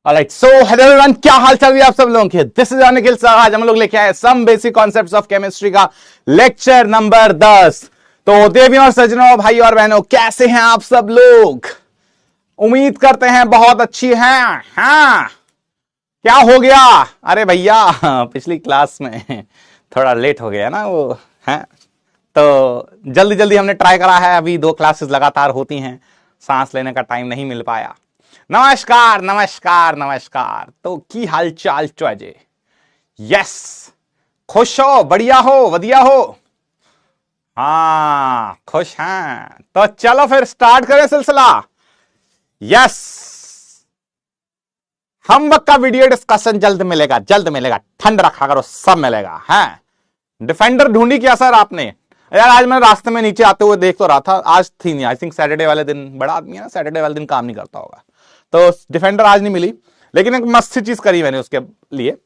Alright, so hello everyone, क्या हाल चाल है आप सब लोगों के। This is Nikhil sir. आज हम लोग लेके आए some basic concepts of chemistry का लेक्चर नंबर 10। तो देवियों और सज्जनों, भाई और बहनों, कैसे हैं आप सब लोग? उम्मीद करते हैं बहुत अच्छी हैं। हाँ, क्या हो गया? अरे भैया, पिछली क्लास में थोड़ा लेट हो गया ना वो है, तो जल्दी जल्दी हमने ट्राई करा है। अभी 2 क्लासेस लगातार होती हैं, सांस लेने का टाइम नहीं मिल पाया। नमस्कार नमस्कार नमस्कार। तो की हाल चाल चौजे? यस, खुश हो, बढ़िया हो, वधिया हो? हाँ, खुश हैं तो चलो फिर स्टार्ट करें सिलसिला। यस, हम वक्त का वीडियो डिस्कशन जल्द मिलेगा, जल्द मिलेगा, ठंड रखा करो, सब मिलेगा। है डिफेंडर ढूंढी क्या सर आपने? यार आज मैं रास्ते में नीचे आते हुए देख तो रहा था, आज थी नहीं, आई थिंक सैटरडे वाले दिन, बड़ा आदमी है ना, सैटरडे वाले दिन काम नहीं करता होगा, तो डिफेंडर आज नहीं मिली। लेकिन एक मस्त सी चीज करी मैंने उसके लिए,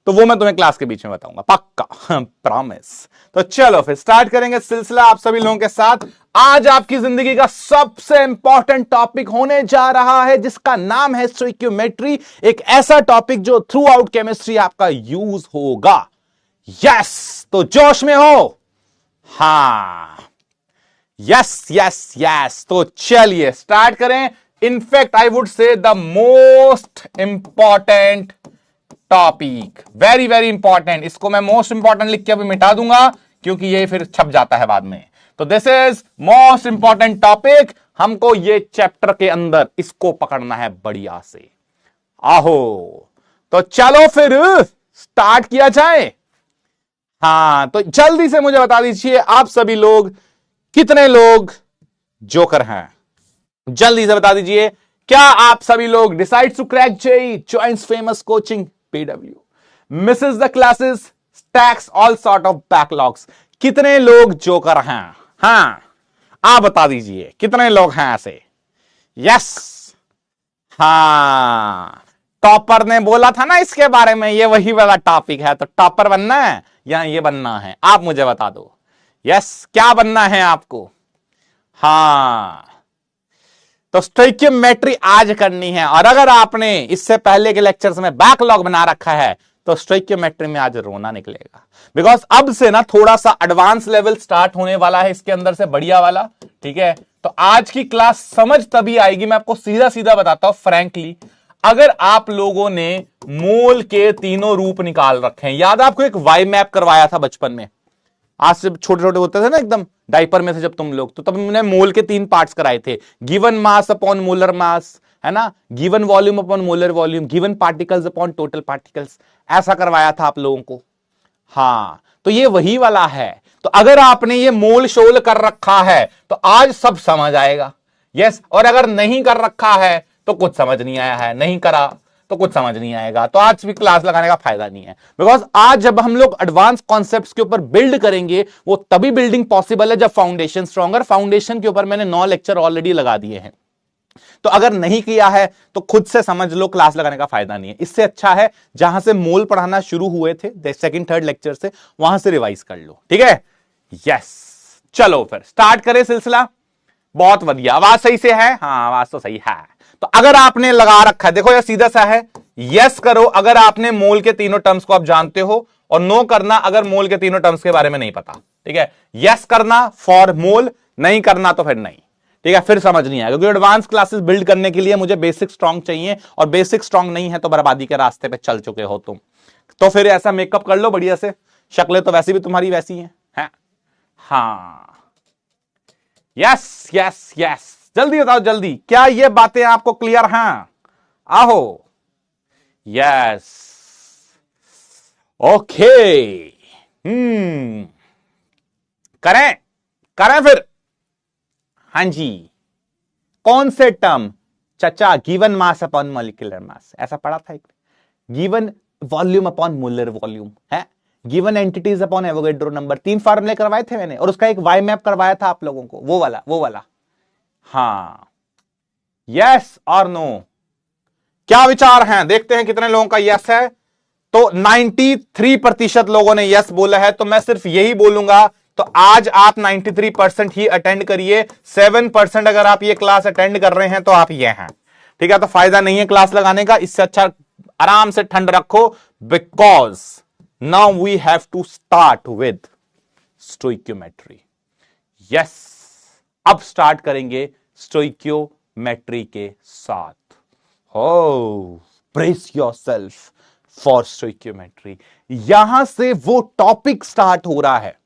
तो वो मैं तुम्हें क्लास के बीच में बताऊंगा, पक्का, प्रॉमिस। तो चलो फिर स्टार्ट करेंगे सिलसिला आप सभी लोगों के साथ। आज आपकी जिंदगी का सबसे इंपॉर्टेंट टॉपिक होने जा रहा है, जिसका नाम है स्टोइकियोमेट्री। एक ऐसा टॉपिक जो थ्रू आउट केमिस्ट्री आपका यूज होगा। यस, तो जोश में हो? हाँ, यस यस यस। तो चलिए स्टार्ट करें। In fact I would say the most important topic, very very important. इसको मैं मोस्ट इंपॉर्टेंट लिख के अभी मिटा दूंगा, क्योंकि ये फिर छप जाता है बाद में। तो this is most important topic. हमको ये चैप्टर के अंदर इसको पकड़ना है बढ़िया से। आहो, तो चलो फिर स्टार्ट किया जाए। हाँ, तो जल्दी से मुझे बता दीजिए आप सभी लोग, कितने लोग जोकर हैं? जल्दी से बता दीजिए। क्या आप सभी लोग decide to crack JEE, joins famous coaching PW, misses the classes, stacks all sort of backlogs, कितने लोग जोकर हैं? हाँ, आप बता दीजिए कितने लोग हैं ऐसे। यस, हाँ, टॉपर ने बोला था ना इसके बारे में, ये वही वाला टॉपिक है। तो टॉपर बनना है या ये बनना है? आप मुझे बता दो। यस, क्या बनना है आपको? हाँ, तो स्टोइकियोमेट्री आज करनी है। और अगर आपने इससे पहले के लेक्चर्स में बैकलॉग बना रखा है, तो स्टोइकियोमेट्री में आज रोना निकलेगा। बिकॉज अब से ना थोड़ा सा एडवांस लेवल स्टार्ट होने वाला है इसके अंदर से, बढ़िया वाला। ठीक है, तो आज की क्लास समझ तभी आएगी, मैं आपको सीधा सीधा बताता हूं फ्रैंकली। अगर आप लोगों ने मोल के तीनों रूप निकाल रखे हैं, याद आपको एक वाई मैप करवाया था बचपन में, आज से छोटे छोटे होते थे ना एकदम, डायपर में थे जब तुम लोग, तो तब हमने मोल के 3 पार्ट्स कराए थे। Given mass upon molar mass, है ना, given volume upon molar volume, given particles upon total particles, ऐसा करवाया था आप लोगों को। हाँ, तो ये वही वाला है। तो अगर आपने ये मोल शोल कर रखा है तो आज सब समझ आएगा। यस, और अगर नहीं कर रखा है तो कुछ समझ नहीं आया है, नहीं करा तो कुछ समझ नहीं आएगा। तो आज भी क्लास लगाने का फायदा नहीं है, बिकॉज आज जब हम लोग एडवांस कॉन्सेप्ट्स के ऊपर बिल्ड करेंगे, वो तभी बिल्डिंग पॉसिबल है जब फाउंडेशन स्ट्रॉन्गर। फाउंडेशन के ऊपर मैंने 9 लेक्चर ऑलरेडी लगा दिए हैं, तो अगर नहीं किया है तो खुद से समझ लो, क्लास लगाने का फायदा नहीं है। इससे अच्छा है जहां से मोल पढ़ाना शुरू हुए थे, सेकंड थर्ड लेक्चर से, वहां से रिवाइज कर लो। ठीक है, यस, चलो फिर स्टार्ट करें सिलसिला। बहुत बढ़िया, आवाज सही से है? हाँ, आवाज तो सही है। तो अगर आपने लगा रखा है, देखो यह सीधा सा है, यस करो अगर आपने मोल के तीनों टर्म्स को आप जानते हो, और नो करना अगर मोल के तीनों टर्म्स के बारे में नहीं पता। ठीक है, यस करना फॉर मोल, नहीं करना तो फिर नहीं। ठीक है, फिर समझ नहीं आएगा, क्योंकि एडवांस क्लासेस बिल्ड करने के लिए मुझे बेसिक स्ट्रांग चाहिए, और बेसिक स्ट्रांग नहीं है तो बर्बादी के रास्ते पे चल चुके हो तुम। तो फिर ऐसा मेकअप कर लो बढ़िया से, शक्लें तो वैसी भी तुम्हारी वैसी हैं है? हाँ, यस यस यस, जल्दी बताओ जल्दी, क्या ये बातें आपको क्लियर हैं? आहो, यस, ओके, करें करें फिर। हाँ जी, कौन से टर्म? चचा, given mass upon molecular mass, ऐसा पढ़ा था एक। Given volume upon molar volume है, given entities upon Avogadro number, 3 फार्मूले करवाए थे मैंने, और उसका एक वाई मैप करवाया था आप लोगों को, वो वाला। हाँ, यस और नो, क्या विचार हैं? देखते हैं कितने लोगों का यस है। तो 93% लोगों ने यस बोला है, तो मैं सिर्फ यही बोलूंगा, तो आज आप 93% ही अटेंड करिए। 7% अगर आप ये क्लास अटेंड कर रहे हैं तो आप ये हैं। ठीक है, तो फायदा नहीं है क्लास लगाने का, इससे अच्छा आराम से ठंड रखो, because now we have to start with stoichiometry. Yes, अब स्टार्ट करेंगे स्टोइक्योमेट्री के साथ। हो, ब्रेस योरसेल्फ फॉर स्टोइक्योमेट्री। यहां से वो टॉपिक स्टार्ट हो रहा है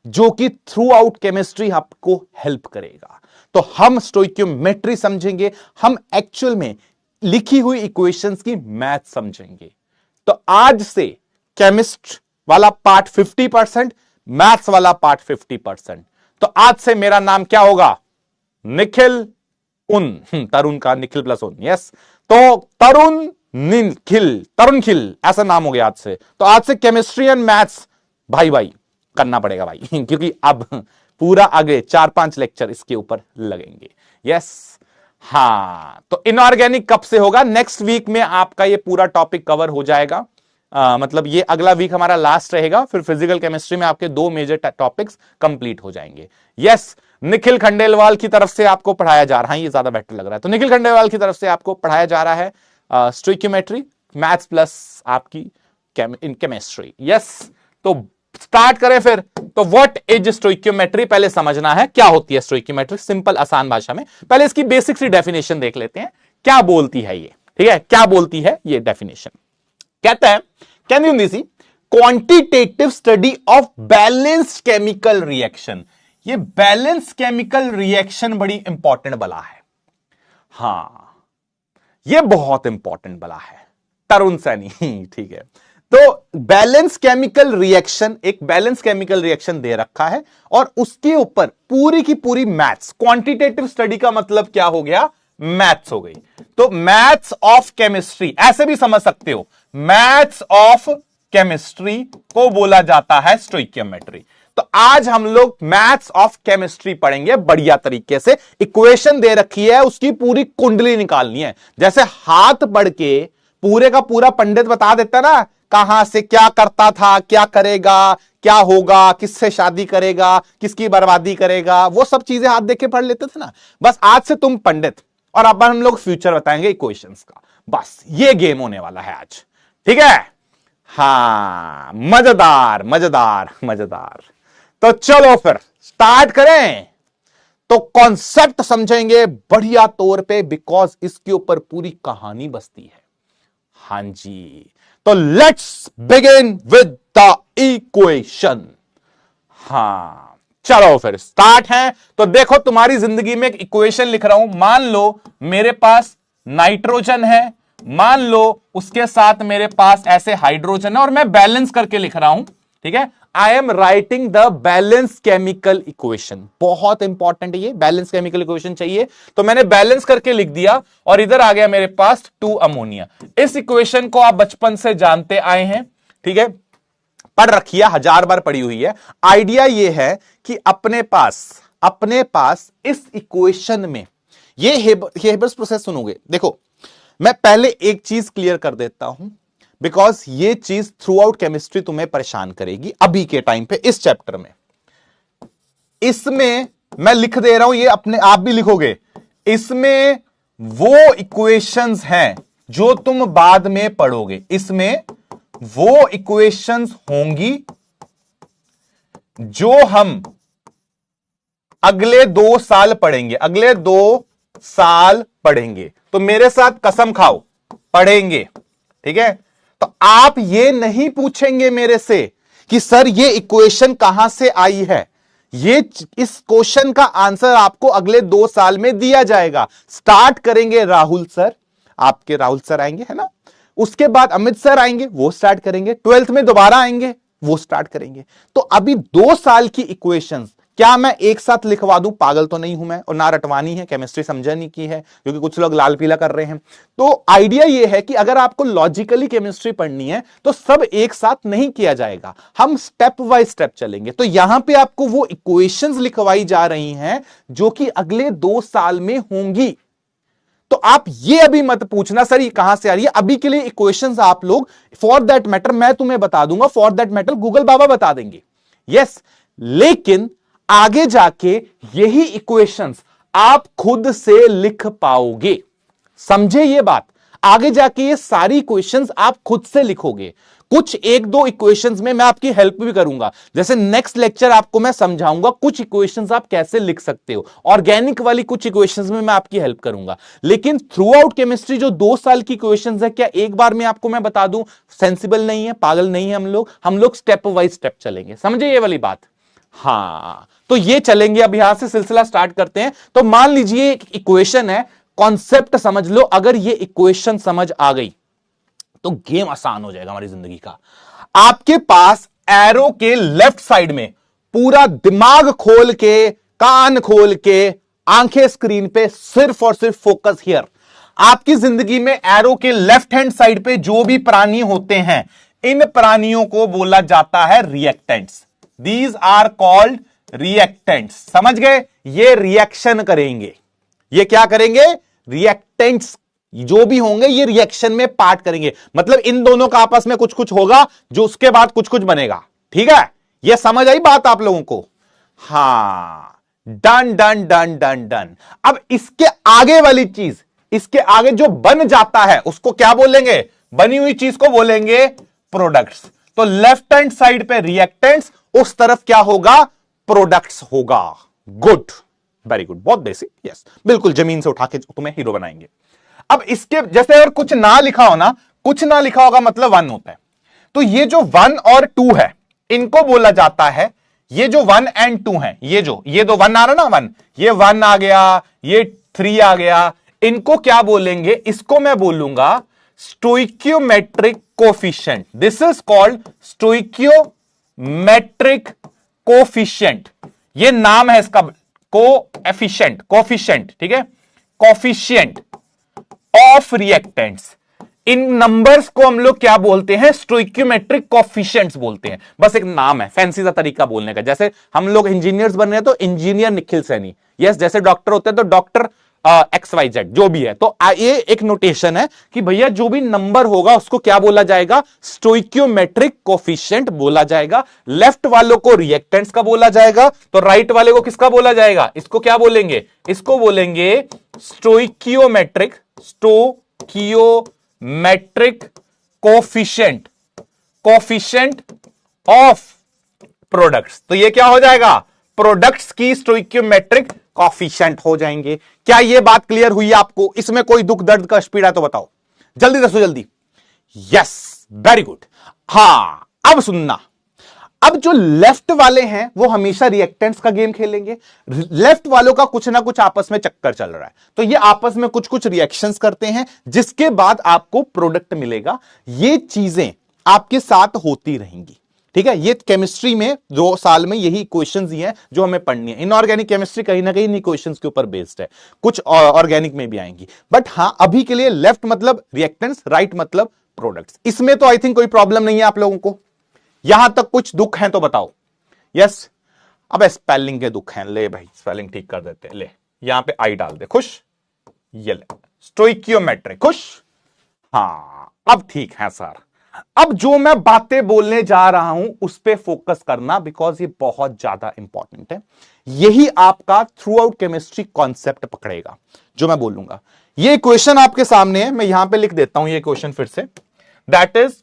जो कि थ्रू आउट केमिस्ट्री आपको हेल्प करेगा। तो हम स्टोइक्योमेट्री समझेंगे, हम एक्चुअल में लिखी हुई इक्वेशंस की मैथ समझेंगे। तो आज से केमिस्ट वाला पार्ट 50%, मैथ्स वाला पार्ट 50%। तो आज से मेरा नाम क्या होगा? निखिल उन, तरुण का निखिल प्लस उन। यस, तो तरुण निखिल, तरुण खिल ऐसा नाम हो गया आज से। तो आज से केमिस्ट्री एंड मैथ्स भाई भाई करना पड़ेगा भाई क्योंकि अब पूरा आगे 4-5 लेक्चर इसके ऊपर लगेंगे। यस, हाँ, तो इनऑर्गेनिक कब से होगा? नेक्स्ट वीक में आपका ये पूरा टॉपिक कवर हो जाएगा। मतलब ये अगला वीक हमारा लास्ट रहेगा, फिर फिजिकल केमिस्ट्री में आपके 2 मेजर टॉपिक्स कंप्लीट हो जाएंगे। यस, निखिल खंडेलवाल की तरफ से आपको पढ़ाया जा रहा है, ये ज्यादा बेटर लग रहा है, तो निखिल खंडेलवाल की तरफ से आपको पढ़ाया जा रहा है स्टोइक्योमेट्री, मैथ्स प्लस आपकी इन केमिस्ट्री। यस, तो स्टार्ट करें फिर। तो व्हाट इज स्टोइक्योमेट्री पहले समझना है, क्या होती है स्टोइक्योमेट्री, सिंपल आसान भाषा में। पहले इसकी बेसिक सी डेफिनेशन देख लेते हैं, क्या बोलती है ये। ठीक है, क्या बोलती है ये डेफिनेशन? कहता है, can you see quantitative study of balanced chemical reaction. ये बैलेंस केमिकल रिएक्शन बड़ी इंपॉर्टेंट बला है। हां, ये बहुत इंपॉर्टेंट बला है, तरुण सैनी ठीक है। तो बैलेंस केमिकल रिएक्शन, एक बैलेंस केमिकल रिएक्शन दे रखा है और उसके ऊपर पूरी की पूरी मैथ्स, क्वांटिटेटिव स्टडी का मतलब क्या हो गया? मैथ्स हो गई। तो मैथ्स ऑफ केमिस्ट्री ऐसे भी समझ सकते हो, मैथ्स ऑफ केमिस्ट्री को बोला जाता है स्टोइक्योमेट्री। तो आज हम लोग मैथ्स ऑफ केमिस्ट्री पढ़ेंगे बढ़िया तरीके से। इक्वेशन दे रखी है, उसकी पूरी कुंडली निकालनी है। जैसे हाथ बढ़ के पूरे का पूरा पंडित बता देता ना, कहां से क्या करता था, क्या करेगा, क्या होगा, किससे शादी करेगा, किसकी बर्बादी करेगा, वो सब चीजें हाथ देख के पढ़ लेते थे ना। बस आज से तुम पंडित और अब हम लोग फ्यूचर बताएंगे इक्वेशंस का। बस ये गेम होने वाला है आज, ठीक है? हाँ, मजेदार मजेदार मजेदार। तो चलो फिर स्टार्ट करें। तो कॉन्सेप्ट समझेंगे बढ़िया तौर पे, बिकॉज इसके ऊपर पूरी कहानी बसती है। हां जी, तो let's begin with the equation. हां, चलो फिर स्टार्ट है। तो देखो, तुम्हारी जिंदगी में एक इक्वेशन लिख रहा हूं। मान लो मेरे पास नाइट्रोजन है, मान लो उसके साथ मेरे पास ऐसे हाइड्रोजन है और मैं बैलेंस करके लिख रहा हूं। ठीक है, I am writing the balance chemical equation. बहुत इंपॉर्टेंट है ये, बैलेंस केमिकल इक्वेशन चाहिए। तो मैंने बैलेंस करके लिख दिया और इधर आ गया मेरे पास 2 अमोनिया। इस इक्वेशन को आप बचपन से जानते आए हैं, ठीक है, पढ़ रखी है, 1000 बार पढ़ी हुई है। आइडिया ये है कि अपने पास इस इक्वेशन में ये हेबर्स प्रोसेस सुनोगे। देखो, मैं पहले एक चीज क्लियर कर देता हूं, बिकॉज ये चीज थ्रू आउट केमिस्ट्री तुम्हें परेशान करेगी अभी के टाइम पे, इस चैप्टर में। इसमें मैं लिख दे रहा हूं, ये अपने आप भी लिखोगे। इसमें वो इक्वेशंस हैं जो तुम बाद में पढ़ोगे। इसमें वो इक्वेशंस होंगी जो हम अगले 2 साल पढ़ेंगे, अगले 2 साल पढ़ेंगे। तो मेरे साथ कसम खाओ, पढ़ेंगे, ठीक है? तो आप ये नहीं पूछेंगे मेरे से कि सर ये इक्वेशन कहां से आई है। इस क्वेश्चन का आंसर आपको अगले 2 साल में दिया जाएगा। स्टार्ट करेंगे राहुल सर, आपके राहुल सर आएंगे, है ना? उसके बाद अमित सर आएंगे, वो स्टार्ट करेंगे। 12th में दोबारा आएंगे, वो स्टार्ट करेंगे। तो अभी 2 साल की इक्वेशंस क्या मैं एक साथ लिखवा दूं? पागल तो नहीं हूं मैं, और ना रटवानी है, केमिस्ट्री समझनी की है, क्योंकि कुछ लोग लाल पीला कर रहे हैं। तो आइडिया यह है कि अगर आपको लॉजिकली केमिस्ट्री पढ़नी है तो सब एक साथ नहीं किया जाएगा, हम स्टेप बाय स्टेप चलेंगे। तो यहां पे आपको वो इक्वेशंस लिखवाई जा रही हैं जो कि अगले 2 साल में होंगी। तो आप ये अभी मत पूछना सर ये कहां से आ रही है। अभी के लिए इक्वेशंस आप लोग, फॉर दैट मैटर मैं तुम्हें बता दूंगा, फॉर दैट मैटर गूगल बाबा बता देंगे। यस, लेकिन आगे जाके यही इक्वेशंस आप खुद से लिख पाओगे। समझे ये बात। आगे जाके ये सारी इक्वेशंस आप खुद से लिखोगे। कुछ एक दो इक्वेशंस में मैं आपकी हेल्प भी करूंगा, जैसे नेक्स्ट लेक्चर आपको मैं समझाऊंगा कुछ इक्वेशंस आप कैसे लिख सकते हो, ऑर्गेनिक वाली कुछ इक्वेशंस में मैं आपकी हेल्प करूंगा। लेकिन थ्रू आउट केमिस्ट्री जो 2 साल की इक्वेशंस है, क्या एक बार में आपको मैं बता दूं? सेंसिबल नहीं है, पागल नहीं है हम लोग स्टेप बाय स्टेप चलेंगे, समझे ये वाली बात। हाँ, तो ये चलेंगे। अब यहां से सिलसिला स्टार्ट करते हैं। तो मान लीजिए एक इक्वेशन है, कॉन्सेप्ट समझ लो। अगर ये इक्वेशन समझ आ गई तो गेम आसान हो जाएगा हमारी जिंदगी का। आपके पास एरो के लेफ्ट साइड में पूरा दिमाग खोल के, कान खोल के, आंखें स्क्रीन पे, सिर्फ और सिर्फ फोकस हियर। आपकी जिंदगी में एरो के लेफ्ट हैंड साइड पे जो भी प्राणी होते हैं, इन प्राणियों को बोला जाता है reactants. These are called reactants. समझ गए? ये रिएक्शन करेंगे। ये क्या करेंगे? रिएक्टेंट्स जो भी होंगे ये रिएक्शन में पार्ट करेंगे। मतलब इन दोनों का आपस में कुछ कुछ होगा जो उसके बाद कुछ कुछ बनेगा। ठीक है, ये समझ आई बात आप लोगों को? हां, done done done done done. अब इसके आगे वाली चीज, इसके आगे जो बन जाता है उसको क्या बोलेंगे? बनी हुई चीज को बोलेंगे प्रोडक्ट्स। तो लेफ्ट हैंड साइड पे रिएक्टेंट्स, उस तरफ क्या होगा? प्रोडक्ट्स होगा। गुड, वेरी गुड, बहुत बेसिक। यस, बिल्कुल जमीन से उठा के तुम्हें हीरो बनाएंगे। अब इसके जैसे अगर कुछ ना लिखा हो ना, कुछ ना लिखा होगा मतलब 1 होता है। तो ये जो 1 और 2 है, इनको बोला जाता है, ये जो 1 एंड 2 है, ये दो 1 आ रहा ना, 1, ये 1 आ गया, ये 3 आ गया, इनको क्या बोलेंगे? इसको मैं बोलूंगा stoichiometric coefficient. This is called stoichiometric coefficient. ये नाम है इसका, कोएफिशिएंट, कोफिशिएंट, ठीक है, coefficient of reactants. In numbers को हम लोग क्या बोलते हैं? स्टोइकियोमेट्रिक कोफिशिएंट्स बोलते हैं। बस एक नाम है, फैंसी सा तरीका बोलने का। जैसे हम लोग इंजीनियर्स बन रहे हैं तो इंजीनियर निखिल सैनी, यस, जैसे डॉक्टर होते हैं तो डॉक्टर XYZ, जो भी है। तो ये एक नोटेशन है कि भैया जो भी नंबर होगा उसको क्या बोला जाएगा? स्टोइकियोमेट्रिक कोफिशिएंट बोला जाएगा। लेफ्ट वालों को रिएक्टेंट्स का बोला जाएगा, तो राइट वाले को किसका बोला जाएगा? इसको क्या बोलेंगे? इसको बोलेंगे stoichiometric, stoichiometric coefficient, coefficient of products. तो ये क्या हो जाएगा? प्रोडक्ट्स की स्टोइकियोमेट्रिक कोफिशिएंट हो जाएंगे। क्या ये बात क्लियर हुई आपको? इसमें कोई दुख दर्द का स्पीड है तो बताओ, जल्दी दसो जल्दी। Yes, very good. हां, अब सुनना। अब जो लेफ्ट वाले हैं वो हमेशा रिएक्टेंट्स का गेम खेलेंगे। लेफ्ट वालों का कुछ ना कुछ आपस में चक्कर चल रहा है, तो ये आपस में कुछ कुछ रिएक्शंस करते हैं, जिसके बाद आपको प्रोडक्ट मिलेगा। ये चीजें आपके साथ होती रहेंगी। ठीक है, ये केमिस्ट्री में 2 साल में यही इक्वेशंस ही हैं जो हमें पढ़नी है। इनऑर्गेनिक केमिस्ट्री कहीं ना कहीं इन इक्वेशंस के ऊपर बेस्ड है, कुछ ऑर्गेनिक में भी आएंगी। बट हां, अभी के लिए लेफ्ट मतलब रिएक्टेंट्स, राइट मतलब प्रोडक्ट्स। इसमें तो आई थिंक कोई प्रॉब्लम नहीं है आप लोगों को। यहां तक कुछ दुख है तो बताओ। यस, अब स्पेलिंग के दुख हैं, ले भाई स्पेलिंग ठीक कर देते हैं। ले, यहां पे आई डाल दे, खुश। ये ले, स्टोइकियोमेट्रिक, खुश। हां, अब ठीक है सर। अब जो मैं बातें बोलने जा रहा हूं उस पे फोकस करना, बिकॉज ये बहुत ज्यादा इंपॉर्टेंट है। यही आपका थ्रू आउट केमिस्ट्री कॉन्सेप्ट पकड़ेगा जो मैं बोलूंगा। ये इक्वेशन आपके सामने है, मैं यहां पे लिख देता हूं ये इक्वेशन फिर से। दैट इज,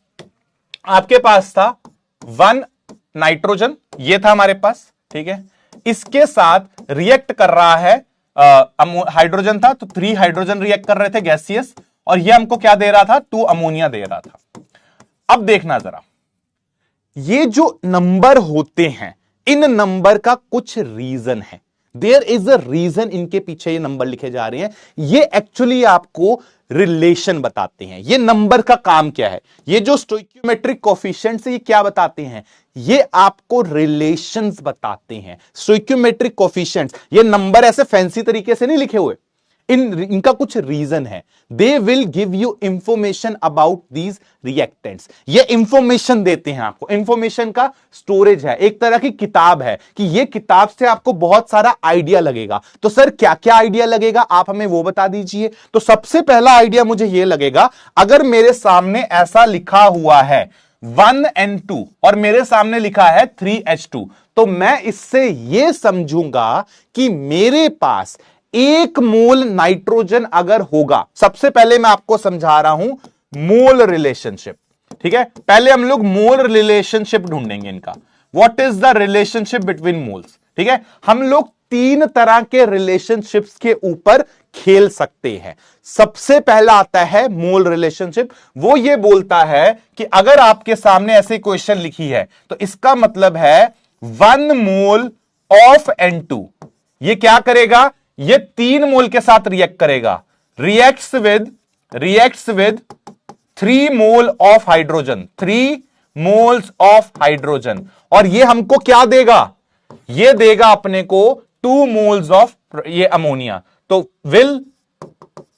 आपके पास था 1 नाइट्रोजन, ये था हमारे पास, ठीक है। इसके साथ रिएक्ट कर रहा है हाइड्रोजन था, तो 3 हाइड्रोजन रिएक्ट कर रहे थे गैसियस, और ये हमको क्या दे रहा था? 2 अमोनिया दे रहा था। अब देखना जरा, ये जो नंबर होते हैं, इन नंबर का कुछ रीजन है। देयर इज अ रीजन इनके पीछे ये नंबर लिखे जा रहे हैं। ये एक्चुअली आपको रिलेशन बताते हैं। ये नंबर का काम क्या है? ये जो स्टोइकियोमेट्रिक कोफिशिएंट्स है, ये क्या बताते हैं? ये आपको रिलेशंस बताते हैं। स्टोइकियोमेट्रिक कोफिशिएंट्स, ये नंबर ऐसे फैंसी तरीके से नहीं लिखे हुए, इनका कुछ रीजन है। They will give you information about these reactants. ये इंफॉर्मेशन देते हैं आपको। इंफॉर्मेशन का स्टोरेज है, एक तरह की किताब है कि ये किताब से आपको बहुत सारा आइडिया लगेगा। तो सर क्या क्या आइडिया लगेगा, आप हमें वो बता दीजिए। तो सबसे पहला आइडिया मुझे ये लगेगा, अगर मेरे सामने ऐसा लिखा हुआ है 1N2 और मेरे सामने लिखा है 3H2, तो मैं इससे यह समझूंगा कि मेरे पास 1 मोल नाइट्रोजन अगर होगा, सबसे पहले मैं आपको समझा रहा हूं मोल रिलेशनशिप, ठीक है। पहले हम लोग मोल रिलेशनशिप ढूंढेंगे इनका, what is the relationship between moles, ठीक है। हम लोग 3 तरह के रिलेशनशिप्स के ऊपर खेल सकते हैं। सबसे पहला आता है मोल रिलेशनशिप। वो ये बोलता है कि अगर आपके सामने ऐसी क्वेश्चन लिखी है तो इसका मतलब है 1 मोल ऑफ N2 ये क्या करेगा, ये 3 मोल के साथ रिएक्ट करेगा, reacts with 3 mole of hydrogen, 3 moles of hydrogen, और ये हमको क्या देगा, ये देगा अपने को 2 मोल्स ऑफ ये अमोनिया। तो will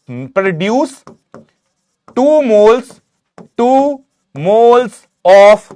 produce 2 moles of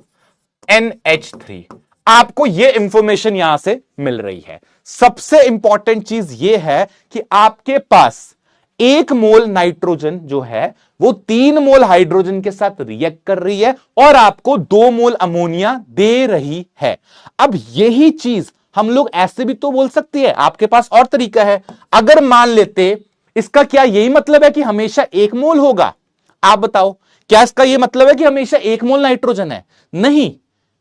NH3। आपको ये इंफॉर्मेशन यहां से मिल रही है। सबसे इंपॉर्टेंट चीज ये है कि आपके पास 1 मोल नाइट्रोजन जो है वो 3 मोल हाइड्रोजन के साथ रिएक्ट कर रही है और आपको 2 मोल अमोनिया दे रही है। अब यही चीज हम लोग ऐसे भी तो बोल सकते हैं, आपके पास और तरीका है। अगर मान लेते, इसका क्या यही मतलब है कि हमेशा 1 मोल होगा? आप बताओ, क्या इसका यह मतलब है कि हमेशा 1 मोल नाइट्रोजन है? नहीं,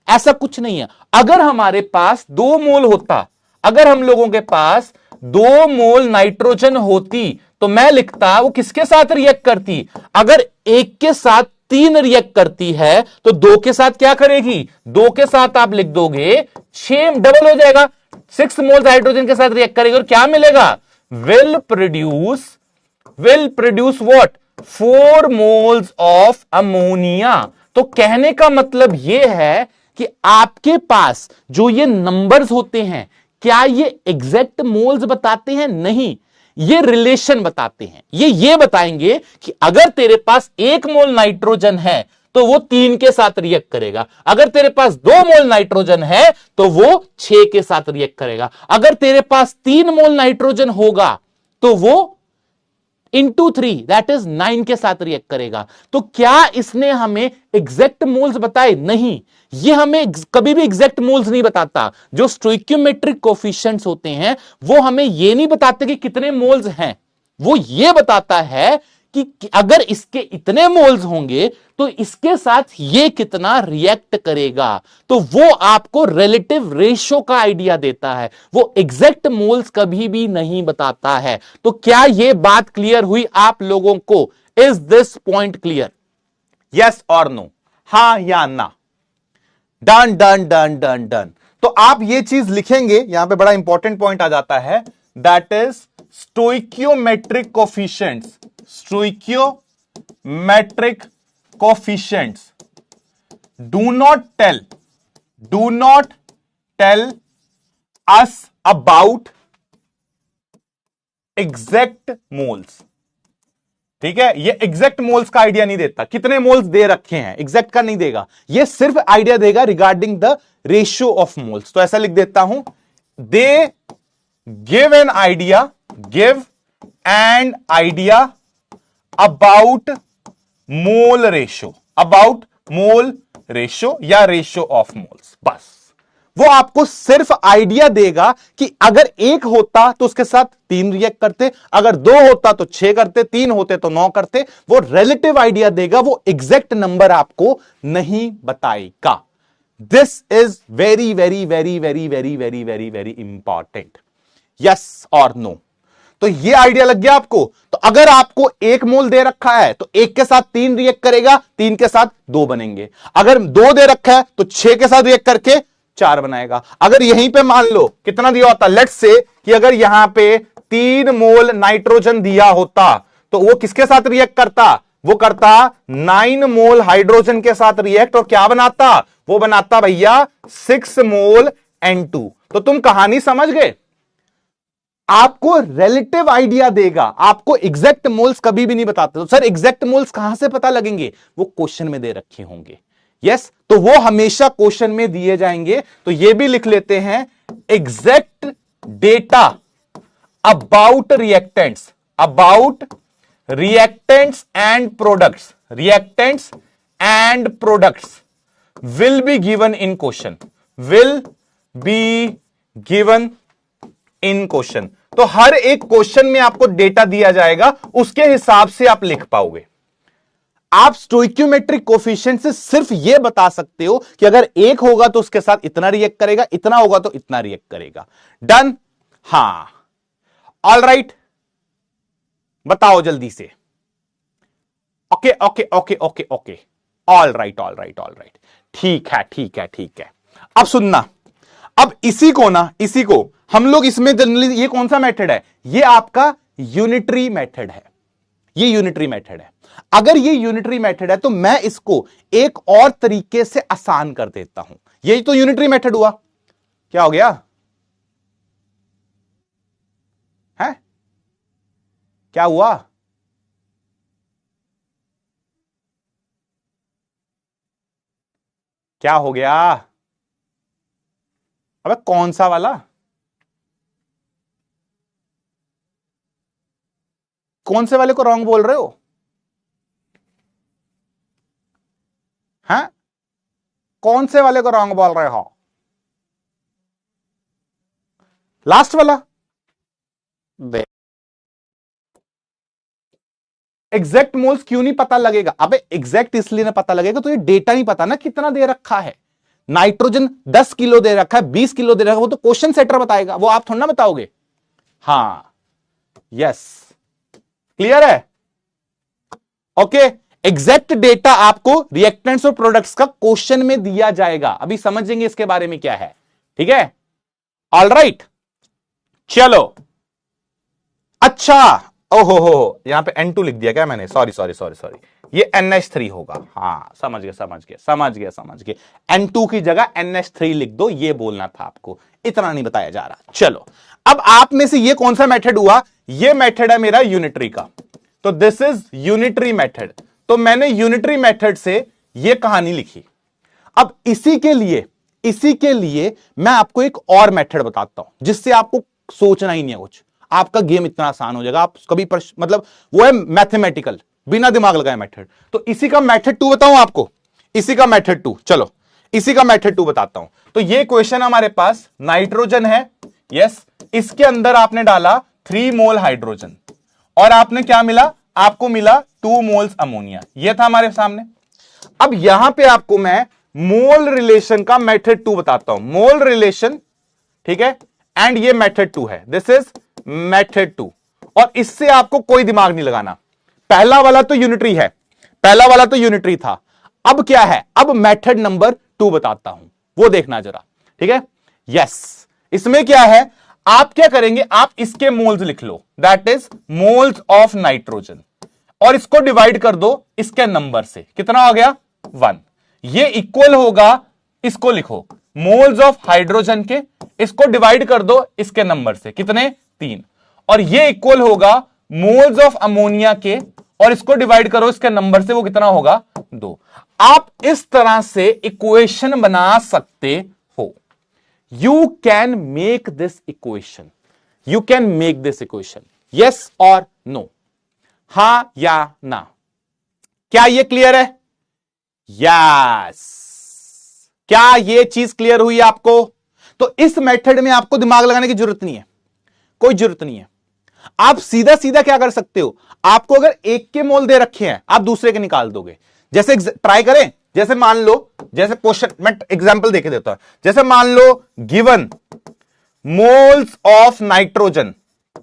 ऐसा कुछ नहीं है। अगर हमारे पास 2 मोल होता, अगर हम लोगों के पास 2 मोल नाइट्रोजन होती तो मैं लिखता वो किसके साथ रिएक्ट करती, अगर 1 के साथ 3 रिएक्ट करती है तो 2 के साथ क्या करेगी, 2 के साथ आप लिख दोगे 6, डबल हो जाएगा, 6 मोल्स हाइड्रोजन के साथ रिएक्ट करेगी और क्या मिलेगा, will produce what, 4 moles of ammonia. तो कहने का मतलब यह है कि आपके पास जो ये नंबर्स होते हैं, क्या ये एग्जैक्ट मोल्स बताते हैं? नहीं, ये रिलेशन बताते हैं। ये बताएंगे कि अगर तेरे पास 1 मोल नाइट्रोजन है तो वो 3 के साथ रिएक्ट करेगा, अगर तेरे पास 2 मोल नाइट्रोजन है तो वो 6 के साथ रिएक्ट करेगा, अगर तेरे पास 3 मोल नाइट्रोजन होगा तो वो इंटू 3 दैट इज 9 के साथ रिएक्ट करेगा। तो क्या इसने हमें एग्जैक्ट मोल्स बताए? नहीं, ये हमें कभी भी एग्जैक्ट मोल्स नहीं बताता। जो स्टोइकियोमेट्रिक कोफिशिएंट्स होते हैं वो हमें ये नहीं बताते कि कितने मोल्स हैं, वो ये बताता है कि अगर इसके इतने मोल्स होंगे तो इसके साथ ये कितना रिएक्ट करेगा। तो वो आपको रिलेटिव रेशियो का आइडिया देता है, वो एग्जैक्ट मोल्स कभी भी नहीं बताता है। तो क्या ये बात क्लियर हुई आप लोगों को? Is this point clear? Yes और नो, हां या ना? Done done done done done. तो आप ये चीज लिखेंगे, यहां पे बड़ा इंपॉर्टेंट पॉइंट आ जाता है, that is stoichiometric coefficients, stoichiometric coefficients do not tell us about exact moles। ठीक है, ये एग्जैक्ट मोल्स का आइडिया नहीं देता, कितने मोल्स दे रखे हैं एग्जैक्ट का नहीं देगा, ये सिर्फ आइडिया देगा regarding the ratio of moles. तो ऐसा लिख देता हूं, they give an idea about mole ratio या रेशियो ऑफ मोल्स। बस वो आपको सिर्फ आइडिया देगा कि अगर 1 होता तो उसके साथ 3 रिएक्ट करते, अगर 2 होता तो 6 करते, 3 होते तो 9 करते। वो रिलेटिव आइडिया देगा, वो एग्जैक्ट नंबर आपको नहीं बताएगा। This is very very very very very very very very important. Yes और नो? तो ये आइडिया लग गया आपको? तो अगर आपको 1 मोल दे रखा है तो 1 के साथ 3 रिएक्ट करेगा, 3 के साथ 2 बनेंगे। अगर 2 दे रखा है तो 6 के साथ रिएक्ट करके 4 बनाएगा। अगर यहीं पे मान लो कितना दिया होता, लेट्स से कि अगर यहां पे 3 मोल नाइट्रोजन दिया होता तो वो किसके साथ रिएक्ट करता, वो करता 9 मोल हाइड्रोजन के साथ रिएक्ट, और क्या बनाता, वो बनाता भैया 6 मोल N2। तो तुम कहानी समझ गए, आपको रिलेटिव आइडिया देगा, आपको एग्जैक्ट मोल्स कभी भी नहीं बताते। तो सर एग्जैक्ट मोल्स कहां से पता लगेंगे? वो क्वेश्चन में दे रखे होंगे। यस, तो वो हमेशा क्वेश्चन में दिए जाएंगे। तो ये भी लिख लेते हैं, exact data about reactants and products will be given in question, तो हर एक क्वेश्चन में आपको डेटा दिया जाएगा, उसके हिसाब से आप लिख पाओगे। आप स्टोइक्योमेट्रिक कोफिशिएंट से सिर्फ यह बता सकते हो कि अगर एक होगा तो उसके साथ इतना रिएक्ट करेगा, इतना होगा तो इतना रिएक्ट करेगा। डन? हां, ऑल राइट, बताओ जल्दी से। Okay okay okay okay okay, all right all right all right, ठीक है ठीक है ठीक है। अब सुनना, अब इसी को हम लोग इसमें जनरली, ये कौन सा मेथड है? ये आपका यूनिटरी मेथड है, ये यूनिटरी मेथड है। अगर ये यूनिटरी मेथड है तो मैं इसको एक और तरीके से आसान कर देता हूं। यही तो यूनिटरी मेथड हुआ। क्या हो गया है? क्या हुआ? क्या हो गया? अबे कौन सा वाला? कौन से वाले को रॉन्ग बोल रहे हो? हैं? कौन से वाले को रॉन्ग बोल रहे हो? लास्ट वाला। एग्जैक्ट मोल्स क्यों नहीं पता लगेगा? अबे एग्जैक्ट इसलिए ना पता लगेगा तो ये डेटा नहीं पता ना कितना दे रखा है। नाइट्रोजन 10 किलो दे रखा है, 20 किलो दे रखा है, वो तो क्वेश्चन सेटर बताएगा, वो आप थोड़ा ना बताओगे। हां, यस, क्लियर है? ओके, एग्जैक्ट डेटा आपको रिएक्टेंट्स और प्रोडक्ट्स का क्वेश्चन में दिया जाएगा। अभी समझेंगे इसके बारे में क्या है, ठीक है? ऑल राइट, चलो। अच्छा, ओहो हो, यहां पे N2 लिख दिया क्या मैंने? सॉरी सॉरी सॉरी सॉरी, ये NH3 होगा। हां, समझ गया समझ गया समझ गया समझ गया। N2 की जगह NH3 लिख दो, ये बोलना था आपको, इतना नहीं बताया जा रहा। चलो, अब आप में से ये कौन सा मेथड हुआ? ये मेथड है मेरा यूनिटरी का, तो दिस इज यूनिटरी मेथड। तो मैंने यूनिटरी मेथड से ये कहानी लिखी। अब इसी के लिए मैं आपको एक और मेथड बताता हूं, जिससे आपको सोचना ही नहीं है कुछ, आपका गेम इतना आसान हो जाएगा। आप कभी मतलब वो है मैथमेटिकल, बिना दिमाग लगाए मेथड। तो इसी का मेथड 2 बताऊं आपको, इसी का मेथड 2। चलो, इसी का मेथड 2 बताता हूं। तो ये क्वेश्चन हमारे पास नाइट्रोजन है, यस, इसके अंदर आपने डाला 3 मोल हाइड्रोजन और आपने क्या मिला? आपको मिला 2 मोल्स अमोनिया। ये था हमारे सामने। अब यहां पे आपको मैं मोल रिलेशन का मेथड 2 बताता हूं, मोल रिलेशन, ठीक है? एंड ये मेथड 2 है, दिस इज मेथड 2। और इससे आपको कोई दिमाग नहीं लगाना। पहला वाला तो यूनिटरी है, पहला वाला तो यूनिटरी था। अब क्या है? अब मेथड नंबर 2 बताता हूं, वो देखना जरा, ठीक है? यस, इसमें क्या है? आप क्या करेंगे? आप इसके मोल्स लिख लो, that is moles of nitrogen, और इसको डिवाइड कर दो इसके नंबर से। कितना हो गया? 1। ये इक्वल होगा, इसको लिखो, मोल्स ऑफ हाइड्रोजन के, इसको डिवाइड कर दो इसके नंबर से। कितने? 3। और ये इक्वल होगा मोल्स ऑफ अमोनिया के, और इसको डिवाइड करो इसके नंबर से, वो कितना होगा? 2। आप इस तरह से इक्वेशन बना सकते हो। You can make this equation, you can make this equation, yes और नो, हां या ना? क्या ये क्लियर है? यस, क्या ये चीज क्लियर हुई आपको? तो इस मेथड में आपको दिमाग लगाने की जरूरत नहीं है, कोई जरूरत नहीं है। आप सीधा सीधा क्या कर सकते हो? आपको अगर एक के मोल दे रखे हैं, आप दूसरे के निकाल दोगे। जैसे ट्राई करें, जैसे मान लो, जैसे क्वेश्चन, मैं एग्जांपल देके देता हूं। जैसे मान लो गिवन मोल्स ऑफ नाइट्रोजन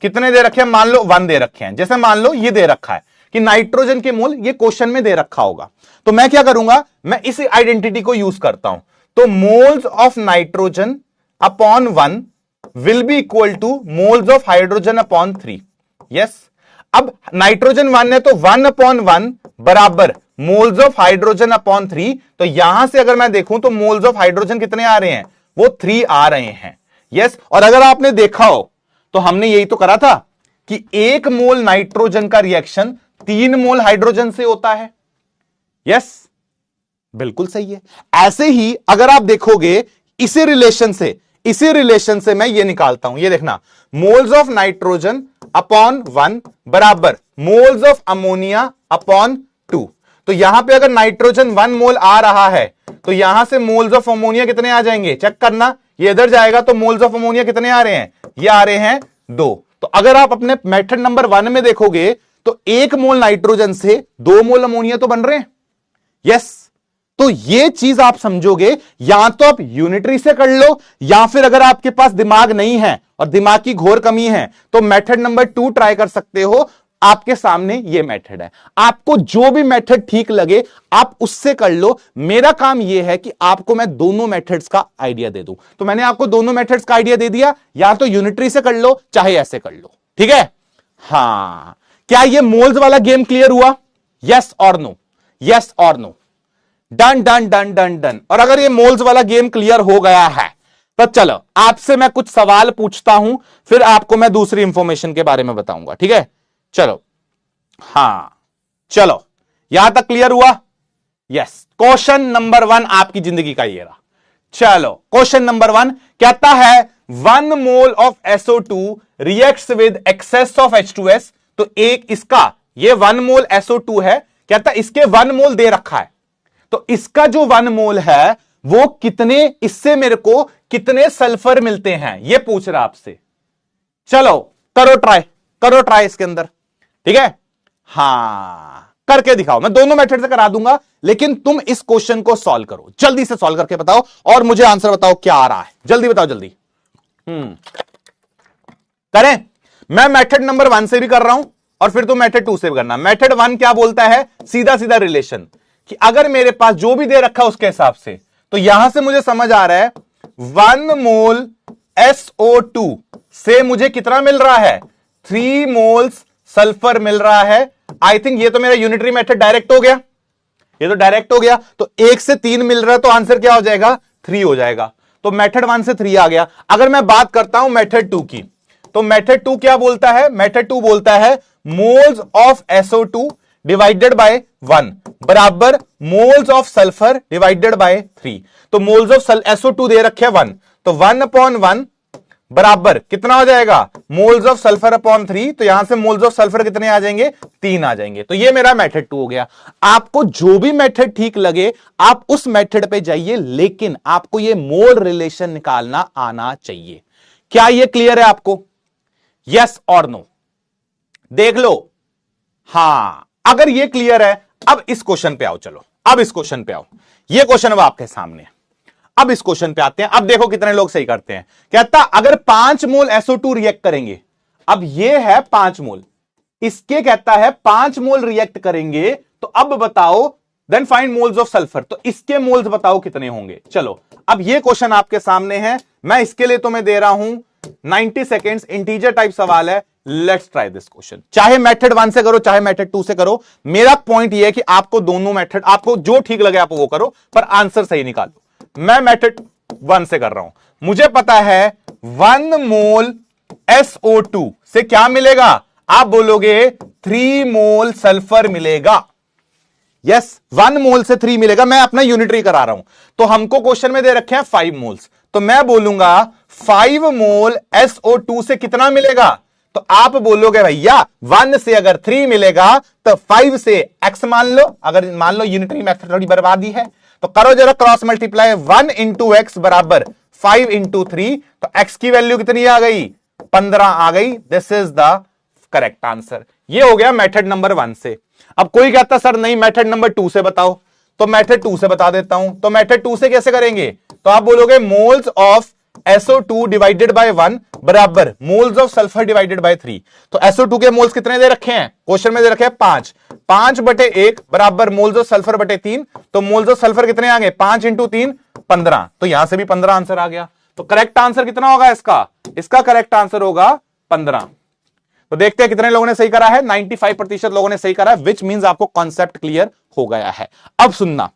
कितने दे रखे हैं? मान लो 1 दे रखे हैं। जैसे मान लो ये दे रखा है कि नाइट्रोजन के मोल ये क्वेश्चन में दे रखा होगा, तो मैं क्या करूंगा? मैं इस आइडेंटिटी को यूज करता हूं। तो moles of nitrogen upon 1 will be equal two moles of hydrogen upon 3। Yes, अब नाइट्रोजन 1 है तो 1 अपॉन 1 बराबर मोल्स ऑफ हाइड्रोजन अपॉन 3। तो यहां से अगर मैं देखूं तो मोल्स ऑफ हाइड्रोजन कितने आ रहे हैं? वो 3 आ रहे हैं। यस, और अगर आपने देखा हो तो हमने यही तो करा था कि 1 मोल नाइट्रोजन का रिएक्शन 3 मोल हाइड्रोजन से होता है। यस, बिल्कुल सही है। ऐसे ही अगर आप देखोगे इसी रिलेशन से मैं ये निकालता हूं, ये देखना, मोल्स ऑफ नाइट्रोजन अपॉन 1 बराबर मोल्स ऑफ अमोनिया अपॉन 2। तो यहां पे अगर नाइट्रोजन 1 मोल आ रहा है तो यहां से मोल्स ऑफ अमोनिया कितने आ जाएंगे? चेक करना, ये इधर जाएगा तो मोल्स ऑफ अमोनिया कितने आ रहे हैं? ये आ रहे हैं 2। तो अगर आप अपने मेथड नंबर 1 में देखोगे तो 1 मोल नाइट्रोजन से 2 मोल अमोनिया तो बन रहे हैं। यस, तो ये चीज आप समझोगे, या तो आप यूनिटरी से कर लो, या फिर अगर आपके पास दिमाग नहीं है और दिमाग की घोर कमी है तो मेथड नंबर 2 ट्राई कर सकते हो। आपके सामने ये मेथड है, आपको जो भी मेथड ठीक लगे आप उससे कर लो। मेरा काम यह है कि आपको मैं दोनों मेथड्स का आइडिया दे दूं। तो मैंने आपको दोनों मेथड्स का आइडिया दे दिया, या तो यूनिटरी से कर लो चाहे ऐसे कर लो, ठीक है। हां, क्या ये मोल्स वाला गेम क्लियर हुआ? यस और नो, यस और no, done done done done done. और अगर ये मोल्स वाला गेम क्लियर हो गया है तो चलो आपसे मैं कुछ सवाल पूछता हूं, फिर आपको मैं दूसरी इंफॉर्मेशन के बारे में बताऊंगा, ठीक है। चलो, हां चलो, यहां तक क्लियर हुआ? यस। क्वेश्चन नंबर 1 आपकी जिंदगी का ये रहा। चलो, क्वेश्चन नंबर 1 कहता है 1 mole of SO2 reacts with excess of H2S। तो एक इसका ये 1 मोल SO2 है, कहता इसके 1 मोल दे रखा है, तो इसका जो 1 मोल है वो कितने, इससे मेरे को कितने सल्फर मिलते हैं ये पूछ रहा आपसे। चलो करो ट्राई, करो ट्राई इसके अंदर, ठीक है। हां, करके दिखाओ, मैं दोनों मेथड से करा दूंगा, लेकिन तुम इस क्वेश्चन को सॉल्व करो, जल्दी से सॉल्व करके बताओ और मुझे आंसर बताओ क्या आ रहा है। जल्दी बताओ, जल्दी करें। मैं मेथड नंबर 1 से भी कर रहा हूं और फिर तुम मेथड 2 से भी करना। मेथड 1 क्या बोलता है? सीधा सीधा रिलेशन, कि अगर मेरे पास जो भी दे रखा है उसके हिसाब से, तो यहां से मुझे समझ आ रहा है 1 मोल SO2 से मुझे कितना मिल रहा है? 3 मोल्स सल्फर मिल रहा है। आई थिंक ये तो मेरा यूनिटरी मेथड डायरेक्ट हो गया, ये तो डायरेक्ट हो गया। तो 1 से 3 मिल रहा है, तो आंसर क्या हो जाएगा? 3 हो जाएगा। तो मेथड 1 से 3 आ गया। अगर मैं बात करता हूं मेथड 2 की, तो मेथड 2 क्या बोलता है? मेथड 2 बोलता है moles of SO2 divided by 1 बराबर moles of sulphur divided by 3। तो मोल्स ऑफ SO2 दे रखे 1, तो 1/1 बराबर कितना हो जाएगा? Moles of sulphur upon 3। तो यहां से मोल्स ऑफ सल्फर कितने आ जाएंगे? 3 आ जाएंगे। तो ये मेरा मेथड 2 हो गया। आपको जो भी मेथड ठीक लगे आप उस मेथड पे जाइए, लेकिन आपको ये मोल रिलेशन निकालना आना चाहिए। क्या ये क्लियर है आपको? यस और नो? देख लो। हां, अगर ये क्लियर है, अब इस क्वेश्चन पे आओ। चलो अब इस क्वेश्चन पे आओ। ये क्वेश्चन अब आपके सामने है। अब इस क्वेश्चन पे आते हैं। अब देखो कितने लोग सही करते हैं। कहता अगर 5 मोल SO2 रिएक्ट करेंगे, अब ये है 5 मोल, इसके कहता है 5 मोल रिएक्ट करेंगे, तो अब बताओ then find moles of sulphur. तो इसके मोल्स बताओ कितने होंगे। चलो अब ये क्वेश्चन आपके सामने है। मैं इसके लिए तुम्हें दे रहा हूं 90 सेकेंड्स। इंटीजर टाइप सवाल है। Let's try this question. चाहे मेथड 1 से करो चाहे मेथड 2 से करो, मेरा पॉइंट यह है कि आपको दोनों मेथड, आपको जो ठीक लगे आप वो करो, पर आंसर सही निकालो। मैं मेथड 1 से कर रहा हूं। मुझे पता है 1 मोल SO2 से क्या मिलेगा? आप बोलोगे 3 मोल सल्फर मिलेगा। यस, 1 मोल से 3 मिलेगा। मैं अपना यूनिटरी करा रहा हूं, तो हमको क्वेश्चन में दे रखे हैं 5 मोल्स, तो मैं बोलूंगा 5 मोल SO2 से कितना मिलेगा? तो आप बोलोगे भैया 1 से अगर 3 मिलेगा तो 5 से x मान लो। अगर मान लो यूनिटरी मेथड थोड़ी बर्बादी है, तो करो जरा क्रॉस मल्टीप्लाई। 1 इंटू एक्स बराबर 5 इंटू 3, तो x की वैल्यू कितनी आ गई? 15 आ गई। This is the correct answer. ये हो गया मेथड नंबर 1 से। अब कोई कहता सर नहीं मेथड नंबर 2 से बताओ, तो मेथड 2 से बता देता हूं। तो मेथड 2 से कैसे करेंगे? तो आप बोलोगे moles of SO2 divided by 1 बराबर moles of sulphur divided by 3। तो SO2 के मोल्स कितने दे रखे हैं? क्वेश्चन में दे रखे हैं 5। 5/1 बराबर मोल्स ऑफ सल्फर बटे 3। तो मोल्स ऑफ सल्फर कितने आ गए? 5 इंटू 3 15। तो यहां से भी 15 आंसर आ गया। तो करेक्ट आंसर कितना होगा इसका? इसका करेक्ट आंसर होगा 15। तो देखते हैं कितने लोगों ने सही करा है। 95% लोगों ने सही करा है, विच मींस आपको कॉन्सेप्ट क्लियर हो गया है। अब सुनना,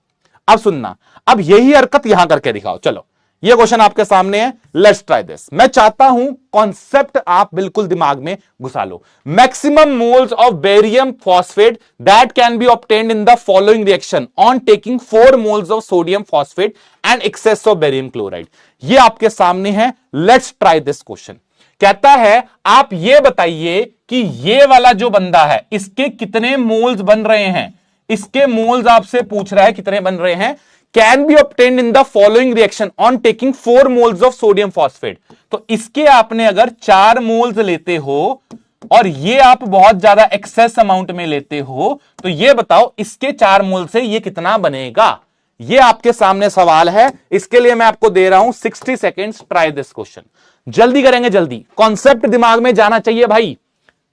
अब सुनना, अब यही हरकत यहां करके दिखाओ। चलो ये क्वेश्चन आपके सामने है। Let's try this. मैं चाहता हूं कॉन्सेप्ट आप बिल्कुल दिमाग में घुसा लो। Maximum moles of barium phosphate that can be obtained in the following reaction on taking 4 moles of sodium phosphate and excess of barium chloride. ये आपके सामने है। Let's try this question. कहता है आप ये बताइए कि ये वाला जो बंदा है इसके कितने मोल्स बन रहे हैं। इसके मोल्स आपसे पूछ रहा है कितने बन रहे हैं। Can be obtained in the following reaction on taking 4 moles of sodium phosphate. तो इसके आपने अगर 4 मोल्स लेते हो और ये आप बहुत ज्यादा एक्सेस अमाउंट में लेते हो, तो ये बताओ इसके 4 मोल से ये कितना बनेगा। ये आपके सामने सवाल है, इसके लिए मैं आपको दे रहा हूं 60 सेकेंड्स, ट्राई दिस क्वेश्चन। जल्दी करेंगे, जल्दी, कॉन्सेप्ट दिमाग में जाना चाहिए भाई,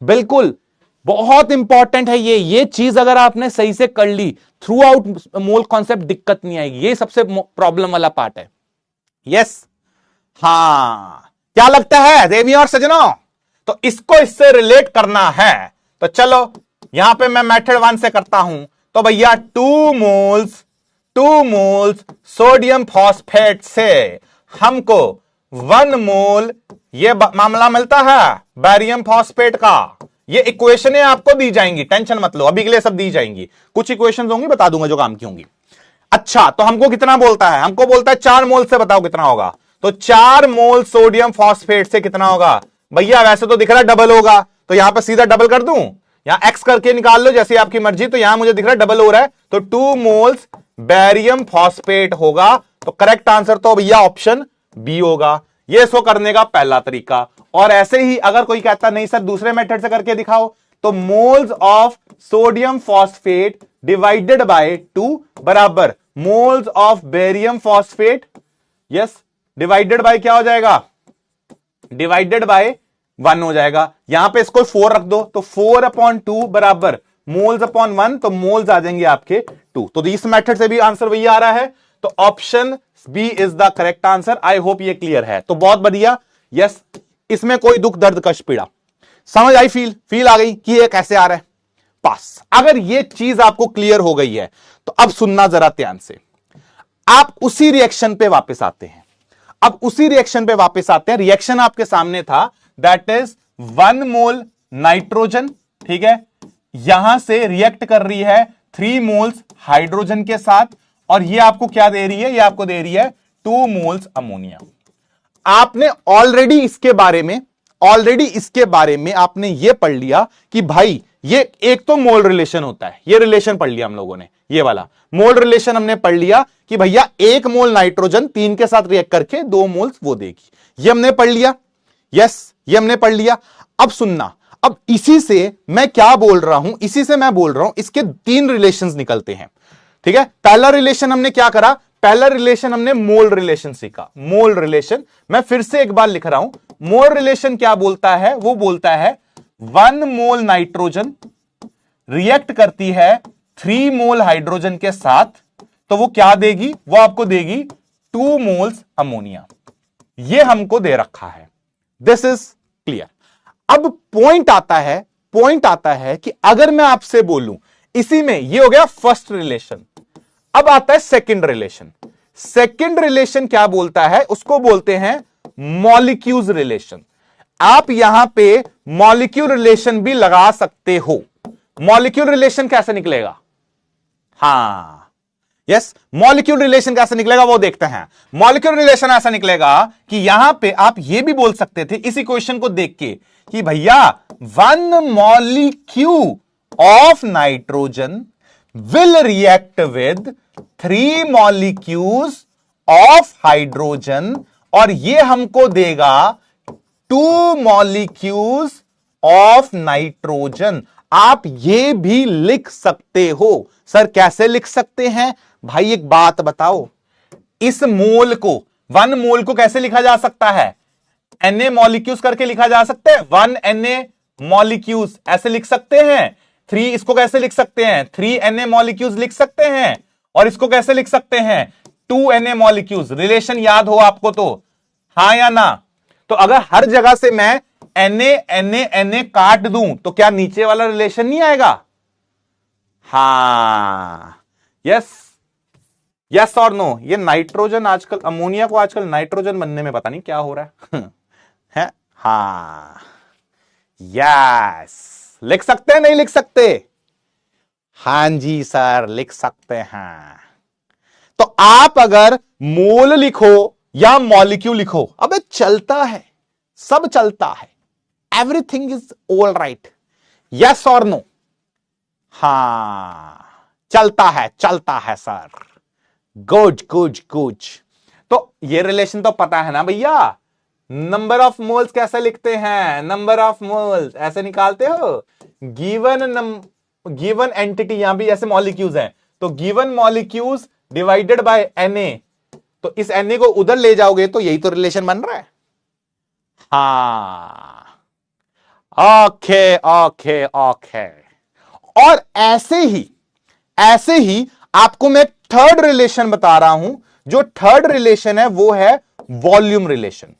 बिल्कुल बहुत इंपॉर्टेंट है ये चीज अगर आपने सही से कर ली, थ्रू आउट मोल कॉन्सेप्ट दिक्कत नहीं आएगी, ये सबसे प्रॉब्लम वाला पार्ट है। यस, हाँ, क्या लगता है देवी और सजनों? तो इसको इससे रिलेट करना है, तो चलो यहां पे मैं मेथड 1 से करता हूं। तो भैया 2 मोल्स सोडियम फॉस्फेट से हमको 1 मोल ये मामला मिलता है बैरियम फॉस्फेट का। ये इक्वेशनें आपको दी जाएंगी, टेंशन मत लो, अभी के लिए सब दी जाएंगी, कुछ इक्वेशंस होंगी बता दूंगा जो काम की होंगी। अच्छा, तो हमको कितना बोलता है? हमको बोलता है 4 मोल से बताओ कितना होगा। तो 4 मोल सोडियम फॉस्फेट से कितना होगा? भैया वैसे तो दिख रहा है डबल होगा, तो यहां पे सीधा डबल कर दूं, यहां एक्स करके निकाल लो जैसी आपकी मर्जी। तो यहां मुझे दिख रहा है डबल हो रहा है, तो 2 मोल्स बैरियम फॉस्फेट होगा। तो करेक्ट आंसर तो भैया ऑप्शन बी होगा। ये इसको करने का पहला तरीका। और ऐसे ही अगर कोई कहता नहीं सर दूसरे मेथड से करके दिखाओ, तो moles of sodium phosphate divided by 2 बराबर moles of barium phosphate, yes, divided by क्या हो जाएगा? डिवाइडेड बाय 1 हो जाएगा। यहां पे इसको 4 रख दो, तो 4/2 बराबर मोल्स अपॉन 1, तो मोल्स आ जाएंगे आपके 2। तो इस मेथड से भी आंसर वही आ रहा है, तो option B is the correct answer. I hope ये क्लियर है, तो बहुत बढ़िया। यस, इसमें कोई दुख दर्द कष्ट पीड़ा समझ आई, फील आ गई कि ये कैसे आ रहा है, पास। अगर ये चीज आपको क्लियर हो गई है तो अब सुनना जरा ध्यान से। आप उसी रिएक्शन पे वापस आते हैं, अब उसी रिएक्शन पे वापस आते हैं। रिएक्शन आपके सामने था, दैट इज 1 मोल नाइट्रोजन, ठीक है, यहां से रिएक्ट कर रही है 3 मोल्स हाइड्रोजन के साथ, और ये आपको क्या दे रही है? ये आपको दे रही है 2 मोल्स अमोनिया। आपने ऑलरेडी इसके बारे में आपने ये पढ़ लिया कि भाई ये एक तो मोल रिलेशन होता है, ये रिलेशन पढ़ लिया हम लोगों ने, ये वाला मोल रिलेशन हमने पढ़ लिया कि भैया 1 मोल नाइट्रोजन 3 के साथ रिएक्ट करके 2 मोल्स वो देगी, ये हमने पढ़ लिया। यस, ये हमने पढ़ लिया। अब सुनना, अब इसी से मैं क्या बोल रहा हूं, इसी से मैं बोल रहा हूं इसके 3 रिलेशंस निकलते हैं, ठीक है। पहला रिलेशन हमने क्या करा? पहला रिलेशन हमने मोल रिलेशन सीखा। मोल रिलेशन मैं फिर से एक बार लिख रहा हूं, मोल रिलेशन क्या बोलता है? वो बोलता है 1 मोल नाइट्रोजन रिएक्ट करती है 3 मोल हाइड्रोजन के साथ, तो वो क्या देगी? वो आपको देगी 2 मोल्स अमोनिया। ये हमको दे रखा है, दिस इज क्लियर। अब पॉइंट आता है कि अगर मैं आपसे बोलूं, इसी में ये हो गया फर्स्ट रिलेशन, अब आता है सेकंड रिलेशन। सेकंड रिलेशन क्या बोलता है? उसको बोलते हैं मॉलिक्यूल्स रिलेशन। आप यहां पे मॉलिक्यूल रिलेशन भी लगा सकते हो। मॉलिक्यूल रिलेशन कैसे निकलेगा? हां, यस, मॉलिक्यूल रिलेशन कैसे निकलेगा वो देखते हैं। मॉलिक्यूल रिलेशन ऐसा निकलेगा कि यहां पे आप ये भी बोल सकते थे इस इक्वेशन को देख के कि भैया 1 molecule of nitrogen will react with 3 molecules of hydrogen, और ये हमको देगा 2 molecules of nitrogen। आप ये भी लिख सकते हो। सर कैसे लिख सकते हैं? भाई एक बात बताओ, इस मोल को 1 मोल को कैसे लिखा जा सकता है? Na मॉलिक्यूल्स करके लिखा जा सकता है, 1 Na मॉलिक्यूल्स ऐसे लिख सकते हैं। 3 इसको कैसे लिख सकते हैं? 3 Na मॉलिक्यूल्स लिख सकते हैं। और इसको कैसे लिख सकते हैं? 2 Na मॉलिक्यूल्स। रिलेशन याद हो आपको तो, हां या ना? तो अगर हर जगह से मैं Na काट दूं तो क्या नीचे वाला रिलेशन नहीं आएगा? हां, यस और नो? ये नाइट्रोजन आजकल, अमोनिया को आजकल नाइट्रोजन बनने में पता नहीं क्या हो रहा है हां, यस, लिख सकते हैं नहीं लिख सकते? हां जी सर, लिख सकते हैं। तो आप अगर मोल लिखो या मॉलिक्यूल लिखो, अबे चलता है, सब चलता है, everything is all right. Yes और नो? हां, चलता है सर, गुड गुड गुड। तो ये रिलेशन तो पता है ना भैया, नंबर ऑफ मोल्स कैसे लिखते हैं, नंबर ऑफ मोल्स ऐसे निकालते हो, गिवन एंटिटी, यहां भी ऐसे मॉलिक्यूल्स हैं तो given molecules divided by Na, तो इस Na को उधर ले जाओगे तो यही तो रिलेशन बन रहा है। हाँ ओके ओके ओके। और ऐसे ही आपको मैं थर्ड रिलेशन बता रहा हूं। जो थर्ड रिलेशन है वो है वॉल्यूम रिलेशन।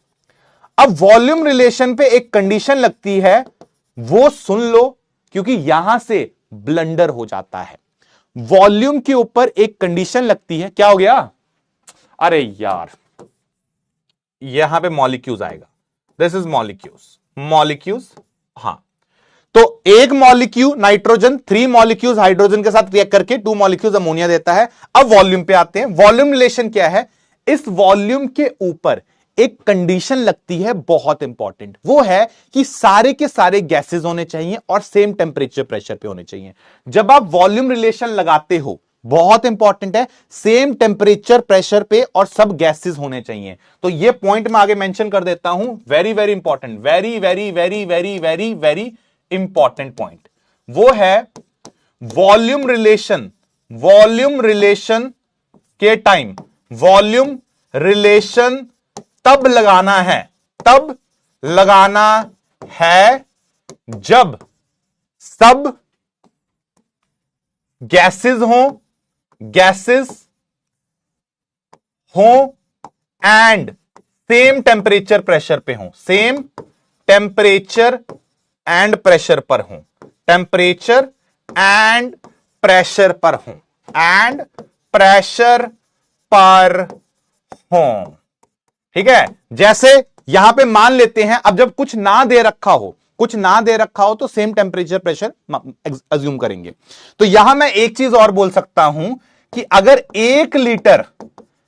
अब वॉल्यूम रिलेशन पे एक कंडीशन लगती है, वो सुन लो क्योंकि यहां से ब्लंडर हो जाता है। वॉल्यूम के ऊपर एक कंडीशन लगती है, क्या हो गया, अरे यार यहां पे मॉलिक्यूल्स आएगा, दिस इज मॉलिक्यूल्स। हां, तो एक मॉलिक्यूल नाइट्रोजन 3 मॉलिक्यूल्स हाइड्रोजन के साथ रिएक्ट करके 2 मॉलिक्यूल्स अमोनिया देता है। अब वॉल्यूम पे आते हैं। वॉल्यूम रिलेशन क्या है, इस वॉल्यूम के ऊपर एक कंडीशन लगती है बहुत इंपॉर्टेंट, वो है कि सारे के सारे गैसेस होने चाहिए और सेम टेम्परेचर प्रेशर पे होने चाहिए। जब आप वॉल्यूम रिलेशन लगाते हो, बहुत इंपॉर्टेंट है, सेम टेम्परेचर प्रेशर पे और सब गैसेस होने चाहिए। तो ये पॉइंट मैं आगे मेंशन कर देता हूं, very very important, very very very very very very important point, वो है वॉल्यूम रिलेशन के टाइम, वॉल्यूम रिलेशन तब लगाना है जब सब गैसेस हो एंड सेम टेम्परेचर प्रेशर पे हो, सेम टेम्परेचर एंड प्रेशर पर हो, टेम्परेचर एंड प्रेशर पर हो, एंड प्रेशर पर हो। ठीक है, जैसे यहां पे मान लेते हैं, अब जब कुछ ना दे रखा हो तो सेम टेम्परेचर प्रेशर अज्यूम करेंगे। तो यहां मैं एक चीज और बोल सकता हूं कि अगर 1 लीटर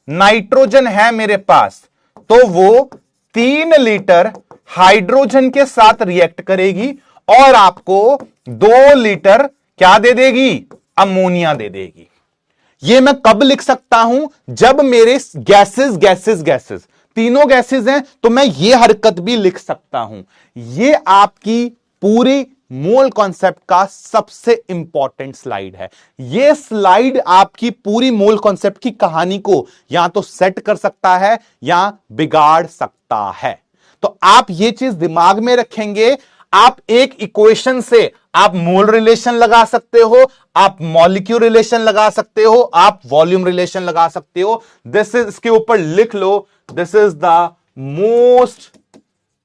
नाइट्रोजन है मेरे पास तो वो 3 लीटर हाइड्रोजन के साथ रिएक्ट करेगी और आपको 2 लीटर क्या दे देगी, अमोनिया दे देगी। ये मैं कब लिख सकता हूं, जब मेरे गैसेस तीनों गैसेस हैं तो मैं ये हरकत भी लिख सकता हूं। ये आपकी पूरी मोल कॉन्सेप्ट का सबसे इंपॉर्टेंट स्लाइड है। ये स्लाइड आपकी पूरी मोल कॉन्सेप्ट की कहानी को या तो सेट कर सकता है या बिगाड़ सकता है। तो आप ये चीज दिमाग में रखेंगे। आप एक इक्वेशन से आप मोल रिलेशन लगा सकते हो, आप मॉलिक्यूल रिलेशन लगा सकते हो, आप वॉल्यूम रिलेशन लगा सकते हो। दिस इज, इसके ऊपर लिख लो, this is the most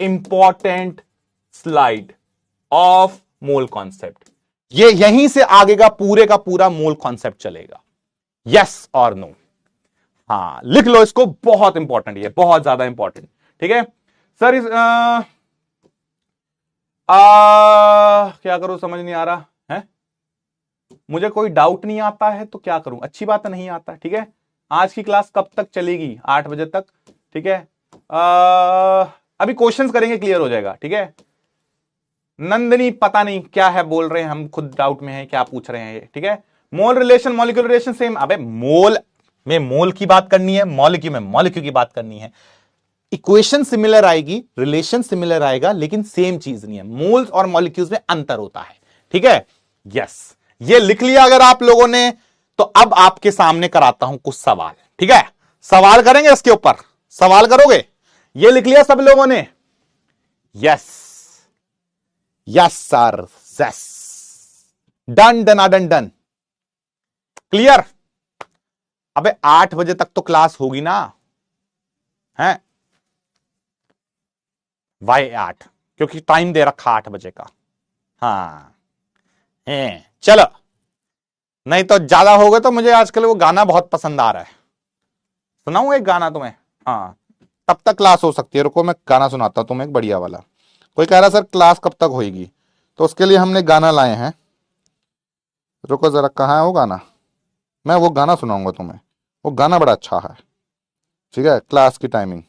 important slide of mole concept. ये यहीं से आगे का पूरा मोल कॉन्सेप्ट चलेगा। यस और नो? हाँ, लिख लो इसको, बहुत इंपॉर्टेंट, ये बहुत ज्यादा इंपॉर्टेंट। ठीक है सर, इस क्या करूं, समझ नहीं आ रहा है, मुझे कोई डाउट नहीं आता है तो क्या करूं, अच्छी बात नहीं आता। ठीक है, आज की क्लास कब तक चलेगी, 8 बजे तक। ठीक है, अभी क्वेश्चंस करेंगे, क्लियर हो जाएगा। ठीक है, नंदनी पता नहीं क्या है बोल रहे हैं, हम खुद डाउट में हैं, क्या पूछ रहे हैं ये। ठीक है, मोल रिलेशन मॉलिक्यूल रिलेशन सेम, अबे मोल में मोल की बात करनी है, मॉलिक्यूल में मॉलिक्यूल की बात करनी है। इक्वेशन सिमिलर आएगी, रिलेशन सिमिलर आएगा, लेकिन सेम चीज नहीं है। मोल्स और मॉलिक्यूल्स में अंतर होता है। ठीक है, यस, ये लिख लिया अगर आप लोगों ने, तो अब आपके सामने कराता हूं कुछ सवाल। ठीक है, सवाल करेंगे इसके ऊपर, सवाल करोगे? ये लिख लिया सब लोगों ने? Yes yes sir, yes, done done done, clear. अबे 8 बजे तक तो क्लास होगी ना, है वाई 8, क्योंकि टाइम दे रखा 8 बजे का। हाँ है, चलो, नहीं तो ज्यादा हो गए। तो मुझे आजकल वो गाना बहुत पसंद आ रहा है, सुनाऊं एक गाना तुम्हें? हाँ, तब तक क्लास हो सकती है, रुको मैं गाना सुनाता हूं तुम्हें एक बढ़िया वाला। कोई कह रहा सर क्लास कब तक होगी, तो उसके लिए हमने गाना लाए हैं, रुको जरा, कहाँ है वो गाना, मैं वो गाना सुनाऊंगा तुम्हें, वो गाना बड़ा अच्छा है। ठीक है, क्लास की टाइमिंग,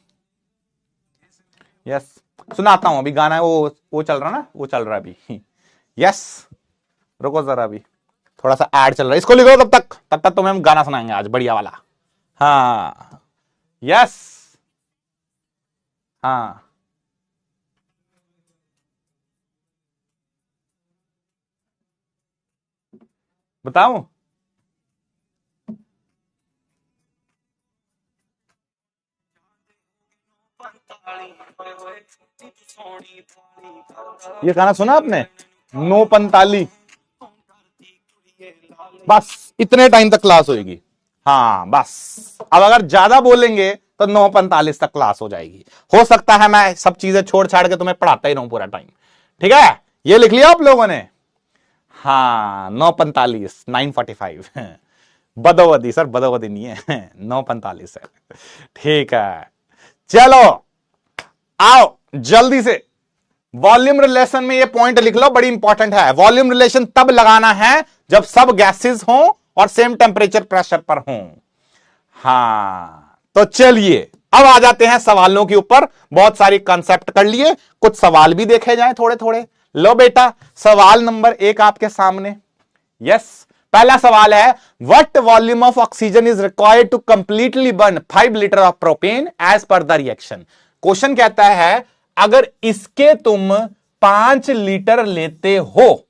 यस, सुनाता हूं अभी गाना, वो चल रहा ना, वो चल रहा अभी। यस, रुको जरा, अभी थोड़ा सा ऐड चल रहा है, इसको लिखो तब तक तुम्हें हम गाना सुनाएंगे आज बढ़िया वाला। हाँ, यस, हाँ, बताऊं? ये गाना सुना आपने, 9:45? बस इतने टाइम तक क्लास होगी। हाँ बस, अब अगर ज्यादा बोलेंगे तो 9:45 तक क्लास हो जाएगी। हो सकता है मैं सब चीजें छोड़ छाड़ के तुम्हें पढ़ाता ही रहूं पूरा टाइम। ठीक है, ये लिख लिया आप लोगों ने? हाँ, 9:45, 9:45। बदोवदी सर, बदोवदी नहीं है, 9:45 है। ठीक है, चलो आओ जल्दी से। वॉल्यूम रिलेशन में ये पॉइंट लिख लो, बड़ी इंपॉर्टेंट है। वॉल्यूम रिलेशन तब लगाना है जब सब गैसेस हों और सेम टेम्परेचर प्रेशर पर हों। हाँ, तो चलिए अब आ जाते हैं सवालों के ऊपर। बहुत सारी कंसेप्ट कर लिए, कुछ सवाल भी देखे जाएं थोड़े थोड़े। लो बेटा, सवाल नंबर 1 आपके सामने। यस, पहला सवाल है, what volume of oxygen is required to completely burn 5 litre of propane as per the reaction. Question कहता है अगर इसके तुम 5 लीटर लेते हो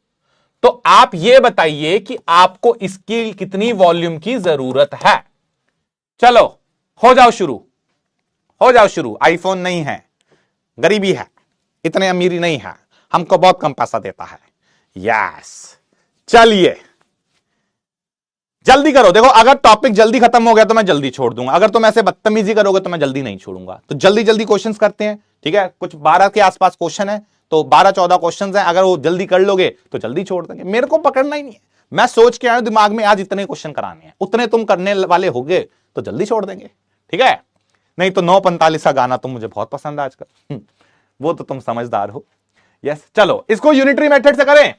तो आप यह बताइए कि आपको इसकी कितनी वॉल्यूम की जरूरत है। चलो हो जाओ शुरू, हो जाओ शुरू। आईफोन नहीं है, गरीबी है, इतने अमीरी नहीं है, हमको बहुत कम पैसा देता है। यस, चलिए जल्दी करो। देखो अगर टॉपिक जल्दी खत्म हो गया तो मैं जल्दी छोड़ दूंगा, अगर तुम ऐसे बदतमीजी करोगे तो मैं जल्दी नहीं छोड़ूंगा। तो जल्दी जल्दी क्वेश्चंस करते हैं, ठीक है? कुछ 12 के आसपास क्वेश्चन है, तो 12-14 क्वेश्चंस हैं। अगर वो जल्दी कर लोगे तो जल्दी छोड़ देंगे, मेरे को पकड़ना ही नहीं है। मैं सोच के आया दिमाग में आज इतने क्वेश्चन कराने हैं, उतने तुम करने वाले होगे तो जल्दी छोड़ देंगे, ठीक है? नहीं तो 9:45 का गाना तो मुझे बहुत पसंद है आजकल। वो तो तुम समझदार हो। यस, चलो इसको यूनिटरी मेथड से करें।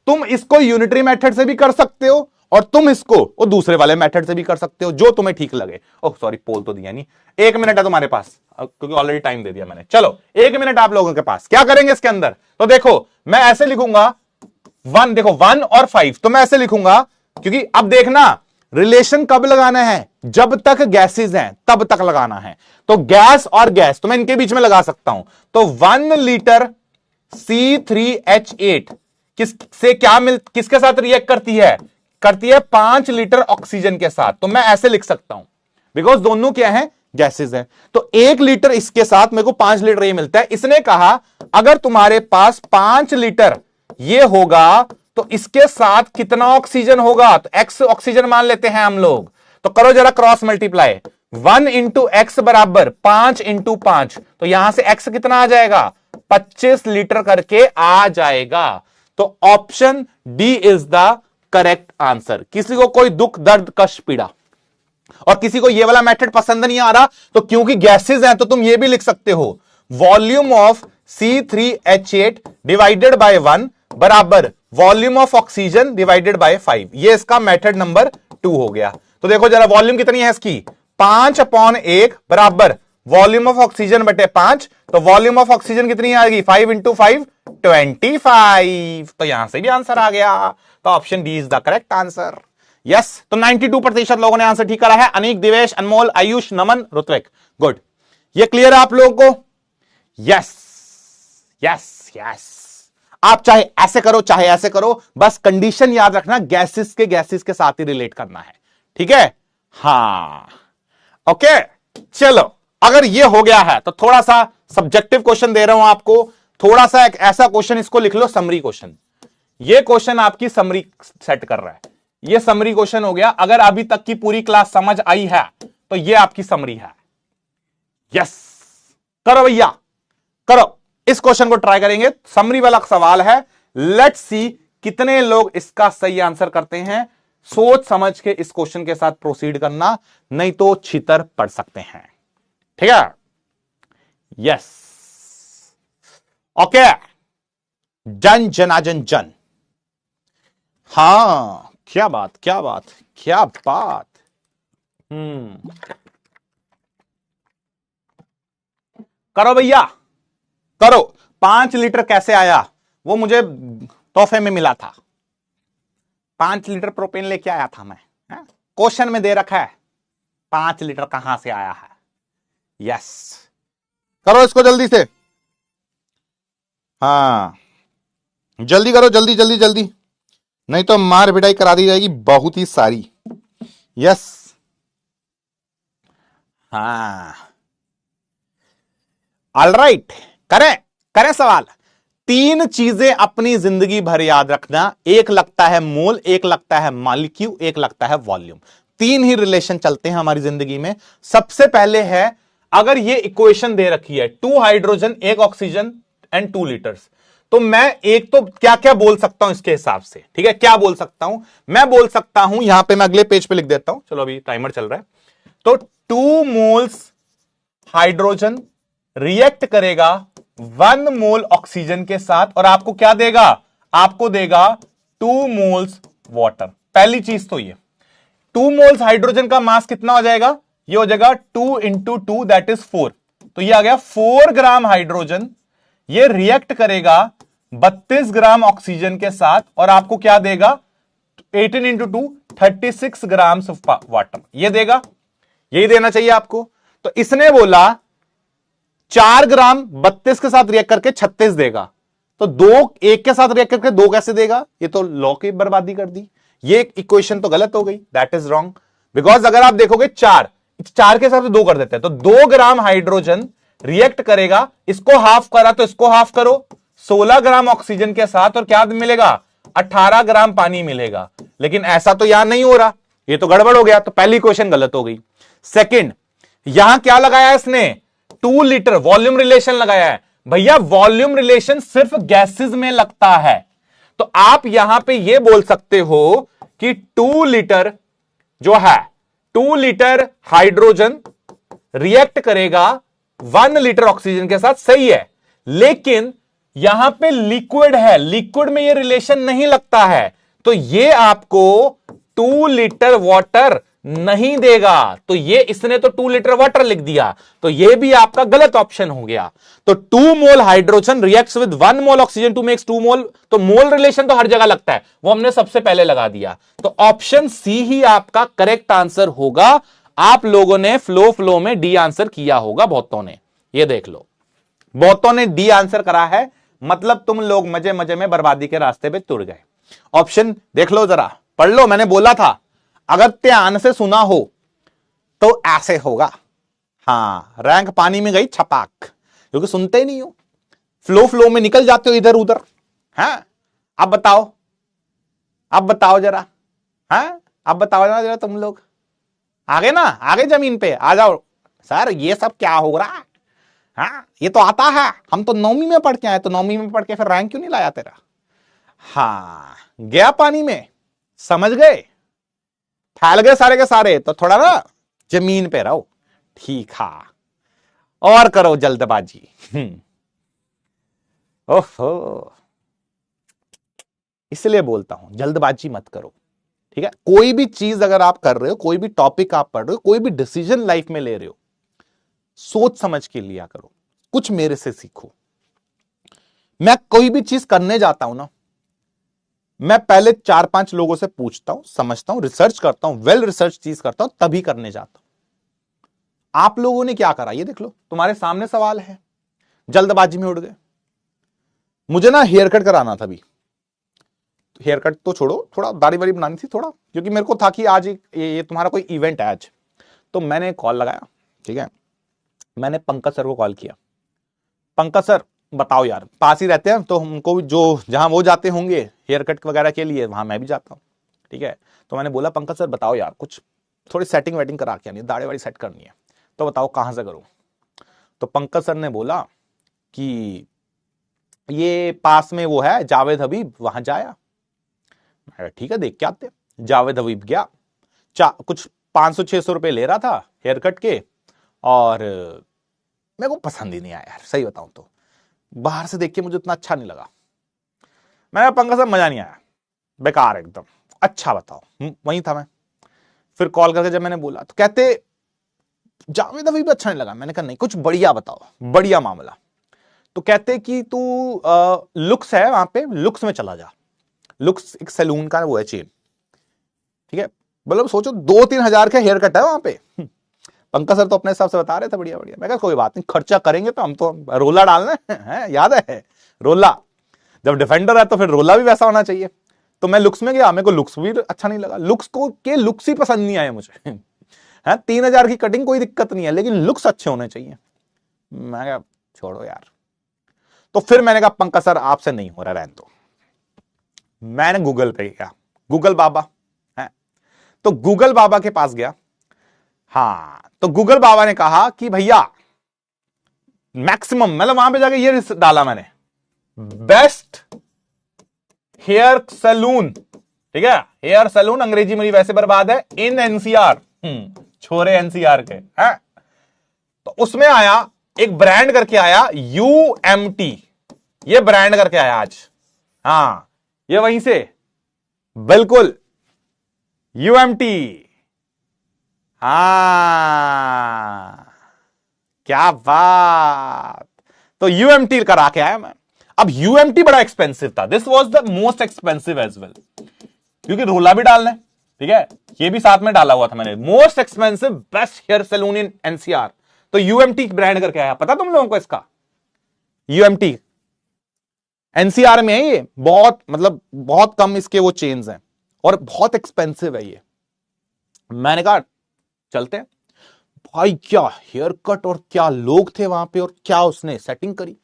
तुम इसको यूनिटरी मेथड से भी कर सकते हो और तुम इसको वो दूसरे वाले मेथड से भी कर सकते हो, जो तुम्हें ठीक लगे। ओह सॉरी, पोल तो दिया नहीं। 1 मिनट है तुम्हारे पास, क्योंकि ऑलरेडी टाइम दे दिया मैंने। चलो 1 मिनट आप लोगों के पास। क्या करेंगे इसके अंदर? तो देखो मैं ऐसे लिखूंगा 1, देखो 1 और 5, तो मैं ऐसे लिखूंगा, क्योंकि अब देखना रिलेशन कब लगाना है, जब तक गैसेस हैं तब तक लगाना है। तो गैस और गैस तो मैं इनके बीच में लगा सकता हूं। तो 1 लीटर C3H8 किससे क्या किसके साथ रिएक्ट करती है? करती है 5 लीटर ऑक्सीजन के साथ। तो मैं ऐसे लिख सकता हूं, बिकॉज दोनों क्या है, गैसेस है। तो 1 लीटर इसके साथ मेरे को 5 लीटर ये मिलता है। इसने कहा अगर तुम्हारे पास 5 लीटर ये होगा तो इसके साथ कितना ऑक्सीजन होगा? तो x ऑक्सीजन मान लेते हैं हम लोग। तो करो जरा क्रॉस मल्टीप्लाई, 1 इंटू एक्स बराबर 5 इंटू 5, तो यहां से x कितना आ जाएगा? 25 लीटर करके आ जाएगा। तो option D is the correct answer. किसी को कोई दुख दर्द कष्ट पीड़ा और किसी को यह वाला मेथड पसंद नहीं आ रहा, तो क्योंकि गैसेस हैं तो तुम यह भी लिख सकते हो, volume of C3H8 divided by 1 बराबर volume of oxygen divided by 5। ये इसका मेथड नंबर 2 हो गया। तो देखो जरा वॉल्यूम कितनी है इसकी, 5/1 बराबर वॉल्यूम ऑफ ऑक्सीजन बटे 5। तो वॉल्यूम ऑफ ऑक्सीजन कितनी आएगी? 5 इंटू 5 25। तो यहां से भी आंसर आ गया। तो option D is the correct answer. Yes, तो 92% लोगों ने आंसर ठीक करा है। अनीक, दिवेश, अनमोल, आयुष, नमन, ऋत्विक, गुड। ये क्लियर है आप लोगों को? Yes yes yes. आप चाहे ऐसे करो चाहे ऐसे करो, बस कंडीशन याद रखना, गैसेस के साथ ही रिलेट करना है, ठीक है? हाँ, ओके। चलो अगर ये हो गया है तो थोड़ा सा सब्जेक्टिव क्वेश्चन दे रहा हूं आपको। थोड़ा सा एक ऐसा क्वेश्चन, इसको लिख लो समरी क्वेश्चन। ये क्वेश्चन आपकी समरी सेट कर रहा है। ये समरी क्वेश्चन हो गया। अगर अभी तक की पूरी क्लास समझ आई है तो ये आपकी समरी है। यस, करो भैया करो। इस क्वेश्चन को ट्राई करेंगे। समरी वाला सवाल है, लेट्स सी कितने लोग इसका सही आंसर करते हैं। सोच समझ के इस क्वेश्चन के साथ प्रोसीड करना, नहीं तो छितर पड़ सकते हैं, ठीक है? Yes, okay. जन जनाजन जन। हाँ, क्या बात क्या बात क्या बात। करो भैया करो। 5 लीटर कैसे आया? वो मुझे तोहफे में मिला था। 5 लीटर प्रोपेन लेके आया था मैं। क्वेश्चन में दे रखा है 5 लीटर कहां से आया है? यस, करो इसको जल्दी से। हाँ जल्दी करो, जल्दी जल्दी जल्दी, नहीं तो मार पिटाई करा दी जाएगी बहुत ही सारी। यस, हाँ, ऑलराइट, करें करें सवाल। 3 चीजें अपनी जिंदगी भर याद रखना, एक लगता है मोल, एक लगता है मॉलिक्यूल, एक लगता है वॉल्यूम। 3 ही रिलेशन चलते हैं हमारी जिंदगी में। सबसे पहले है, अगर ये इक्वेशन दे रखी है 2 हाइड्रोजन 1 ऑक्सीजन एंड 2 लीटर्स, तो मैं एक तो क्या क्या बोल सकता हूं इसके हिसाब से, ठीक है? क्या बोल सकता हूं? मैं बोल सकता हूं, यहां पे मैं अगले पेज पे लिख देता हूं, चलो अभी टाइमर चल रहा है। तो 2 मोल्स हाइड्रोजन रिएक्ट करेगा 1 मोल ऑक्सीजन के साथ, और आपको क्या देगा? आपको देगा 2 मोल्स वाटर। पहली चीज तो ये 2 मोल्स हाइड्रोजन का मास कितना हो जाएगा? ये हो जाएगा 2 इंटू 2 दैट इज 4। तो ये आ गया 4 ग्राम हाइड्रोजन, ये रिएक्ट करेगा 32 ग्राम ऑक्सीजन के साथ, और आपको क्या देगा? 18 इंटू 2 36 ग्राम वाटर ये देगा। यही देना चाहिए आपको। तो इसने बोला 4 ग्राम 32 के साथ रिएक्ट करके 36 देगा, तो 2 1 के साथ रिएक्ट करके 2 कैसे देगा? ये तो लॉ की बर्बादी कर दी। ये इक्वेशन तो गलत हो गई, दैट इज रॉन्ग। बिकॉज अगर आप देखोगे 4 के साथ 2 कर देते हैं, तो 2 ग्राम हाइड्रोजन रिएक्ट करेगा, इसको हाफ करा तो इसको हाफ करो 16 ग्राम ऑक्सीजन के साथ, और क्या मिलेगा? 18 ग्राम पानी मिलेगा। लेकिन ऐसा तो यहां नहीं हो रहा, ये तो गड़बड़ हो गया। तो पहली क्वेश्चन गलत हो गई। सेकंड, यहां क्या लगाया इसने? 2 लीटर वॉल्यूम रिलेशन लगाया है। भैया वॉल्यूम रिलेशन सिर्फ गैसेस में लगता है, तो आप यहां पे ये बोल सकते हो कि 2 लीटर जो है 2 लीटर हाइड्रोजन रिएक्ट करेगा 1 लीटर ऑक्सीजन के साथ, सही है। लेकिन यहां पे लिक्विड है, लिक्विड में ये रिलेशन नहीं लगता है, तो ये आपको 2 लीटर वाटर नहीं देगा। तो ये इसने तो 2 लीटर वाटर लिख दिया, तो ये भी आपका गलत ऑप्शन हो गया। तो 2 mole hydrogen reacts with 1 mole oxygen to makes 2 mole, तो मोल रिलेशन तो हर जगह लगता है, वो हमने सबसे पहले लगा दिया। तो ऑप्शन सी ही आपका करेक्ट आंसर होगा। आप लोगों ने फ्लो में डी आंसर किया होगा, बहुतों ने। ये देख लो, बहुतों ने डी आंसर करा है, मतलब तुम लोग मजे मजे में बर्बादी के रास्ते पे तुड़ गए। ऑप्शन देख लो, जरा पढ़ लो। मैंने बोला था अगर ध्यान से सुना हो तो ऐसे होगा। हां, रैंक पानी में गई छपाक, क्योंकि सुनते ही नहीं हो, फ्लो में निकल जाते हो इधर उधर। हाँ, अब बताओ जरा। हाँ, अब बताओ जरा तुम लोग आगे ना, आगे जमीन पे आ जाओ। सर ये सब क्या हो रहा है? हाँ, ये तो आता है, हम तो 9वीं में पढ़ के आए, तो 9वीं में पढ़ के फिर रैंक क्यों नहीं लाया तेरा? हाँ, गया पानी में, समझ गए, फैल गए सारे के सारे, तो थोड़ा ना जमीन पे रहो। ठीक है, और करो जल्दबाजी। ओहो, इसलिए बोलता हूं जल्दबाजी मत करो, ठीक है? कोई भी चीज अगर आप कर रहे हो, कोई भी टॉपिक आप पढ़ रहे हो, कोई भी डिसीजन लाइफ में ले रहे हो, सोच समझ के लिया करो। कुछ मेरे से सीखो। मैं कोई भी चीज करने जाता हूं ना, मैं पहले 4-5 लोगों से पूछता हूं, समझता हूं, रिसर्च करता हूं, वेल रिसर्च चीज करता हूं, तभी करने जाता हूं। आप लोगों ने क्या करा ये देख लो, तुम्हारे सामने सवाल है, जल्दबाजी में उड़ गए। मुझे ना हेयर कट कराना था अभी, हेयर कट तो छोड़ो, थोड़ा दाढ़ी वाड़ी बनानी थी थोड़ा, क्योंकि मेरे को था कि आज ये तुम्हारा कोई इवेंट है आज। तो मैंने कॉल लगाया, ठीक है, मैंने पंकज सर को कॉल किया। पंकज सर बताओ यार, पास ही रहते हैं तो उनको जो जहां वो जाते होंगे हेयर कट वगैरह के लिए, वहां मैं भी जाता हूँ, ठीक है। तो मैंने बोला पंकज सर बताओ यार, कुछ थोड़ी सेटिंग वेटिंग करा के आनी, दाढ़ी वाड़ी सेट करनी है, तो बताओ कहां से करूं। तो पंकज सर ने बोला कि ये पास में वो है जावेद हबीब, वहां जाया। ठीक है, देख के आते। जावेद हबीब गया, कुछ 500-600 रुपए ले रहा था हेयर कट के, और मेरे को पसंद ही नहीं आया यार, सही बताऊं तो बाहर से देख के मुझे उतना अच्छा नहीं लगा। मैंने पंकज साहब मजा नहीं आया, बेकार एकदम, अच्छा बताओ। वहीं था मैं। फिर कॉल करके जब मैंने बोला तो कहते जावेद हबीब अच्छा नहीं लगा। मैंने कहा नहीं, कुछ बढ़िया बताओ, बढ़िया मामला। तो कहते कि तू लुक्स है वहां पे, लुक्स में चला जा। लुक्स एक सैलून का वो है चेन, ठीक है। मतलब सोचो 2-3 हजार का हेयर कट है वहां पे। पंकज सर तो अपने हिसाब से बता रहे थे बढ़िया बढ़िया। मैं कहा कोई बात नहीं, खर्चा करेंगे तो हम तो रोला डालना है, याद है रोला, जब डिफेंडर है तो फिर रोला भी वैसा होना चाहिए। तो मैं लुक्स में गया, मेरे को लुक्स भी अच्छा नहीं लगा, लुक्स ही पसंद नहीं आए मुझे। है 3000 की कटिंग कोई दिक्कत नहीं है, लेकिन लुक्स अच्छे होने चाहिए। मैं कहा छोड़ो यार। तो फिर मैंने कहा पंकज सर आपसे नहीं हो रहा, रहने दो। मैंने गूगल पे गया, गूगल बाबा है, तो गूगल बाबा के पास गया। हाँ, तो गूगल बाबा ने कहा कि भैया मैक्सिमम, मतलब वहां पे जाके ये डाला मैंने, बेस्ट हेयर सैलून, ठीक है, हेयर सैलून, अंग्रेजी मेरी वैसे बर्बाद है, इन एनसीआर, छोरे एनसीआर के हैं। तो उसमें आया एक ब्रांड करके आया यूएमटी, ये ब्रांड करके आया आज। हाँ, ये वहीं से बिल्कुल यूएमटी। हाँ, क्या बात। तो यूएमटी करा के आया मैं। अब यूएमटी बड़ा एक्सपेंसिव था, this was the most expensive as well, क्योंकि रोला भी डालना है, ठीक है, ये भी साथ में डाला हुआ था मैंने, most expensive best hair salon in NCR. तो यूएमटी ब्रांड करके आया, पता तुम लोगों को इसका? यूएमटी एनसीआर में है ये, बहुत मतलब बहुत कम इसके वो चेन्स हैं और बहुत एक्सपेंसिव है ये। मैंने कहा चलते हैं भाई, क्या हेयर कट और क्या लोग थे वहां पे और क्या उसने सेटिंग करी,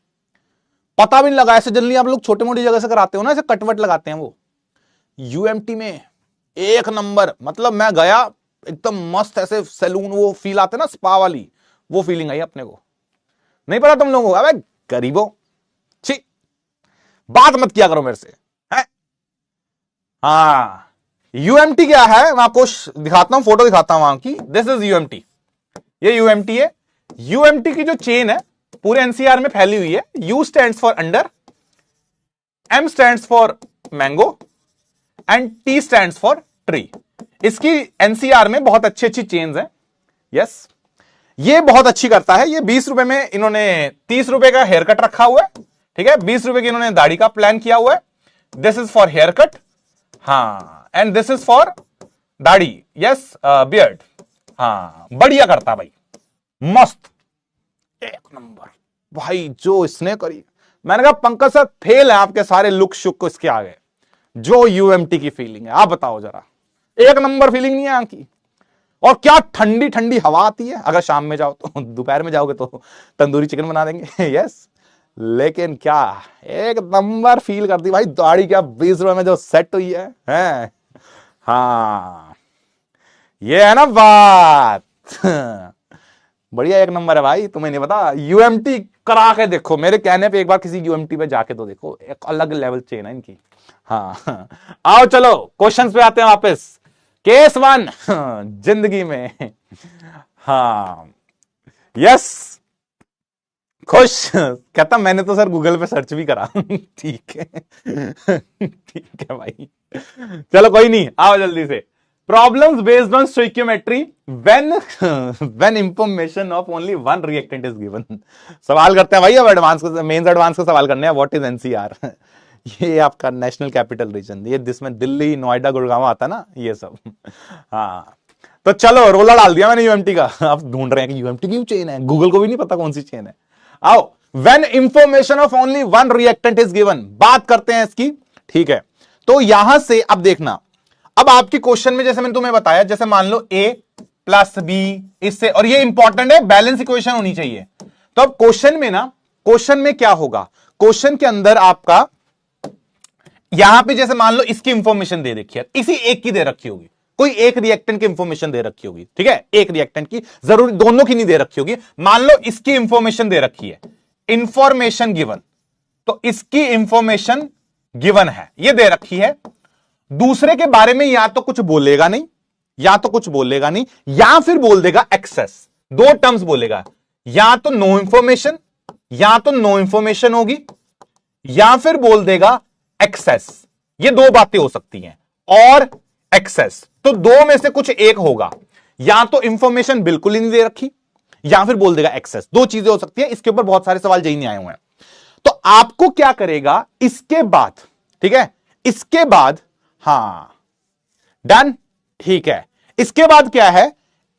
पता भी नहीं लगा। ऐसे जनरली आप लोग छोटे मोटी जगह से कराते हो ना, ऐसे कटवट लगाते हैं, वो यूएमटी में एक नंबर। मतलब मैं गया एकदम मस्त ऐसे सैलून, वो फील आते ना स्पा वाली, वो फीलिंग आई अपने को। नहीं पता तुम लोगों को? अबे गरीबों, छी, बात मत किया करो मेरे से, है? हाँ, यूएमटी क्या है मैं आपको दिखाता हूं, फोटो दिखाता हूं वहां की। दिस इज यूएमटी, ये यूएमटी है। यूएमटी की जो चेन है पूरे एनसीआर में फैली हुई है। U stands for under, M stands for mango and T stands for tree. इसकी एनसीआर में बहुत अच्छी अच्छी चेन्स हैं। यस, ये बहुत अच्छी करता है। ये 20 रुपए में इन्होंने 30 रुपए का हेयर कट रखा हुआ है, ठीक है, 20 रुपए की इन्होंने दाढ़ी का प्लान किया हुआ है। This is for haircut, हाँ, एंड दिस इज फॉर दाढ़ी, यस, बियर्ड। हाँ, बढ़िया करता भाई, मस्त, एक नंबर भाई जो इसने करी। मैंने कहा पंकज सर फेल है आपके सारे लुक शुक इसके आगे, जो यूएमटी की फीलिंग है आप बताओ जरा, एक नंबर फीलिंग नहीं है यहाँ की। और क्या ठंडी ठंडी हवा आती है, अगर शाम में जाओ तो, दोपहर में जाओगे तो तंदूरी चिकन बना देंगे। यस, लेकिन क्या एक नंबर फील करती भाई, दाढ़ी क्या 20 रुपए में जो सेट हुई है? हाँ, ये है ना बात। बढ़िया, एक नंबर है भाई। तुम्हें नहीं पता, यूएमटी करा के देखो, मेरे कहने पे एक बार किसी यूएमटी पे जाके तो देखो, एक अलग लेवल चेन है इनकी। हाँ, आओ चलो क्वेश्चंस पे आते हैं वापस। केस 1 जिंदगी में, हाँ, यस, खुश, कहता मैंने तो सर गूगल पे सर्च भी करा। ठीक है, ठीक है भाई, चलो कोई नहीं, आओ जल्दी से। Problems based on stoichiometry when information of only one reactant is given। सवाल करते हैं भाई, अब एडवांस को, मेंस एडवांस को सवाल करने हैं। What is NCR? ये आपका नेशनल कैपिटल रीजन, ये जिसमें दिल्ली, नोएडा, गुड़गांव आता है ना, ये सब। हाँ, तो चलो रोला डाल दिया मैंने यूएमटी का। अब ढूंढ रहे हैं कि यूएमटी क्यों चेन है, गूगल को भी नहीं पता कौन सी चेन है। आओ, when information of only one reactant is given, बात करते हैं इसकी, ठीक है। तो यहां से अब देखना, अब आपकी क्वेश्चन में जैसे मैंने तुम्हें बताया, जैसे मान लो A + B इससे, और ये इंपॉर्टेंट है, बैलेंस इक्वेशन होनी चाहिए। तो अब क्वेश्चन में ना, क्वेश्चन में क्या होगा, क्वेश्चन के अंदर आपका यहां पे जैसे मान लो इसकी इंफॉर्मेशन दे रखी है, इसी एक की दे रखी होगी, कोई एक रिएक्टेंट की इंफॉर्मेशन दे रखी होगी, ठीक है, एक रिएक्टेंट की, जरूरी दोनों की नहीं दे रखी होगी। मान लो इसकी इंफॉर्मेशन दे रखी है, इंफॉर्मेशन गिवन, तो इसकी इंफॉर्मेशन गिवन है, ये दे रखी है। दूसरे के बारे में या तो कुछ बोलेगा नहीं, या तो कुछ बोलेगा नहीं, या फिर बोल देगा एक्सेस। दो टर्म्स बोलेगा, या तो नो इंफॉर्मेशन, या तो नो इंफॉर्मेशन होगी, या फिर बोल देगा एक्सेस। ये दो बातें हो सकती हैं, और एक्सेस, तो दो में से कुछ एक होगा, या तो इंफॉर्मेशन बिल्कुल ही नहीं दे रखी, या फिर बोल देगा एक्सेस। दो चीजें हो सकती है। इसके ऊपर बहुत सारे सवाल नहीं आए हुए हैं। तो आपको क्या करेगा इसके बाद, ठीक है, इसके बाद, हाँ डन, ठीक है, इसके बाद क्या है,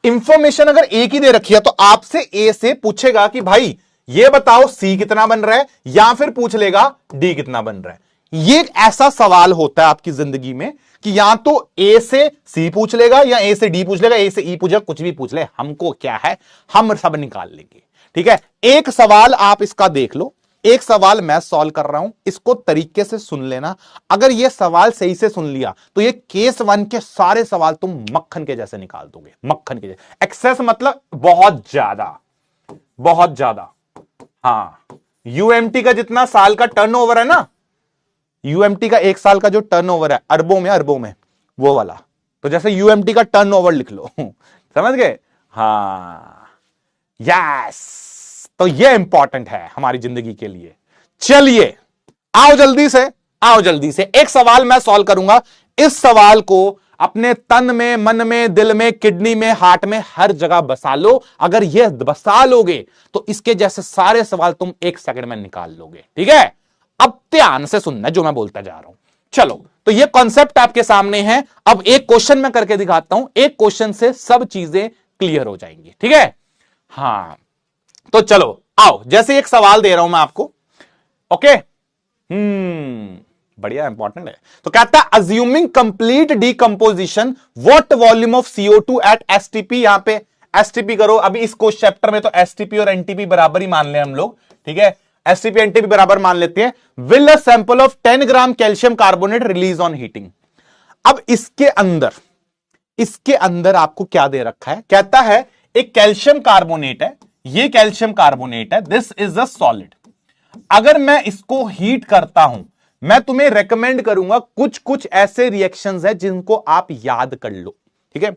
इंफॉर्मेशन अगर एक ही दे रखी है तो आपसे ए से पूछेगा कि भाई ये बताओ सी कितना बन रहा है, या फिर पूछ लेगा डी कितना बन रहा है। ये एक ऐसा सवाल होता है आपकी जिंदगी में कि या तो ए से सी पूछ लेगा, या ए से डी पूछ लेगा, ए से ई पूछेगा, कुछ भी पूछ ले, हमको क्या है, हम सब निकाल लेंगे। ठीक है, एक सवाल आप इसका देख लो, एक सवाल मैं सॉल्व कर रहा हूं, इसको तरीके से सुन लेना। अगर यह सवाल सही से सुन लिया तो ये केस 1 के सारे सवाल तुम मक्खन के जैसे निकाल दोगे, मक्खन के जैसे। एक्सेस मतलब बहुत ज्यादा, बहुत ज्यादा। हाँ, यूएमटी का जितना साल का टर्नओवर है ना, यूएमटी का एक साल का जो टर्नओवर है अरबों में, वो वाला। तो जैसे यूएमटी का टर्नओवर लिख लो, समझ गए? हाँ, यस। तो ये इंपॉर्टेंट है हमारी जिंदगी के लिए। चलिए आओ जल्दी से, एक सवाल मैं सॉल्व करूंगा। इस सवाल को अपने तन में, मन में, दिल में, किडनी में, हार्ट में, हर जगह बसा लो। अगर ये बसा लोगे तो इसके जैसे सारे सवाल तुम 1 सेकंड में निकाल लोगे। ठीक है, अब ध्यान से सुनना जो मैं बोलता जा रहा हूं। चलो, तो ये कॉन्सेप्ट आपके सामने है। अब एक क्वेश्चन मैं करके दिखाता हूं, एक क्वेश्चन से सब चीजें क्लियर हो जाएंगी। ठीक है, हाँ, तो चलो आओ, जैसे एक सवाल दे रहा हूं मैं आपको। ओके, बढ़िया, इंपॉर्टेंट है। तो कहता है assuming complete decomposition what volume of CO2 at STP. यहां पे एसटीपी करो। अभी इस कोर्स चैप्टर में तो एसटीपी और एनटीपी बराबर ही मान ले हम लोग। ठीक है, एसटीपी एनटीपी बराबर मान लेते हैं। Will a sample of 10 gram calcium carbonate release on heating. अब इसके अंदर आपको क्या दे रखा है? कहता है एक कैल्शियम कार्बोनेट है, ये कैल्शियम कार्बोनेट है, दिस इज अ सॉलिड। अगर मैं इसको हीट करता हूं, मैं तुम्हें रेकमेंड करूंगा कुछ ऐसे रिएक्शंस है जिनको आप याद कर लो। ठीक है,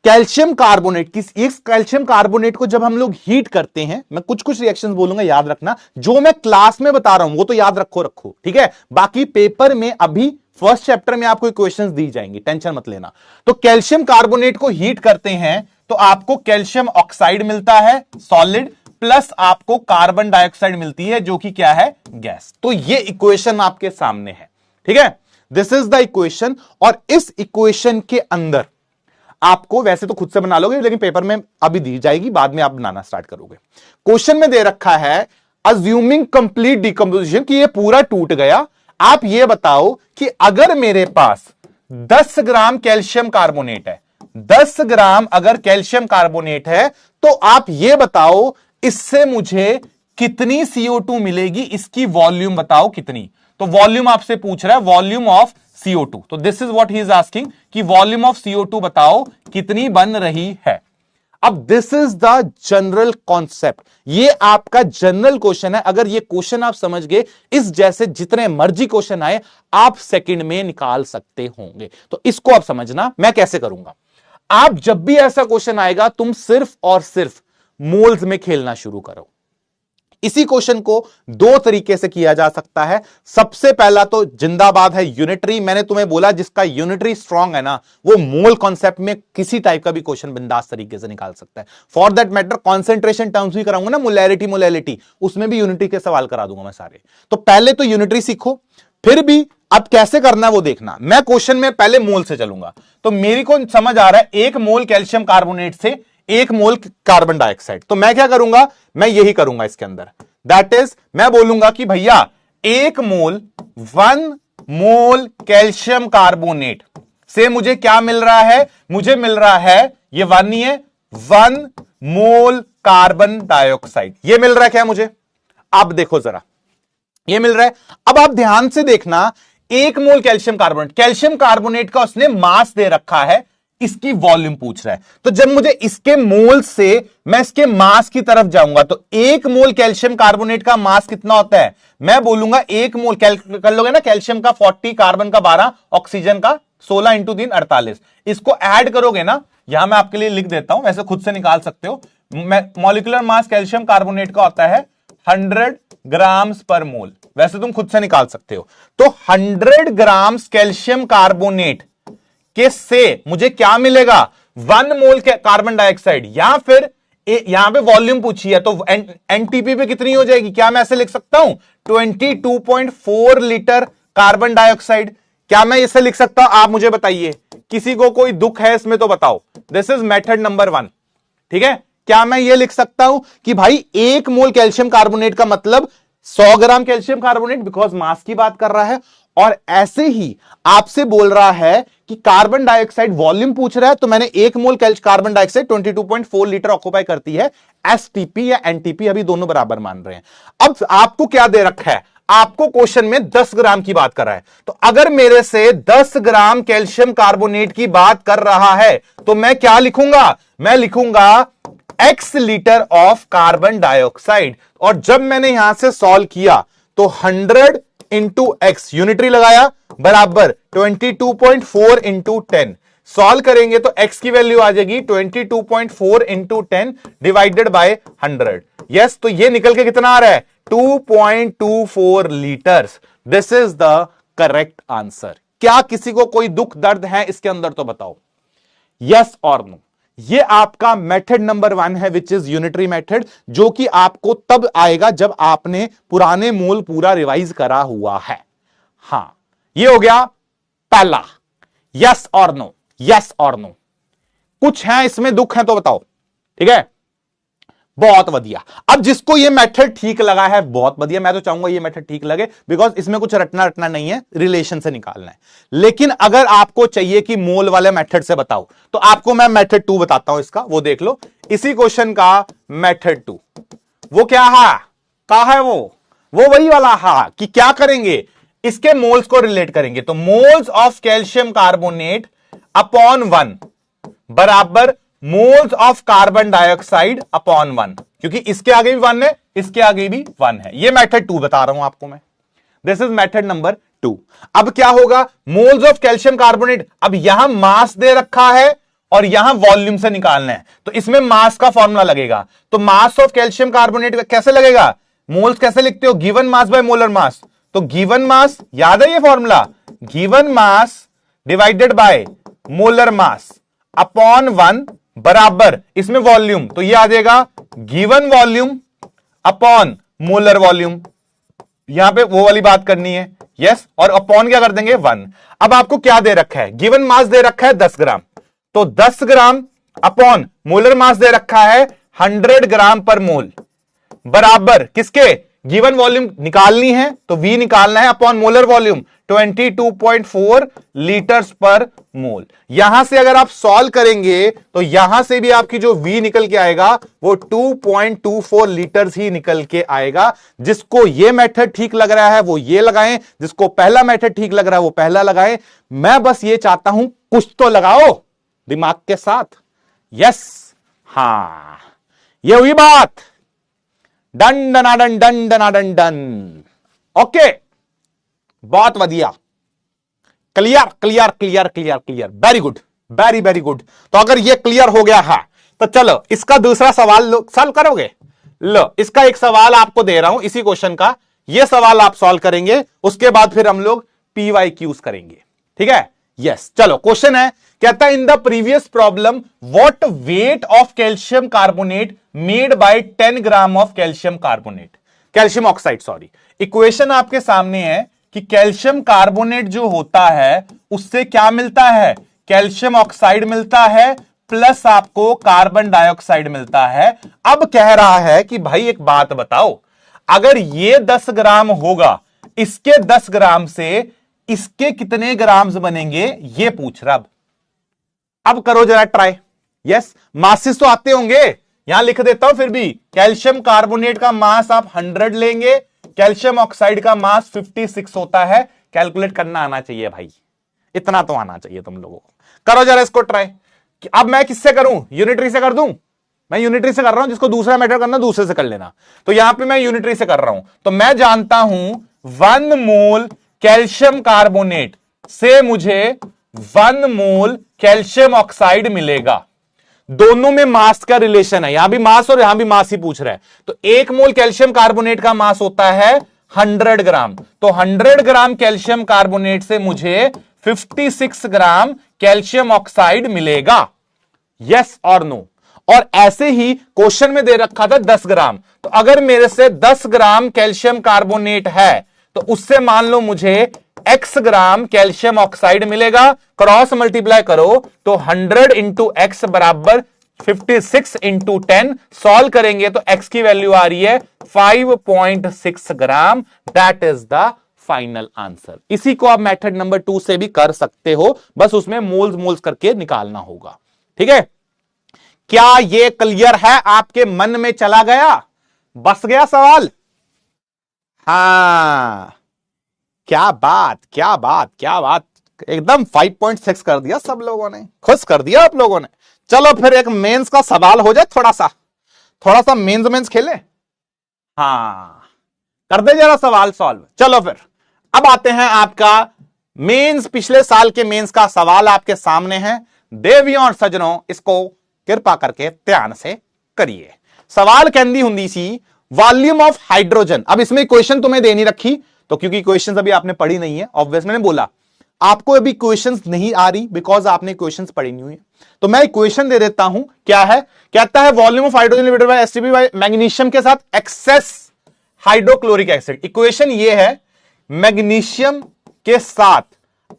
कैल्शियम कार्बोनेट इस कैल्शियम कार्बोनेट को जब हम लोग हीट करते हैं, मैं कुछ रिएक्शंस बोलूंगा, याद रखना। जो मैं क्लास में बता रहा हूं वो तो याद रखो। ठीक है, बाकी पेपर में अभी फर्स्ट चैप्टर में आपको क्वेश्चंस दी जाएंगी, टेंशन मत लेना। तो कैल्शियम कार्बोनेट को हीट करते हैं तो आपको कैल्शियम ऑक्साइड मिलता है सॉलिड, प्लस आपको कार्बन डाइऑक्साइड मिलती है जो कि क्या है? गैस। तो ये इक्वेशन आपके सामने है। ठीक है, दिस इज द इक्वेशन। और इस इक्वेशन के अंदर आपको, वैसे तो खुद से बना लोगे लेकिन पेपर में अभी दी जाएगी, बाद में आप बनाना स्टार्ट करोगे। क्वेश्चन में दे रखा है अज्यूमिंग कंप्लीट डिकंपोजिशन, कि ये पूरा टूट गया। आप ये बताओ कि अगर मेरे पास 10 ग्राम कैल्शियम कार्बोनेट है, 10 ग्राम अगर कैल्शियम कार्बोनेट है, तो आप ये बताओ इससे मुझे कितनी CO2 मिलेगी, इसकी वॉल्यूम बताओ कितनी। तो वॉल्यूम आपसे पूछ रहा है, वॉल्यूम ऑफ CO2। तो this is what he is asking कि वॉल्यूम ऑफ CO2 बताओ कितनी बन रही है। अब this is the general concept, ये आपका जनरल क्वेश्चन है। अगर ये क्वेश्चन आप समझ गए, इस जैसे जितने मर्जी क्वेश्चन आए आप सेकंड में निकाल सकते होंगे। तो इसको आप समझना मैं कैसे करूंगा। आप जब भी ऐसा क्वेश्चन आएगा, तुम सिर्फ और सिर्फ मोल्स में खेलना शुरू करो। इसी क्वेश्चन को 2 तरीके से किया जा सकता है। सबसे पहला तो जिंदाबाद है यूनिटरी। मैंने तुम्हें बोला जिसका यूनिटरी स्ट्रांग है ना, वो मोल कॉन्सेप्ट में किसी टाइप का भी क्वेश्चन बिंदास तरीके से निकाल सकता है। For that matter concentration terms भी कराऊंगा ना, मोलैरिटी, उसमें भी यूनिटरी के सवाल करा दूंगा मैं सारे। तो पहले तो यूनिटरी सीखो, फिर भी अब कैसे करना है वो देखना। मैं क्वेश्चन में पहले मोल से चलूंगा। तो मेरी को समझ आ रहा है 1 मोल कैल्शियम कार्बोनेट से 1 मोल कार्बन डाइऑक्साइड। तो मैं क्या करूंगा, मैं यही करूंगा इसके अंदर। दैट इज, मैं बोलूंगा कि भैया 1 मोल 1 मोल कैल्शियम कार्बोनेट से मुझे क्या मिल रहा है? मुझे मिल रहा है, ये 1 नहीं है, 1 मोल कार्बन डाइऑक्साइड। ये मिल रहा है क्या मुझे? अब देखो जरा, ये मिल रहा है। अब आप ध्यान से देखना, 1 मोल कैल्शियम कार्बोनेट का उसने मास दे रखा है, इसकी वॉल्यूम पूछ रहा है। तो जब मुझे इसके मोल से मैं इसके मास की तरफ जाऊंगा, तो 1 मोल कैल्शियम कार्बोनेट का मास कितना होता है? मैं बोलूंगा 1 मोल कर लोगे ना, कैल्शियम का 40, कार्बन का 12, ऑक्सीजन का 16 इंटू 3 48। इसको ऐड करोगे ना, यहां मैं आपके लिए लिख देता हूं, वैसे खुद से निकाल सकते हो। मॉलिक्यूलर मास कैल्शियम कार्बोनेट का होता है 100 ग्राम्स पर मोल, वैसे तुम खुद से निकाल सकते हो। तो 100 ग्राम्स कैल्शियम कार्बोनेट के से मुझे क्या मिलेगा? 1 मोल कार्बन डाइऑक्साइड, या फिर यहां पे वॉल्यूम पूछी है तो एनटीपी पे कितनी हो जाएगी? क्या मैं ऐसे लिख सकता हूं 22.4 लीटर कार्बन डाइऑक्साइड? क्या मैं इसे लिख सकता हूं? आप मुझे बताइए, किसी को कोई दुख है इसमें तो बताओ। This is method number 1। ठीक है, क्या मैं ये लिख सकता हूं कि भाई 1 मोल कैल्शियम कार्बोनेट का मतलब 100 ग्राम कैल्शियम कार्बोनेट, बिकॉज मास की बात कर रहा है। और ऐसे ही आपसे बोल रहा है कि कार्बन डाइऑक्साइड वॉल्यूम पूछ रहा है, तो मैंने 1 mole carbon dioxide 22.4 litre occupy करती है। एसटीपी या एनटीपी अभी दोनों बराबर मान रहे हैं। अब आपको क्या दे रखा है, आपको क्वेश्चन में 10 ग्राम की बात कर रहा है। तो अगर मेरे से 10 ग्राम कैल्शियम कार्बोनेट की बात कर रहा है तो मैं क्या लिखूंगा, मैं लिखूंगा x litre of carbon dioxide. और जब मैंने यहां से सॉल्व किया तो 100 इंटू एक्स यूनिटरी लगाया बराबर 22.4 इंटू 10। सॉल्व करेंगे तो x की वैल्यू आ जाएगी 22.4 इंटू 10 डिवाइडेड बाय 100। यस, तो ये निकल के कितना आ रहा है 2.24 litres. This is the correct answer. क्या किसी को कोई दुख दर्द है इसके अंदर तो बताओ, यस और नो। ये आपका मेथड नंबर 1 है विच इज यूनिटरी मेथड, जो कि आपको तब आएगा जब आपने पुराने मोल पूरा रिवाइज करा हुआ है। हां, ये हो गया पहला, यस और नो, यस और नो। कुछ है इसमें दुख है तो बताओ। ठीक है, बहुत बढ़िया। अब जिसको ये मेथड ठीक लगा है बहुत बढ़िया, मैं तो चाहूंगा ये मेथड ठीक लगे, बिकॉज इसमें कुछ रटना नहीं है, रिलेशन से निकालना है। लेकिन अगर आपको चाहिए कि मोल वाले मेथड से बताओ तो आपको मैं मेथड 2 बताता हूं इसका, वो देख लो। इसी क्वेश्चन का मेथड 2 वो क्या है, कहा है वो वही वाला हा कि क्या करेंगे, इसके मोल्स को रिलेट करेंगे। तो moles of calcium carbonate upon 1 बराबर moles of carbon dioxide upon 1, क्योंकि इसके आगे भी 1 है, इसके आगे भी 1 है। ये मेथड 2 बता रहा हूं आपको मैं। This is method number 2। अब क्या होगा, मोल्स ऑफ कैल्शियम कार्बोनेट, अब यहां मास दे रखा है और यहां वॉल्यूम से निकालना है, तो इसमें मास का फॉर्मूला लगेगा। तो मास ऑफ कैल्शियम कार्बोनेट कैसे लगेगा, मोल्स कैसे लिखते हो, given mass by molar mass. तो गिवन मास, याद है ये formula, given mass divided by molar mass upon 1 बराबर इसमें वॉल्यूम, तो ये आ जाएगा given volume upon molar volume. यहां पे वो वाली बात करनी है, यस, और अपॉन क्या कर देंगे 1। अब आपको क्या दे रखा है, गिवन मास दे रखा है 10 ग्राम, तो 10 ग्राम अपॉन मोलर मास दे रखा है 100 ग्राम पर मोल बराबर किसके, गिवन वॉल्यूम निकालनी है तो V निकालना है अपॉन मोलर वॉल्यूम 22.4 लीटर्स पर मोल। यहां से अगर आप सॉल्व करेंगे तो यहां से भी आपकी जो V निकल के आएगा वो 2.24 लीटर्स ही निकल के आएगा। जिसको ये मेथड ठीक लग रहा है वो ये लगाएं, जिसको पहला मेथड ठीक लग रहा है वो पहला लगाएं। मैं बस ये चाहता हूं कुछ तो लगाओ दिमाग के साथ। यस, हां, ये हुई बात। डन डनाडन डन डनाडन डन। ओके, बहुत बढ़िया, clear clear clear clear clear, very good, very very good. तो अगर ये क्लियर हो गया है तो चलो इसका दूसरा सवाल सॉल्व करोगे। लो, इसका एक सवाल आपको दे रहा हूं इसी क्वेश्चन का, ये सवाल आप सॉल्व करेंगे, उसके बाद फिर हम लोग PYQs करेंगे। ठीक है, यस, चलो क्वेश्चन है, कहता है in the previous problem what weight of calcium carbonate made by 10 gram of calcium carbonate, calcium oxide sorry. Equation आपके सामने है कि कैल्शियम कार्बोनेट जो होता है उससे क्या मिलता है, कैल्शियम ऑक्साइड मिलता है प्लस आपको कार्बन डाइऑक्साइड मिलता है। अब कह रहा है कि भाई एक बात बताओ, अगर ये 10 ग्राम होगा, इसके 10 ग्राम से इसके कितने ग्राम्स बनेंगे ये पूछ रहा। अब करो जरा ट्राई। यस, मासेस तो आते होंगे, यहां लिख देता हूं फिर भी। कैल्शियम कार्बोनेट का मास आप 100 लेंगे, कैल्शियम ऑक्साइड का मास 56 होता है। कैलकुलेट करना आना चाहिए भाई, इतना तो आना चाहिए तुम लोगों को। करो जरा इसको ट्राई। अब मैं किससे करूं, यूनिटरी से कर दूं? मैं यूनिटरी से कर रहा हूं, जिसको दूसरा मेथड करना दूसरे से कर लेना। तो यहां पे मैं यूनिटरी से कर रहा हूं, तो मैं जानता हूं 1 मोल कैल्शियम कार्बोनेट से मुझे 1 मोल कैल्शियम ऑक्साइड मिलेगा। दोनों में मास का रिलेशन है, यहां भी मास और यहां भी मास ही पूछ रहा है। तो 1 मोल कैल्शियम कार्बोनेट का मास होता है 100 ग्राम, तो 100 ग्राम कैल्शियम कार्बोनेट से मुझे 56 ग्राम कैल्शियम ऑक्साइड मिलेगा। यस और नो। और ऐसे ही क्वेश्चन में दे रखा था 10 ग्राम, तो अगर मेरे से 10 ग्राम कैल्शियम कार्बोनेट है तो उससे मान लो मुझे x ग्राम कैल्शियम ऑक्साइड मिलेगा। क्रॉस मल्टीप्लाई करो तो 100 इंटू एक्स बराबर 56 इंटू 10। सॉल्व करेंगे तो x की वैल्यू आ रही है 5.6 ग्राम। That is the final answer. इसी को आप मेथड नंबर 2 से भी कर सकते हो, बस उसमें मोल्स मोल्स करके निकालना होगा। ठीक है, क्या ये क्लियर है? आपके मन में चला गया, बस गया सवाल? हाँ, क्या बात क्या बात क्या बात, एकदम 5.6 कर दिया सब लोगों ने, खुश कर दिया आप लोगों ने। चलो फिर एक मेंस का सवाल हो जाए, थोड़ा सा मेंस खेले। हाँ, कर दे जरा सवाल सॉल्व। चलो फिर अब आते हैं आपका मेंस, पिछले साल के मेंस का सवाल आपके सामने है। देवियों और सज्जनों, इसको कृपा करके ध्यान से करिए। सवाल कहती हुंदी सी वॉल्यूम ऑफ हाइड्रोजन। अब इसमें क्वेश्चन तुम्हें देनी रखी, तो क्योंकि क्वेश्चंस अभी आपने पढ़ी नहीं है, ऑब्वियस मैंने बोला आपको अभी क्वेश्चंस नहीं आ रही बिकॉज आपने क्वेश्चंस पढ़ी नहीं हुई, तो मैं इक्वेशन दे देता हूं। क्या है? कहता है volume of hydrogen limited by STP by magnesium के साथ एक्सेस हाइड्रोक्लोरिक एसिड। इक्वेशन ये है, मैग्नीशियम के साथ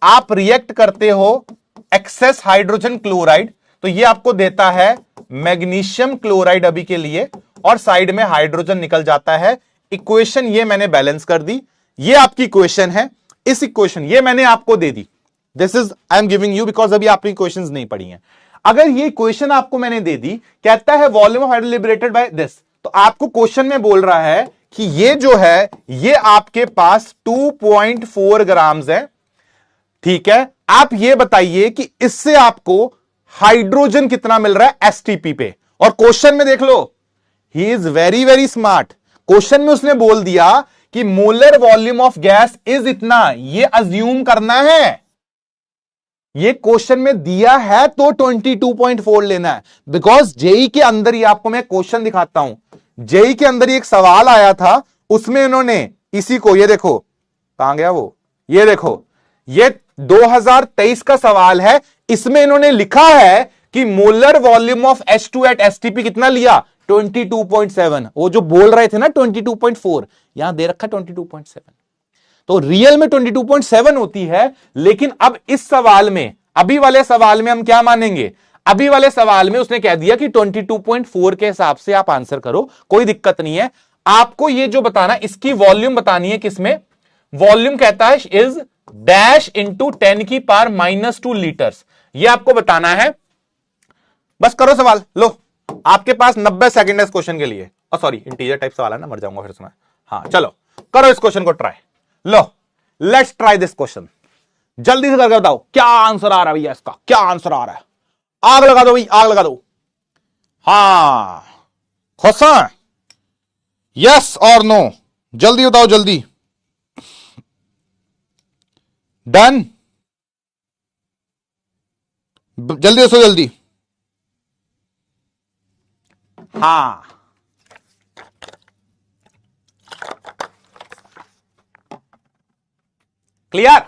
आप रिएक्ट करते हो एक्सेस हाइड्रोजन क्लोराइड, तो ये आपको देता है मैग्नीशियम क्लोराइड अभी के लिए, और साइड में हाइड्रोजन निकल जाता है। इक्वेशन ये मैंने बैलेंस कर दी, ये आपकी इक्वेशन है। इस इक्वेशन ये मैंने आपको दे दी, this is I am giving you because अभी आपकी इक्वेशंस नहीं पढ़ी हैं। अगर ये इक्वेशन आपको मैंने दे दी, कहता है volume of hydrogen liberated by this, तो आपको क्वेश्चन में बोल रहा है कि ये जो है ये आपके पास 2.4 ग्राम्स है। ठीक है, आप ये बताइए कि इससे आपको हाइड्रोजन कितना मिल रहा है एसटीपी पे। और क्वेश्चन में देख लो, he is very very smart. Question में उसने बोल दिया कि molar volume of gas is इतना, ये अज्यूम करना है। ये क्वेश्चन में दिया है तो 22.4 लेना है, बिकॉज जेई के अंदर ही आपको मैं क्वेश्चन दिखाता हूं। जेई के अंदर ही एक सवाल आया था, उसमें इन्होंने इसी को, ये देखो कहां गया वो, ये देखो, ये 2023 का सवाल है। इसमें इन्होंने लिखा है कि molar volume of H2 at STP कितना लिया, 22.7। वो जो बोल रहे थे ना 22.4, यहां दे रखा 22.7, तो रियल में 22.7 होती है। लेकिन अब इस सवाल में, अभी वाले सवाल में हम क्या मानेंगे, अभी वाले सवाल में उसने कह दिया कि 22.4 के हिसाब से आप आंसर करो, कोई दिक्कत नहीं है। आपको ये जो बताना, इसकी वॉल्यूम बतानी है। किसमें वॉल्यूम कहता है इज डैश इंटू 10 की पावर -2 लीटर्स, ये आपको बताना है। बस करो सवाल, लो आपके पास 90 सेकंड है इस क्वेश्चन के लिए। सॉरी, इंटीजर टाइप सवाल है ना, मर जाऊंगा फिर इसमें। हाँ चलो करो इस क्वेश्चन को try. Low let's try this question, जल्दी से करके बताओ क्या आंसर आ रहा है भैया, इसका क्या आंसर आ रहा है। आग लगा दो भाई, आग लगा दो। हाँ खुश हैं? यस और नो, जल्दी बताओ जल्दी। डन, जल्दी दसो जल्दी। हाँ क्लियर?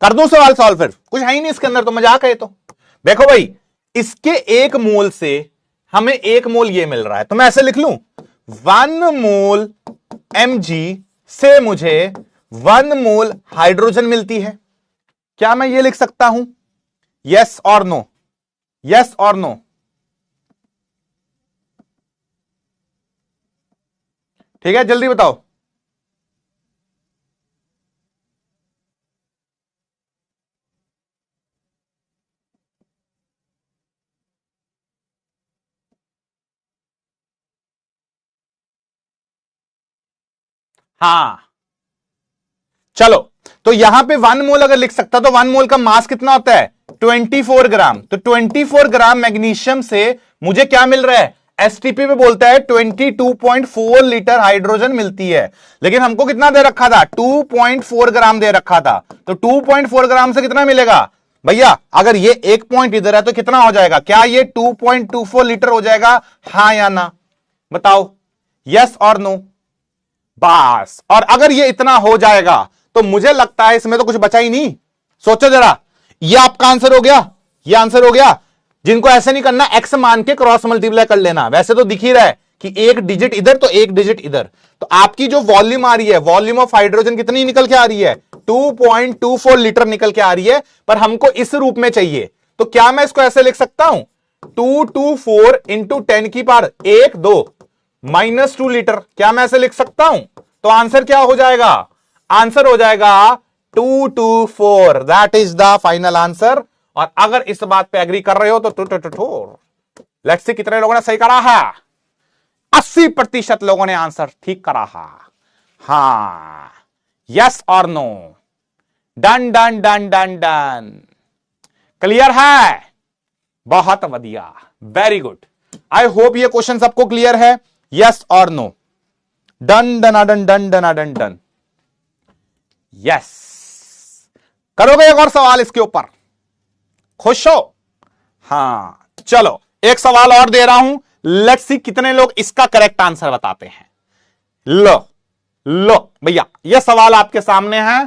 कर दूं सवाल सॉल्व? फिर कुछ है ही नहीं इसके अंदर, तो मजाक है। तो देखो भाई, इसके 1 मोल से हमें 1 मोल ये मिल रहा है, तो मैं ऐसे लिख लूं 1 मोल mg से मुझे 1 मोल हाइड्रोजन मिलती है। क्या मैं ये लिख सकता हूं? यस और नो, यस और नो। ठीक है, जल्दी बताओ। हाँ चलो, तो यहां पे 1 मोल अगर लिख सकता, तो 1 मोल का मास कितना होता है 24 ग्राम। तो 24 ग्राम मैग्नीशियम से मुझे क्या मिल रहा है, एसटीपी पे बोलता है 22.4 लीटर हाइड्रोजन मिलती है। लेकिन हमको कितना दे रखा था, 2.4 ग्राम दे रखा था। तो 2.4 ग्राम से कितना मिलेगा भैया? अगर ये 1 पॉइंट इधर है तो कितना हो जाएगा? क्या ये 2.24 लीटर हो जाएगा? हाँ या ना बताओ, यस और नो। बस, और अगर ये इतना हो जाएगा तो मुझे लगता है इसमें तो कुछ बचा ही नहीं। सोचो जरा, ये आपका आंसर हो गया, ये आंसर हो गया। जिनको ऐसे नहीं करना, एक्स मान के क्रॉस मल्टीप्लाई कर लेना। वैसे तो दिख ही रहा है कि 1 डिजिट इधर तो 1 डिजिट इधर, तो आपकी जो वॉल्यूम आ रही है, वॉल्यूम ऑफ हाइड्रोजन कितनी निकल के आ रही है 2.24 लीटर निकल के आ रही है, पर हमको इस रूप में चाहिए। तो क्या मैं इसको ऐसे लिख सकता हूं, 224 इंटू 10 की पावर 1 2 -2 लीटर, क्या मैं ऐसे लिख सकता हूं? तो आंसर क्या हो जाएगा? आंसर हो जाएगा 224। That is the final answer. और अगर इस बात पे एग्री कर रहे हो तो 224। लेट्स सी कितने लोगों ने सही करा है। 80% लोगों ने आंसर ठीक करा है। हाँ, यस और no, done done done done done. Clear है? बहुत बढ़िया, वेरी गुड। आई होप ये क्वेश्चन सबको क्लियर है। यस और no, done done done done done done done. Yes, करोगे एक और सवाल इसके ऊपर? खुश हो? हाँ, चलो एक सवाल और दे रहा हूं। लेट्स सी कितने लोग इसका करेक्ट आंसर बताते हैं। लो लो भैया, यह सवाल आपके सामने है,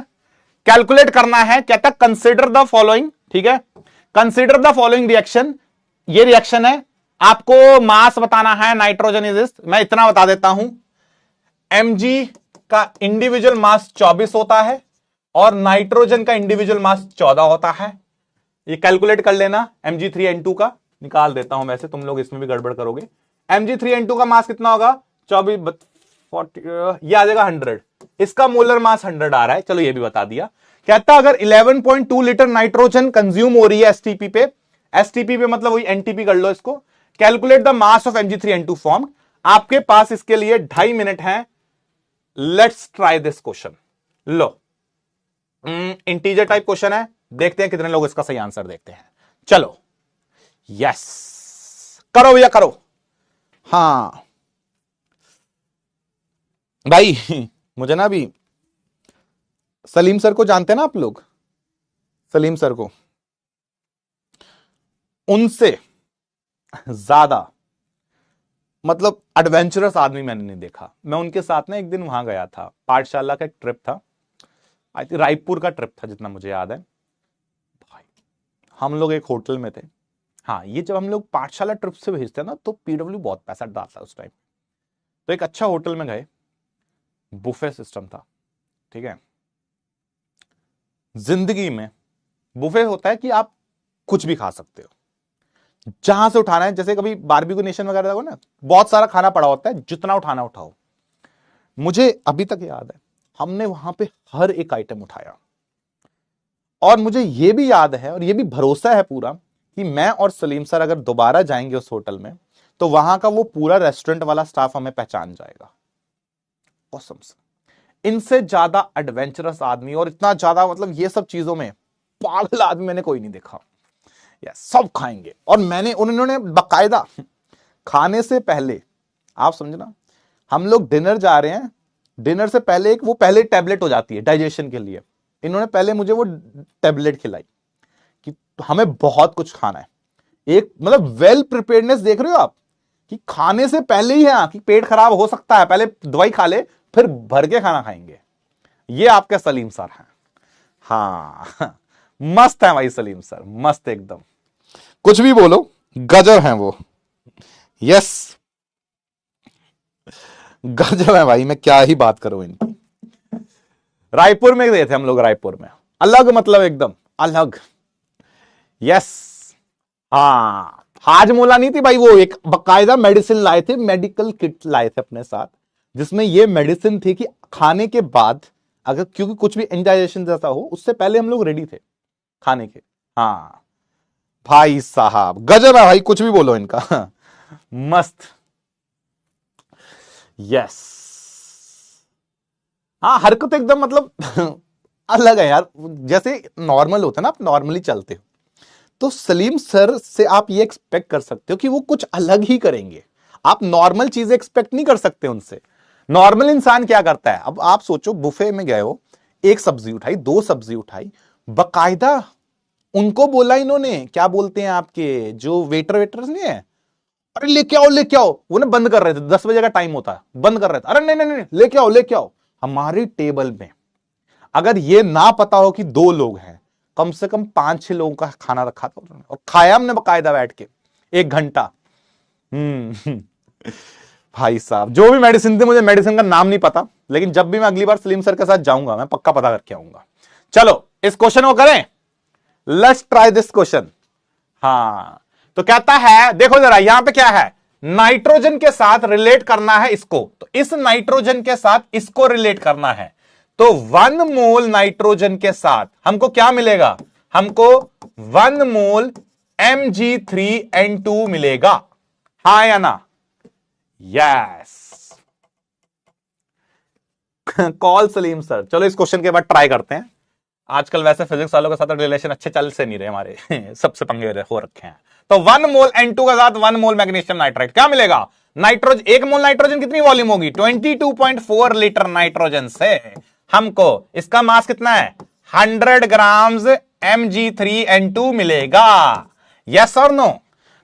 कैलकुलेट करना है। कहता है कंसिडर द फॉलोइंग, ठीक है, कंसिडर द फॉलोइंग रिएक्शन। ये रिएक्शन है, आपको मास बताना है, नाइट्रोजन इज। मैं इतना बता देता हूं, Mg का इंडिविजुअल मास 24 होता है और नाइट्रोजन का इंडिविजुअल मास 14 होता है। ये कैलकुलेट कर लेना। Mg3N2 का निकाल देता हूं, वैसे तुम लोग इसमें भी गड़बड़ करोगे। Mg3N2 का मास कितना होगा? 24 40, ये आ जाएगा 100। इसका मोलर मास 100 आ रहा है। चलो ये भी बता दिया। कहता अगर 11.2 लीटर नाइट्रोजन कंज्यूम हो रही है एसटीपी पे, एसटीपी पे मतलब वही एनटीपी कर लो इसको। Calculate the mass of Mg3N2 form. आपके पास इसके लिए 2.5 मिनट है। Let's try this question. Low, integer type question है, देखते हैं कितने लोग इसका सही आंसर देखते हैं। चलो, यस, करो भैया करो। हाँ भाई, मुझे ना अभी सलीम सर को जानते हैं ना आप लोग, सलीम सर को, उनसे ज्यादा मतलब एडवेंचरस आदमी मैंने नहीं देखा। मैं उनके साथ ना एक दिन वहां गया था, पाठशाला का एक ट्रिप था, आई थिंक रायपुर का ट्रिप था जितना मुझे याद है। भाई हम लोग एक होटल में थे। हाँ, ये जब हम लोग पाठशाला ट्रिप से भेजते हैं ना तो पीडब्ल्यू बहुत पैसा डालता है उस टाइम। तो एक अच्छा होटल में गए, बुफे सिस्टम था, ठीक है। जिंदगी में बुफे होता है कि आप कुछ भी खा सकते हो, जहां से उठाना है। जैसे कभी बारबेक्यू नेशन वगैरह हो ना, बहुत सारा खाना पड़ा होता है, जितना उठाना उठाओ। मुझे अभी तक याद है, हमने वहां पे हर एक आइटम उठाया। और मुझे यह भी याद है और यह भी भरोसा है पूरा कि मैं और सलीम सर अगर दोबारा जाएंगे उस होटल में तो वहां का वो पूरा रेस्टोरेंट वाला स्टाफ हमें पहचान जाएगा। कसम से, इनसे ज्यादा एडवेंचरस आदमी और इतना ज्यादा मतलब ये सब चीजों में पागल आदमी मैंने कोई नहीं देखा। सब खाएंगे। और उन्होंने बकायदा खाने से पहले, आप समझना, हम लोग डिनर जा रहे हैं, डिनर से पहले एक वो पहले टैबलेट हो जाती है डाइजेशन के लिए। इन्होंने पहले मुझे वो टैबलेट खिलाई कि हमें बहुत कुछ खाना है। एक मतलब वेल प्रिपेयर्डनेस देख रहे हो आप, कि खाने से पहले ही है कि पेट खराब हो सकता है, पहले दवाई खा ले फिर भर के खाना खाएंगे। ये आपके सलीम सर हैं। हाँ, मस्त है भाई सलीम सर, मस्त एकदम। कुछ भी बोलो, गजब हैं वो। यस, गजब है भाई, मैं क्या ही बात करूं इनकी। रायपुर में गए थे हम लोग, रायपुर में अलग मतलब एकदम अलग। यस, हाँ, हाजमोला नहीं थी भाई, वो एक बकायदा मेडिसिन लाए थे, मेडिकल किट लाए थे अपने साथ, जिसमें ये मेडिसिन थी कि खाने के बाद अगर क्योंकि कुछ भी इंडाइजेशन जैसा हो, उससे पहले हम लोग रेडी थे खाने के। हाँ भाई साहब, गजब है भाई, कुछ भी बोलो इनका। मस्त। यस, हाँ, हरकत एकदम मतलब अलग है यार। जैसे नॉर्मल होता है ना, आप नॉर्मली चलते हो, तो सलीम सर से आप ये एक्सपेक्ट कर सकते हो कि वो कुछ अलग ही करेंगे। आप नॉर्मल चीजें एक्सपेक्ट नहीं कर सकते उनसे। नॉर्मल इंसान क्या करता है? अब आप सोचो, बुफे में गए हो, एक सब्जी उठाई, दो सब्जी उठाई, बकायदा उनको बोला इन्होंने, क्या बोलते हैं आपके जो वेटर्स नहीं है, अरे लेके आओ लेके आओ। वो ना बंद कर रहे थे, 10 बजे का टाइम होता है, बंद कर रहे थे। अरे नहीं नहीं नहीं, लेके आओ लेके आओ। हमारी टेबल में अगर ये ना पता हो कि 2 लोग हैं, कम से कम 5-6 लोगों का खाना रखा था उन्होंने, और खाया हमने बकायदा बैठ के 1 घंटा। भाई साहब, जो भी मेडिसिन थी, मुझे मेडिसिन का नाम नहीं पता, लेकिन जब भी मैं अगली बार सलीम सर के साथ जाऊंगा मैं पक्का पता करके आऊंगा। चलो इस क्वेश्चन को करें, लेट्स ट्राई दिस क्वेश्चन। हाँ, तो कहता है, देखो जरा यहां पे क्या है, नाइट्रोजन के साथ रिलेट करना है इसको, तो इस नाइट्रोजन के साथ इसको रिलेट करना है। तो 1 मोल नाइट्रोजन के साथ हमको क्या मिलेगा, हमको 1 मोल Mg3N2 मिलेगा, हाँ या ना? यस। Call Salim sir. चलो इस क्वेश्चन के बाद ट्राई करते हैं। आजकल वैसे फिजिक्स वालों के साथ रिलेशन अच्छे चल से नहीं रहे हमारे सबसे पंगे हो रखे हैं। तो 1 मोल N2 के साथ 1 मोल मैग्नीशियम नाइट्राइड क्या मिलेगा, नाइट्रोजन, 1 मोल नाइट्रोजन कितनी वॉल्यूम होगी, 22.4 लीटर नाइट्रोजन से हमको इसका मास कितना है, 100 ग्राम्स Mg3N2 मिलेगा। यस और नो?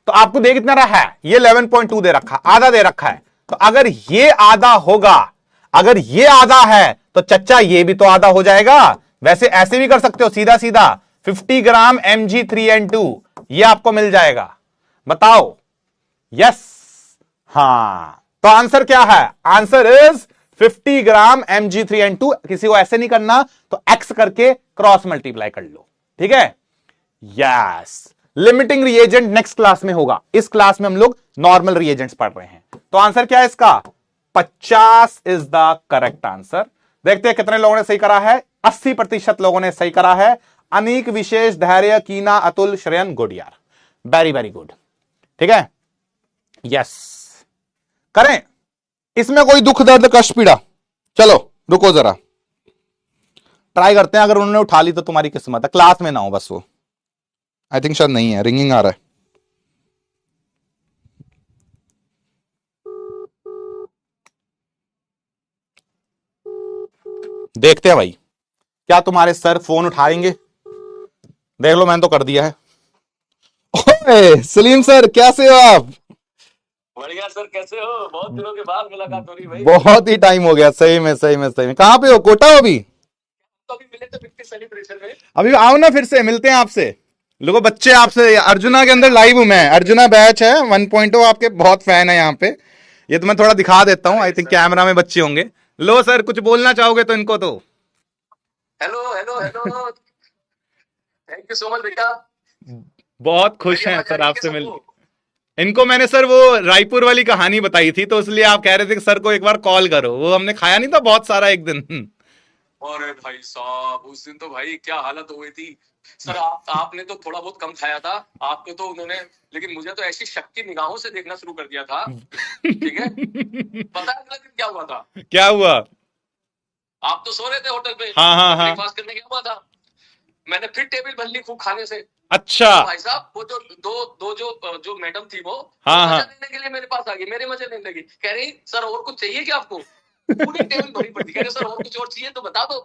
तो आपको दे कितना रहा है, ये 11.2 दे रखा, आधा दे रखा है। तो अगर ये आधा होगा, अगर ये आधा है तो चच्चा ये भी तो आधा हो जाएगा। वैसे ऐसे भी कर सकते हो, सीधा सीधा 50 ग्राम Mg3N2 ये आपको मिल जाएगा। बताओ यस? हां, तो आंसर क्या है, आंसर इज 50 ग्राम Mg3N2। किसी को ऐसे नहीं करना तो एक्स करके क्रॉस मल्टीप्लाई कर लो, ठीक है? Yes. Limiting reagent next class में होगा, इस क्लास में हम लोग नॉर्मल रिएजेंट्स पढ़ रहे हैं। तो आंसर क्या है इसका, 50 इज द करेक्ट आंसर। देखते हैं कितने लोगों ने सही करा है। 80% लोगों ने सही करा है। अनीक, विशेष, धैर्य, कीना, अतुल, श्रेयन, गुड यार, वेरी वेरी गुड, ठीक है? यस। करें इसमें कोई दुख दर्द कष्ट पीड़ा, चलो रुको जरा ट्राई करते हैं। अगर उन्होंने उठा ली तो तुम्हारी किस्मत है, क्लास में ना हो बस वो, आई थिंक शायद नहीं है, रिंगिंग आ रहा है। देखते हैं भाई, क्या तुम्हारे सर फोन उठाएंगे? देख लो, मैंने तो कर दिया है। ओए सलीम सर, कैसे हो आप? बढ़िया सर, कैसे हो? बहुत दिनों के बाद मुलाकात हो रही भाई। बहुत ही टाइम हो गया, सही में सही में सही में। कहाँ पे हो, कोटा हो अभी? तो अभी मिले थे 50 सेलिब्रेशन में। अभी आओ ना, फिर से मिलते हैं आपसे। लोगों बच्चे आपसे, अर्जुना के अंदर लाइव हूं मैं, अर्जुना बैच है 1.0, आपके बहुत फैन है यहाँ पे। ये तो मैं थोड़ा दिखा देता हूँ, आई थिंक कैमरा में बच्चे होंगे। लो सर, कुछ बोलना चाहोगे तो इनको तो। Hello hello hello, thank you so much बेटा। बहुत खुश बढ़िया हैं मजा सर आई आपसे सबको। मिल। इनको मैंने सर वो रायपुर वाली कहानी बताई थी, तो इसलिए आप कह रहे थे कि सर को एक बार कॉल करो। वो हमने खाया नहीं था बहुत सारा एक दिन। अरे भाई साहब, उस दिन तो भाई क्या हालत हो गई थी सर। आपने तो थोड़ा बहुत कम खाया था, आपको तो उन्होंने, लेकिन मुझे तो ऐसी शक की निगाहों से देखना शुरू कर दिया था। ठीक है, पता है अगला दिन क्या हुआ था? क्या हुआ? आप तो सो रहे थे होटल पे, हाँ हाँ हाँ। ब्रेकफास्ट करने गया हुआ था, मैंने फिर टेबल भर ली खूब खाने से। अच्छा। तो भाई साहब, वो जो दो जो मैडम थी वो हाँ, मजा हाँ। लेने के लिए मेरे पास आ गई, मेरे मजे लेने लगी। कह रही सर और कुछ चाहिए क्या आपको? पूरी टेबल भरी पड़ी। कह रहे सर और कुछ और चाहिए तो बता दो।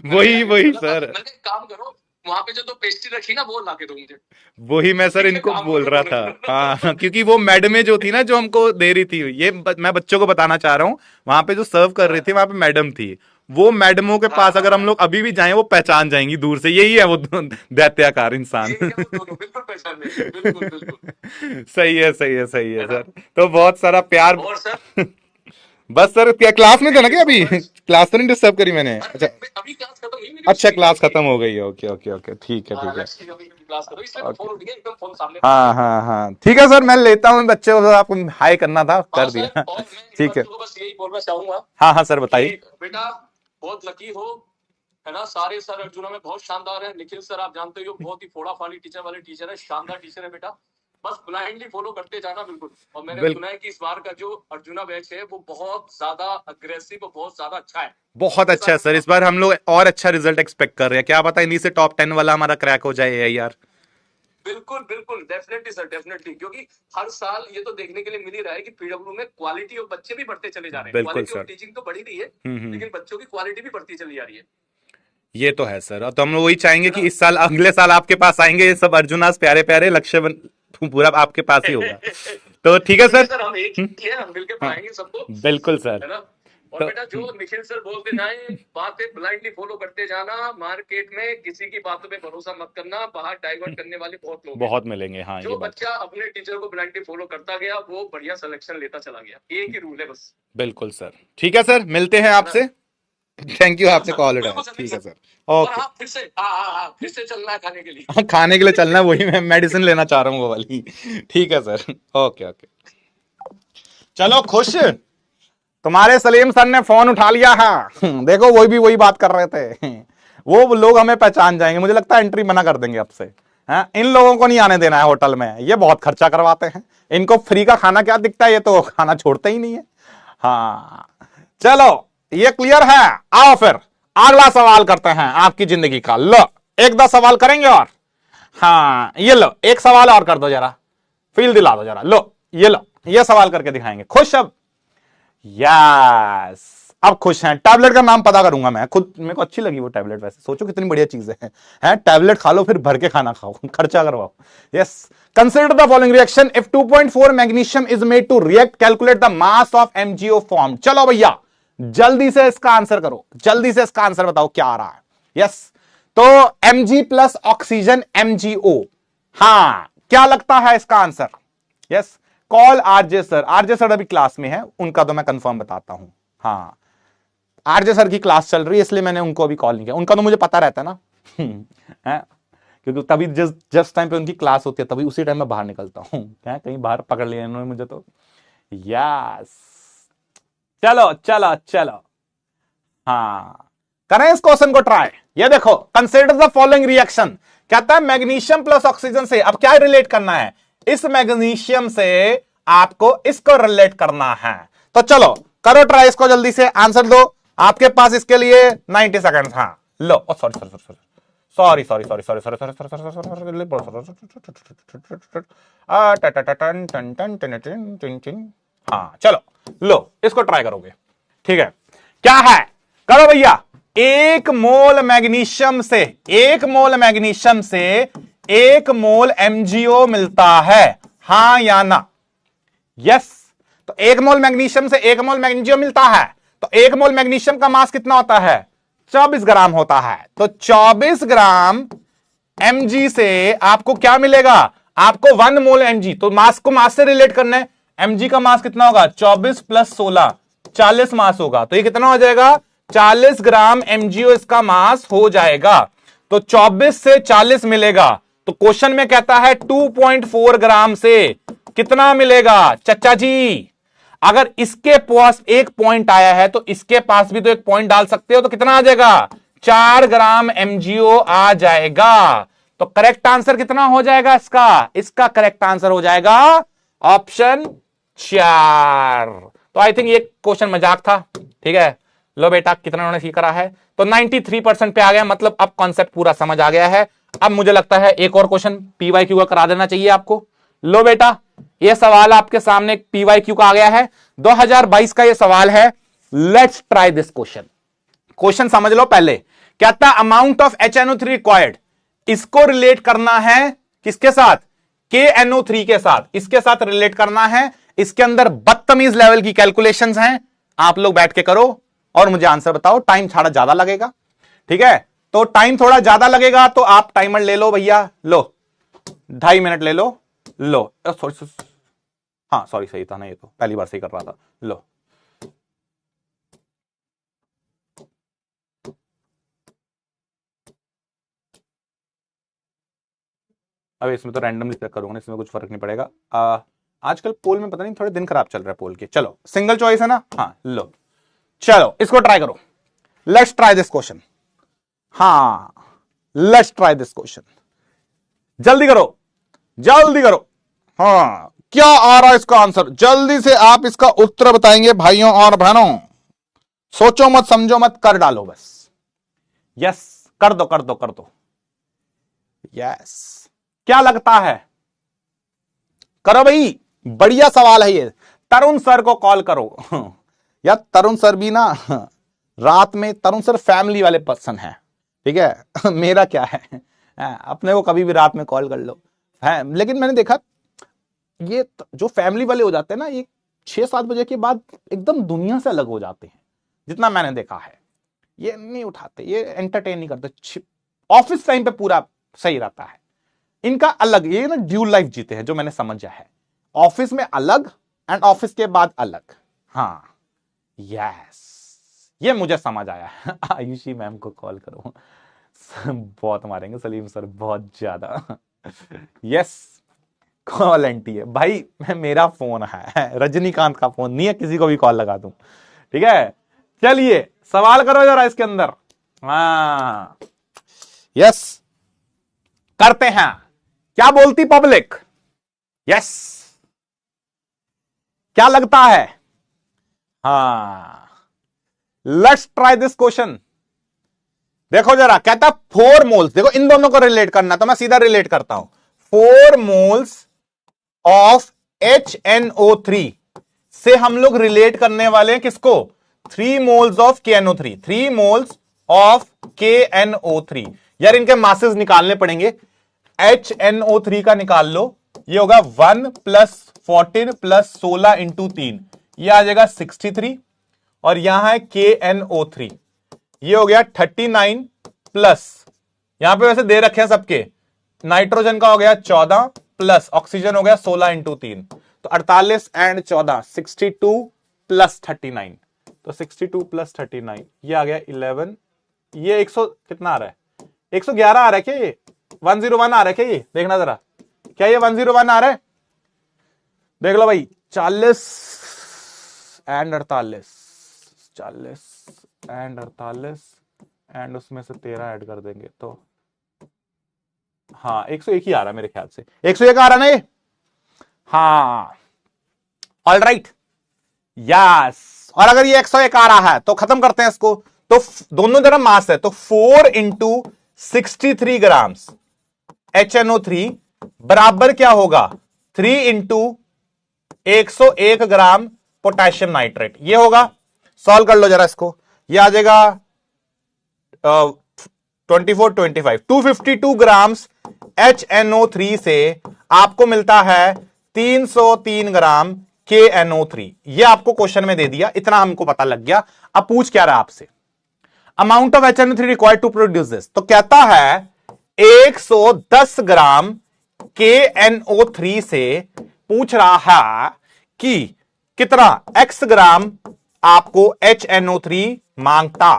वही सर, मैंने कहा, काम करो, वहां पे जो तो पेस्ट्री रखी ना वो ला के दो मुझे। वही मैं सर इनको काम बोल करो रहा बोले। था। हाँ, क्योंकि वो मैडम जो थी ना, जो हमको दे रही थी, ये मैं बच्चों को बताना चाह रहा हूँ, वहां पे जो सर्व कर रही थी वहां पे मैडम थी। वो मैडमों के पास अगर हम लोग अभी भी जाएं, वो पहचान जाएंगी दूर से, यही है वो दैत्याकार इंसान। ये क्या वो दोनों बिल्कुल पहचान लेंगे, बिल्कुल बिल्कुल। सही है सही है सही है है ना? सर। तो बहुत सारा प्यार। और सर, बस सर, क्या क्लास में थे ना क्या अभी? क्लास तो नहीं डिस्टर्ब करी मैंने? अच्छा अभी क्लास खत्म हुई मेरी। अच्छा, क्लास खत्म हो गई है, ओके ओके ओके, ठीक है ठीक है। लक्ष्य अभी क्लास करो, इसलिए तो फोन उठ गया, एकदम फोन सामने। हाँ हाँ हाँ, ठीक है सर, मैं लेता हूँ बच्चे को, आपको हाई करना था, हाँ कर सर, दिया। और मैं इन ठीक है। बच्चों को बस यही बोलना चाहूंगा हाँ हाँ सर, बताइए। कि बेटा बहुत लकी हो, है ना? सारे सर अर्जुना में बहुत शानदार है। निखिल सर आप जानते हो बहुत ही फोड़ा फाड़ी टीचर वाले टीचर है, शानदार टीचर है बेटा। बस ब्लाइंडली फॉलो करते जाना, बिल्कुल। और मैंने सुना है कि इस बार का जो अर्जुना बैच है वो बहुत ज्यादा अग्रेसिव और बहुत ज्यादा अच्छा है। बहुत अच्छा है सर, इस बार हम लोग और अच्छा रिजल्ट एक्सपेक्ट कर रहे हैं। क्या पता इन्हीं से टॉप 10 वाला हमारा क्रैक हो जाए यार। बिल्कुल बिल्कुल, डेफिनेटली सर, डेफिनेटली। क्योंकि हर साल ये तो देखने के लिए मिल ही रहा है कि पीडब्ल्यू में क्वालिटी ऑफ बच्चे भी बढ़ते चले जा रहे हैं। बिल्कुल क्वालिटी सर। ऑफ टीचिंग तो बढ़ी रही है, लेकिन बच्चों की क्वालिटी भी बढ़ती चली जा रही है। ये तो है सर, तो हम लोग वही चाहेंगे कि इस साल, अगले साल आपके पास आएंगे ये सब अर्जुनास प्यारे प्यारे, लक्ष्य पूरा आपके पास ही होगा। तो ठीक है सर, हम एक ही है, हम मिलकर पढ़ाएंगे सबको। बिल्कुल सर, है ना? और बेटा जो निखिल सर बोलते जाए, बातें ब्लाइंडली फॉलो करते जाना। मार्केट में किसी की बातों पे भरोसा मत करना, बाहर डाइवर्ट करने वाले बहुत लोग बहुत मिलेंगे। हाँ, जो बच्चा अपने टीचर को ब्लाइंडली फॉलो करता गया वो बढ़िया सिलेक्शन लेता चला गया। एक ही रूल है बस। बिल्कुल सर, ठीक है सर, मिलते हैं आपसे। थैंक यू, आपने कॉल बिल्कुल उठाया। सर, ठीक है सर, और ओके। हाँ फिर से हाँ फिर से चलना है खाने के लिए। हाँ, खाने के लिए चलना है, वही मैं मेडिसिन लेना चाह रहा हूँ वो वाली। ठीक है सर, ओके ओके। चलो खुश, तुम्हारे सलीम सर ने फोन उठा लिया है। देखो वही भी वही बात कर रहे थे। वो लोग हमें पहचान जाएंगे, मुझे लगता है एंट्री मना कर देंगे अब से। हैं, इन लोगों को नहीं आने देना है होटल में, ये बहुत खर्चा करवाते हैं। इनको फ्री का खाना क्या दिखता है, ये तो खाना छोड़ते ही नहीं है। हाँ चलो, ये क्लियर है। आओ फिर अगला सवाल करते हैं आपकी जिंदगी का। लो, एक दो सवाल करेंगे और। हाँ ये लो, एक सवाल और कर दो जरा, फील दिला दो जरा। लो ये लो, ये सवाल करके दिखाएंगे। खुश अब? यस, अब खुश हैं। टैबलेट का नाम पता करूंगा मैं खुद, मेरे को अच्छी लगी वो टैबलेट। वैसे सोचो कितनी बढ़िया चीज है टैबलेट खा लो फिर भर के खाना खाओ, खर्चा करवाओ। Yes, consider the following reaction if 2.4 magnesium is made to react, calculate the mass of MgO form. चलो भैया जल्दी से इसका आंसर करो, जल्दी से इसका आंसर बताओ क्या आ रहा है। यस, तो mg प्लस ऑक्सीजन MgO। हाँ, क्या लगता है इसका answer? Yes, call RJ sir. RJ sir अभी क्लास में है, उनका तो मैं कंफर्म बताता हूं। हाँ, आरजे सर की क्लास चल रही है, इसलिए मैंने उनको अभी कॉल नहीं किया। उनका तो मुझे पता रहता है ना। है? क्योंकि तभी जिस टाइम पे उनकी क्लास होती है तभी उसी टाइम मैं बाहर निकलता हूं। कहीं बाहर पकड़ लिया इन्होंने मुझे तो। यस, चलो चलो चलो, हाँ करें इस क्वेश्चन को ट्राई। ये देखो, कंसिडर द फॉलोइंग रिएक्शन, कहता है मैग्नीशियम प्लस ऑक्सीजन से। अब क्या रिलेट करना है? इस मैग्नीशियम से आपको इसको रिलेट करना है। तो चलो करो ट्राई इसको, जल्दी से आंसर दो। आपके पास इसके लिए 90 सेकंड। हाँ लो, sorry sorry sorry sorry sorry sorry sorry sorry sorry sorry sorry. हाँ चलो लो, इसको ट्राई करोगे, ठीक है? क्या है, करो भैया। एक मोल मैग्नीशियम से, एक मोल मैग्नीशियम से 1 मोल MgO मिलता है, हां या ना? यस, तो 1 मोल मैग्नीशियम से 1 मोल मैग्नीशियम मिलता है, तो 1 मोल मैग्नीशियम का मास कितना होता है? 24 ग्राम होता है। तो 24 ग्राम Mg से आपको क्या मिलेगा? आपको 1 मोल Mg, तो मास को मास से रिलेट करना है। Mg का मास कितना होगा? 24 प्लस 16, 40 मास होगा। तो ये कितना हो जाएगा? 40 ग्राम MgO इसका मास हो जाएगा। तो 24 से 40 मिलेगा। तो क्वेश्चन में कहता है 2.4 ग्राम से कितना मिलेगा चचा जी? अगर इसके पास एक पॉइंट आया है तो इसके पास भी तो एक पॉइंट डाल सकते हो, तो कितना आ जाएगा? 4 ग्राम MgO आ जाएगा। तो करेक्ट आंसर कितना हो जाएगा इसका? इसका करेक्ट आंसर हो जाएगा ऑप्शन 4। तो आई थिंक ये क्वेश्चन मजाक था, ठीक है? लो बेटा, कितना उन्होंने सीख करा है? तो 93% पे आ गया, मतलब अब कॉन्सेप्ट पूरा समझ आ गया है। अब मुझे लगता है एक और क्वेश्चन PYQ का करा देना चाहिए आपको। लो बेटा, ये सवाल आपके सामने PYQ का आ गया है, 2022 का ये सवाल है। Let's try this question. Question समझ लो पहले। कहता अमाउंट ऑफ HNO3 रिक्वायर्ड, इसको रिलेट करना है किसके साथ? KNO3 के साथ, इसके साथ रिलेट करना है। इसके अंदर बदतमीज लेवल की कैलकुलेशंस हैं, आप लोग बैठ के करो और मुझे आंसर बताओ। टाइम थोड़ा ज्यादा लगेगा, ठीक है? तो टाइम थोड़ा ज्यादा लगेगा तो आप टाइमर ले लो भैया, लो 2.5 मिनट ले लो। लो सॉरी, हाँ सॉरी, सही था ना, ये तो पहली बार सही कर रहा था। लो, अब इसमें तो रैंडमली चेक करूंगा, इसमें कुछ फर्क नहीं पड़ेगा। आजकल पोल में पता नहीं थोड़े दिन खराब चल रहा है पोल के। चलो सिंगल चॉइस है ना? हाँ लो, चलो इसको ट्राई करो। Let's try this question. हाँ, लेट्स ट्राई दिस क्वेश्चन। जल्दी करो, जल्दी करो। हाँ, क्या आ रहा है इसका आंसर? जल्दी से आप इसका उत्तर बताएंगे भाइयों और बहनों। सोचो मत, समझो मत, कर डालो बस। यस, कर दो कर दो कर दो। यस, क्या लगता है? करो भाई, बढ़िया सवाल है ये। तरुण सर को कॉल करो। या तरुण सर भी ना रात में, तरुण सर फैमिली वाले पर्सन है, ठीक है? मेरा क्या है, अपने को कभी भी रात में कॉल कर लो है। लेकिन मैंने देखा ये जो फैमिली वाले हो जाते हैं ना, ये 6-7 बजे के बाद एकदम दुनिया से अलग हो जाते हैं, जितना मैंने देखा है। ये नहीं उठाते, ये एंटरटेन नहीं करते। ऑफिस टाइम पे पूरा सही रहता है इनका अलग, ये ना ड्यूल लाइफ जीते हैं जो मैंने समझा है। ऑफिस में अलग एंड ऑफिस के बाद अलग। हाँ यस, ये मुझे समझ आया। आयुषी मैम को कॉल करो। बहुत मारेंगे सलीम सर, बहुत ज्यादा। यस, कॉल एंटी है भाई, मेरा फोन है, रजनीकांत का फोन नहीं है, किसी को भी कॉल लगा दूं। ठीक है, चलिए सवाल करो जरा इसके अंदर। हाँ, यस, करते हैं। क्या बोलती पब्लिक? यस, क्या लगता है? हाँ, लेट्स ट्राई दिस क्वेश्चन। देखो जरा, कहता 4 मोल्स, देखो इन दोनों को रिलेट करना, तो मैं सीधा रिलेट करता हूं। 4 मोल्स ऑफ HNO3 से हम लोग रिलेट करने वाले हैं किसको? 3 moles of KNO3। 3 moles of KNO3। यार इनके मासेस निकालने पड़ेंगे। HNO3 का निकाल लो, ये होगा 1 + 14 + 16 इंटू 3, ये आ जाएगा 63। और यहां है KNO3, ये हो गया 39 प्लस, यहां पे वैसे दे रखे हैं सबके, नाइट्रोजन का हो गया 14 प्लस ऑक्सीजन हो गया 16 इंटू 3, तो 48 एंड 14 62 प्लस 39, तो 62 प्लस 39 ये आ गया 11। ये 100 कितना आ रहा है? 111 आ रहा है क्या? ये 101 आ रहा है क्या? ये देखना जरा, क्या ये 101 आ रहा है? देख लो भाई, 40 एंड 48, 40 एंड 48 एंड उसमें से 13 ऐड कर देंगे तो हाँ 101 ही आ रहा है मेरे ख्याल से। 101 आ रहा ना ये? हाँ, ऑल राइट, यस। और अगर ये 101 आ रहा है तो खत्म करते हैं इसको। तो दोनों जरा मास है, तो 4 इंटू 63 ग्राम्स HNO3 बराबर क्या होगा? 3 इंटू 101 ग्राम पोटेशियम नाइट्रेट, ये होगा। सॉल्व कर लो जरा इसको, ये आ जाएगा 24 25 252 ग्राम्स HNO3 से आपको मिलता है 303 ग्राम KNO3। ये आपको क्वेश्चन में दे दिया, इतना हमको पता लग गया। अब पूछ क्या रहा है आपसे? Amount of HNO3 required to produce this, तो कहता है 110 ग्राम KNO3 से पूछ रहा है कि कितना x ग्राम आपको HNO3 मांगता।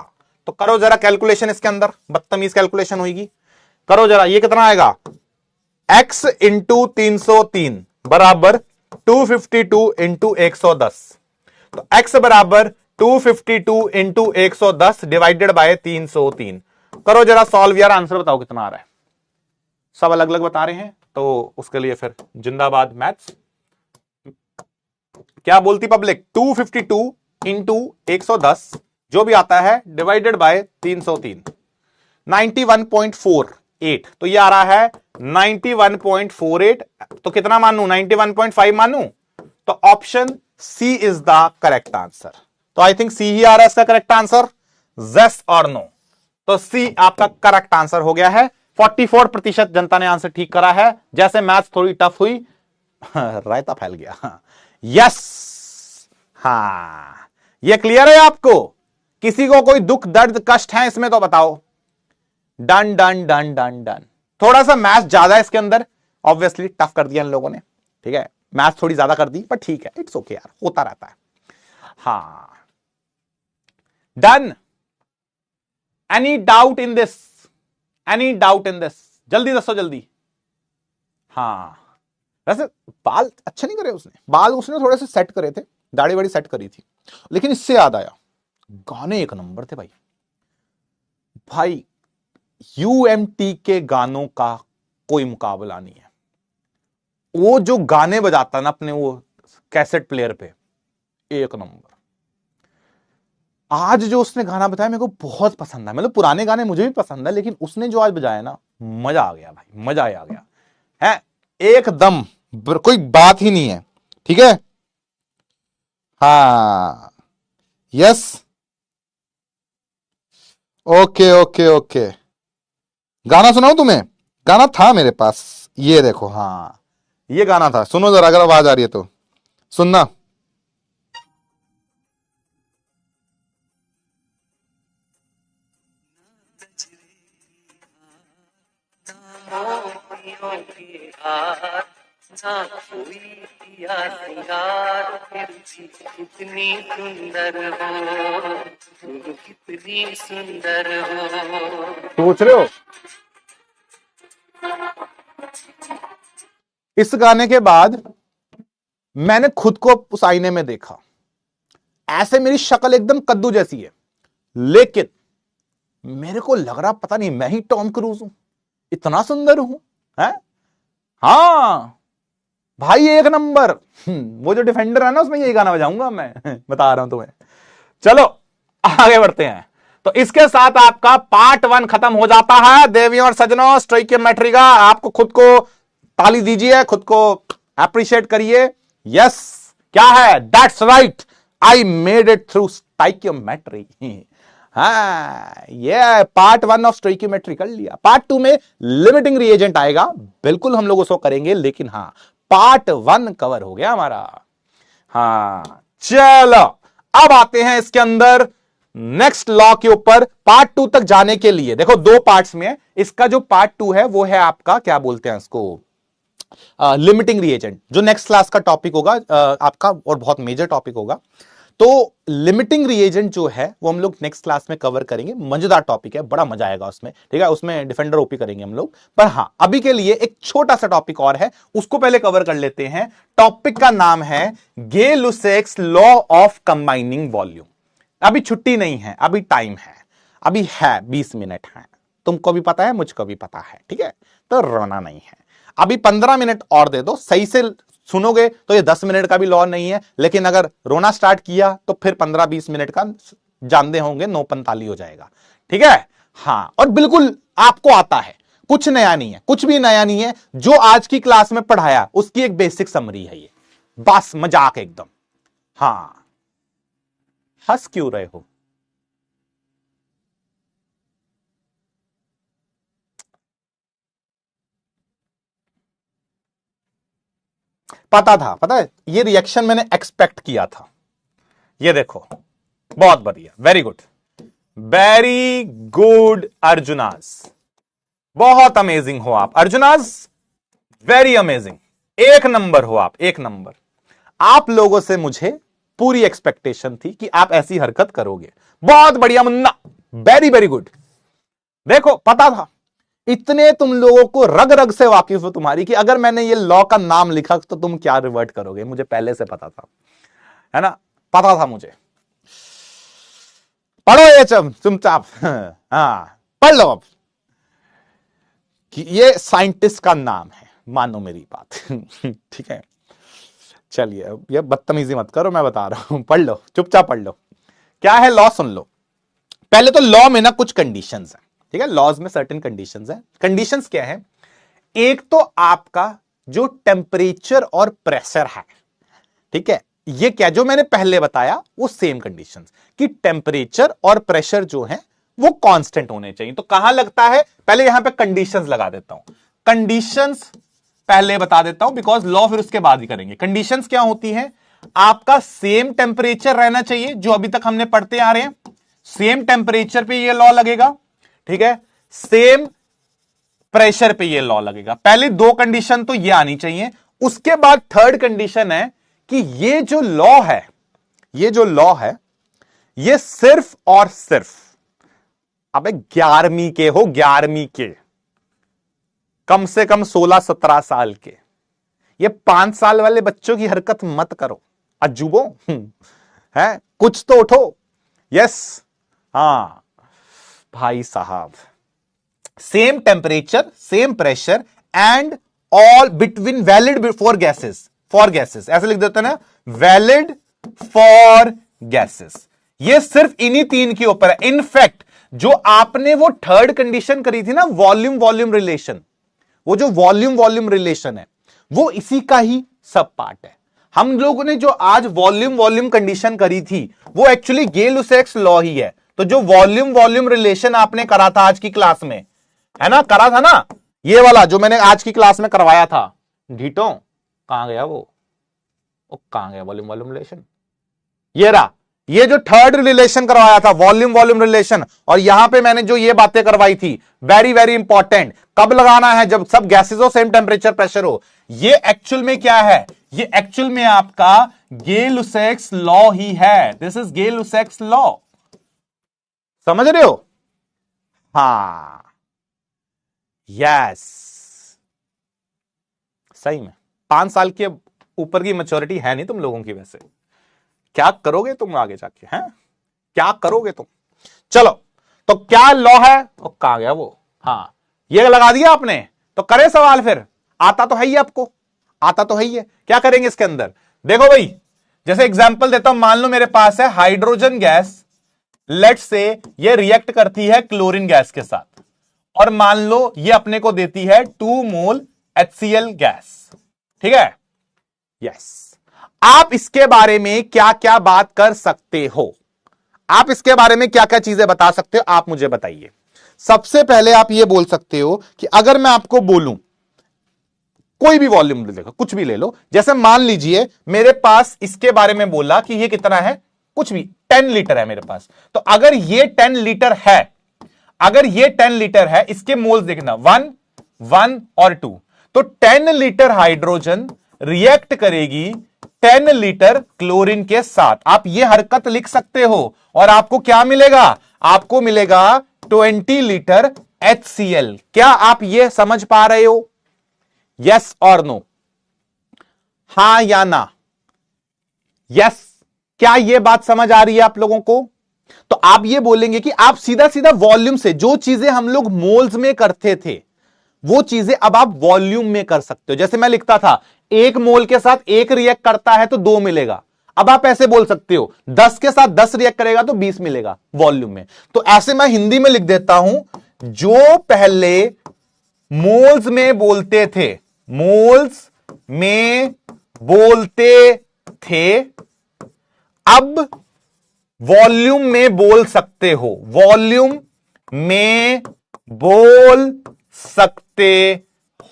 तो करो जरा कैलकुलेशन इसके अंदर, बदतमीज कैलकुलेशन होगी। करो जरा, ये कितना आएगा? x इंटू 303 बराबर 252 इंटू 110, तो x बराबर 252 इंटू 110 डिवाइडेड बाय 303। करो जरा सॉल्व यार, आंसर बताओ कितना आ रहा है। सब अलग अलग बता रहे हैं तो उसके लिए फिर जिंदाबाद मैथ्स। क्या बोलती पब्लिक? 252 इंटू 110 जो भी आता है डिवाइडेड बाय 303, 91.48, तो ये आ रहा है 91.48। तो कितना मानू? 91.5 मानू? तो option C is the correct answer. तो आई थिंक सी ही आ रहा है इसका करेक्ट आंसर, यस और नो? तो सी आपका करेक्ट आंसर हो गया है। 44% जनता ने आंसर ठीक करा है। जैसे मैथ्स थोड़ी टफ हुई, रायता फैल गया। यस, हाँ, ये क्लियर है आपको? किसी को कोई दुख दर्द कष्ट है इसमें तो बताओ। Done done done done done. थोड़ा सा मैथ्स ज्यादा है इसके अंदर, ऑब्वियसली टफ कर दिया इन लोगों ने। ठीक है, मैथ्स थोड़ी ज्यादा कर दी, पर ठीक है, इट्स ओके यार, होता रहता है। हाँ, done. Any doubt in this? Any doubt in this? जल्दी दसो जल्दी। हाँ, वैसे बाल अच्छे नहीं करे उसने, बाल उसने थोड़े से सेट करे थे, दाढ़ी वाड़ी सेट करी थी। लेकिन इससे याद आया, गाने एक नंबर थे भाई। भाई UMT के गानों का कोई मुकाबला नहीं है। वो जो गाने बजाता ना अपने वो कैसेट प्लेयर पे, एक नंबर। आज जो उसने गाना बताया मेरे को बहुत पसंद है। मतलब पुराने गाने मुझे भी पसंद है, लेकिन उसने जो आज बजाया ना, मजा आ गया भाई, मजा आ गया है एकदम, कोई बात ही नहीं है। ठीक है, हाँ, यस, ओके ओके ओके। गाना सुनाऊं तुम्हें? गाना था मेरे पास, ये देखो। हाँ, ये गाना था, सुनो जरा, अगर आवाज आ रही है तो सुनना। ना कोई किया सिंगार फिर भी कितनी सुंदर हो, तुम कितनी सुंदर हो। सोच रहे हो? इस गाने के बाद मैंने खुद को उस आईने में देखा, ऐसे मेरी शक्ल एकदम कद्दू जैसी है, लेकिन मेरे को लग रहा पता नहीं मैं ही टॉम क्रूज हूं, इतना सुंदर हूं है? हाँ भाई एक नंबर। वो जो डिफेंडर है ना उसमें यही गाना बजाऊंगा मैं। बता रहा हूं तुम्हें। चलो आगे बढ़ते हैं। तो इसके साथ आपका पार्ट 1 खत्म हो जाता है देवियों और सजनों। स्टोइकियोमेट्री का आपको खुद को ताली दीजिए, खुद को अप्रिशिएट करिए। यस क्या है? That's right, I made it through stoichiometry. हाँ ये पार्ट 1 ऑफ स्टोइकियोमेट्री कर लिया। पार्ट 2 में लिमिटिंग रिएजेंट आएगा, बिल्कुल हम लोग उसको करेंगे, लेकिन हाँ पार्ट 1 कवर हो गया हमारा। हाँ चलो अब आते हैं इसके अंदर नेक्स्ट लॉ के ऊपर। पार्ट 2 तक जाने के लिए देखो 2 पार्ट्स में है। इसका जो पार्ट 2 है वो है आपका क्या बोलते हैं इसको, लिमिटिंग रिएजेंट, जो नेक्स्ट क्लास का टॉपिक होगा आपका और बहुत मेजर टॉपिक होगा। तो लिमिटिंग रिएजेंट जो है वो हम लोग नेक्स्ट क्लास में कवर करेंगे। मजेदार टॉपिक है, बड़ा मजा आएगा उसमें, ठीक है। उसमें डिफेंडर ओपी करेंगे हम लोग। पर हां अभी के लिए एक छोटा सा टॉपिक और है, उसको पहले कवर कर लेते हैं। टॉपिक का नाम है Gay-Lussac's law of combining volume. अभी छुट्टी नहीं है, अभी टाइम है, अभी है 20 मिनट है। तुमको भी पता है, मुझको भी पता है, ठीक है। तो रोना नहीं है, अभी 15 मिनट और दे दो। सही से सुनोगे तो ये 10 मिनट का भी लॉ नहीं है, लेकिन अगर रोना स्टार्ट किया तो फिर 15-20 मिनट का जानते होंगे 9:45 हो जाएगा, ठीक है। हां और बिल्कुल आपको आता है, कुछ नया नहीं है, कुछ भी नया नहीं है। जो आज की क्लास में पढ़ाया उसकी एक बेसिक समरी है ये, बस मजाक एकदम। हां हंस क्यों रहे हो? पता था, पता है ये रिएक्शन मैंने एक्सपेक्ट किया था। ये देखो बहुत बढ़िया, वेरी गुड, वेरी गुड अर्जुनास, बहुत अमेजिंग हो आप अर्जुनास, वेरी अमेजिंग, एक नंबर हो आप, एक नंबर। आप लोगों से मुझे पूरी एक्सपेक्टेशन थी कि आप ऐसी हरकत करोगे। बहुत बढ़िया मुन्ना, वेरी वेरी गुड। देखो पता था, इतने तुम लोगों को रग रग से वाकिफ हो तुम्हारी कि अगर मैंने ये लॉ का नाम लिखा तो तुम क्या रिवर्ट करोगे, मुझे पहले से पता था, है ना, पता था मुझे। पढ़ो ये चुपचाप, हाँ पढ़ लो अब कि ये साइंटिस्ट का नाम है, मानो मेरी बात। ठीक है चलिए, ये बदतमीजी मत करो, मैं बता रहा हूं, पढ़ लो चुपचाप पढ़ लो। क्या है लॉ सुन लो। पहले तो लॉ में ना कुछ कंडीशंस हैं, ठीक है। लॉज में सर्टेन कंडीशंस हैं। कंडीशंस क्या है? एक तो आपका जो टेम्परेचर और प्रेशर है, ठीक है, ये क्या जो मैंने पहले बताया वो सेम कंडीशंस कि टेम्परेचर और प्रेशर जो है वो कांस्टेंट होने चाहिए। तो कहां लगता है, पहले यहां पे कंडीशंस लगा देता हूं। कंडीशंस पहले बता देता हूं बिकॉज लॉ फिर उसके बाद ही करेंगे। कंडीशंस क्या होती है? आपका सेम टेम्परेचर रहना चाहिए, जो अभी तक हमने पढ़ते आ रहे हैं, सेम टेम्परेचर पे ये लॉ लगेगा, ठीक है। सेम प्रेशर पे ये लॉ लगेगा। पहले 2 कंडीशन तो ये आनी चाहिए। उसके बाद थर्ड कंडीशन है कि ये जो लॉ है, ये जो लॉ है ये सिर्फ और सिर्फ अबे 11वीं के हो, 11वीं के, कम से कम 16-17 साल के। ये 5 साल वाले बच्चों की हरकत मत करो अजूबो, है कुछ तो उठो। यस हां भाई साहब, same temperature same pressure and all between valid for gases, for gases ऐसे लिख देते हैं ना, वैलिड फॉर गैसेस। ये सिर्फ इन्हीं 3 के ऊपर है। इनफैक्ट जो आपने वो थर्ड कंडीशन करी थी ना, वॉल्यूम वॉल्यूम रिलेशन, वो जो वॉल्यूम वॉल्यूम रिलेशन है वो इसी का ही सब पार्ट है। हम लोगों ने जो आज वॉल्यूम वॉल्यूम कंडीशन करी थी वो एक्चुअली गे-लुसैक्स लॉ ही है। तो जो वॉल्यूम वॉल्यूम रिलेशन आपने करा था आज की क्लास में, है ना, करा था ना, ये वाला जो मैंने आज की क्लास में करवाया था, ढीटो कहां गया वो कहां गया वॉल्यूम वॉल्यूम रिलेशन, ये रहा, ये जो थर्ड रिलेशन करवाया था, वॉल्यूम वॉल्यूम रिलेशन, और यहां पे मैंने जो ये बातें करवाई थी, वेरी वेरी इंपॉर्टेंट, कब लगाना है, जब सब गैसेस हो, सेम टेम्परेचर प्रेशर हो। ये एक्चुअल में क्या है, ये एक्चुअल में आपका गे-लुसैक्स लॉ ही है। दिस इज गे-लुसैक्स लॉ, समझ रहे हो? हाँ, यस, सही में 5 साल के ऊपर की मैच्योरिटी है नहीं तुम लोगों की। वैसे क्या करोगे तुम आगे जाके, हैं क्या करोगे तुम? चलो, तो क्या लॉ है, तो कहां गया वो? हाँ, ये लगा दिया आपने, तो करे सवाल फिर, आता तो है ही आपको, आता तो है ही है। क्या करेंगे इसके अंदर? देखो भाई, जैसे एग्जांपल देता हूं, मान लो मेरे पास है हाइड्रोजन गैस, लेट्स से ये रिएक्ट करती है क्लोरीन गैस के साथ, और मान लो ये अपने को देती है 2 मोल HCl गैस, ठीक है? यस, आप इसके बारे में क्या क्या बात कर सकते हो, आप इसके बारे में क्या क्या चीजें बता सकते हो, आप मुझे बताइए। सबसे पहले आप ये बोल सकते हो कि अगर मैं आपको बोलूं, कोई भी वॉल्यूम देखो, कुछ भी ले लो, जैसे मान लीजिए मेरे पास इसके बारे में बोला कि ये कितना है, कुछ भी 10 लीटर है मेरे पास, तो अगर ये 10 लीटर है, अगर ये 10 लीटर है, इसके मोल्स देखना 1, 1 और 2, तो 10 लीटर हाइड्रोजन रिएक्ट करेगी 10 लीटर क्लोरीन के साथ। आप ये हरकत लिख सकते हो और आपको क्या मिलेगा, आपको मिलेगा 20 लीटर HCl। क्या आप ये समझ पा रहे हो? यस और नो, हां या ना? यस, क्या ये बात समझ आ रही है आप लोगों को? तो आप ये बोलेंगे कि आप सीधा सीधा वॉल्यूम से, जो चीजें हम लोग मोल्स में करते थे, वो चीजें अब आप वॉल्यूम में कर सकते हो। जैसे मैं लिखता था 1 मोल के साथ 1 रिएक्ट करता है तो 2 मिलेगा, अब आप ऐसे बोल सकते हो 10 के साथ 10 रिएक्ट करेगा तो 20 मिलेगा वॉल्यूम में। तो ऐसे मैं हिंदी में लिख देता हूं, जो पहले मोल्स में बोलते थे, मोल्स में बोलते थे, अब वॉल्यूम में बोल सकते हो, वॉल्यूम में बोल सकते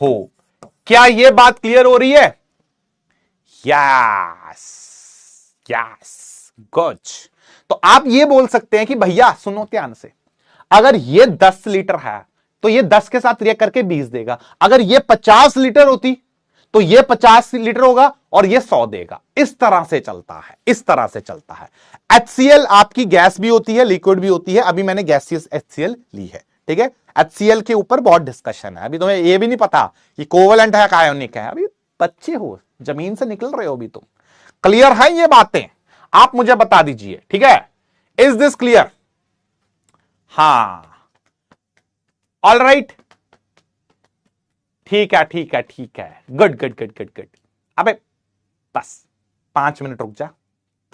हो। क्या यह बात क्लियर हो रही है? Yes, yes, good. तो आप ये बोल सकते हैं कि भैया सुनो ध्यान से, अगर ये 10 लीटर है तो ये 10 के साथ रिएक्ट करके 20 देगा, अगर ये 50 लीटर होती तो ये 50 लीटर होगा और ये 100 देगा। इस तरह से चलता है, इस तरह से चलता है। HCl आपकी गैस भी होती है, लिक्विड भी होती है। अभी मैंने गैसियस HCl ली है, ठीक है? HCl के ऊपर बहुत डिस्कशन है, अभी तुम्हें ये भी नहीं पता कि कोवलेंट है का आयोनिक है, अभी बच्चे हो, जमीन से निकल रहे हो अभी तुम। क्लियर है ये बातें? आप मुझे बता दीजिए, ठीक है? Is this clear? हाँ, ऑल राइट, ठीक है, ठीक है, ठीक है, good good good good good. अबे बस 5 मिनट रुक जा,